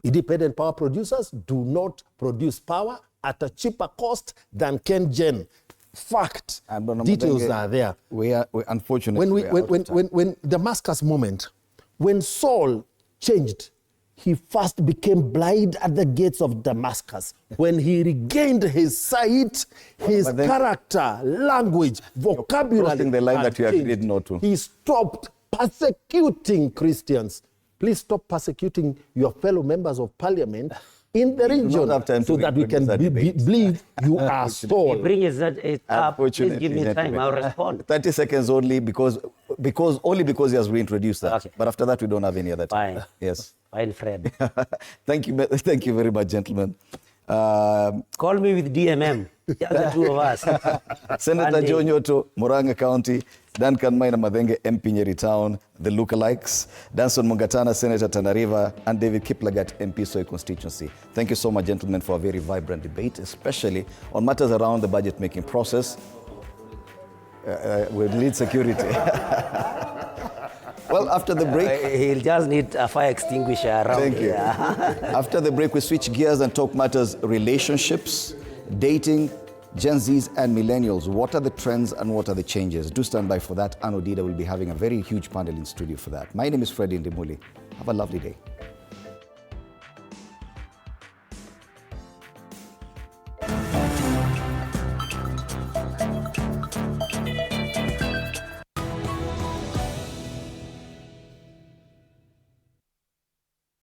Independent power producers do not produce power at a cheaper cost than KenGen. Fact, details are there. We unfortunately, when Damascus moment, when Saul changed, he first became blind at the gates of Damascus. When he regained his sight, his character, language, vocabulary, the line that you agreed not to. He stopped persecuting Christians. Please stop persecuting your fellow members of parliament in the region so that we can believe you are Saul. Bring it up. Please give me time. I'll respond. 30 seconds only because he has reintroduced that. Okay. But after that, we don't have any other time. Fine. Yes. Fine, Fred. Thank you very much, gentlemen. Call me with DMM. The other 2 of us. Senator Joe Nyoto, Murang'a County, Duncan Maina Madenge, MP Njeri Town, the lookalikes, Danson Mungatana, Senator Tana River, and David Kiplagat, MP Soy constituency. Thank you so much, gentlemen, for a very vibrant debate, especially on matters around the budget-making process. With lead security. Well, after the break... he'll just need a fire extinguisher around. Thank you. After the break, we switch gears and talk matters relationships, dating, Gen Zs and millennials. What are the trends and what are the changes? Do stand by for that. Anodida will be having a very huge panel in studio for that. My name is Freddie Ndimuli. Have a lovely day.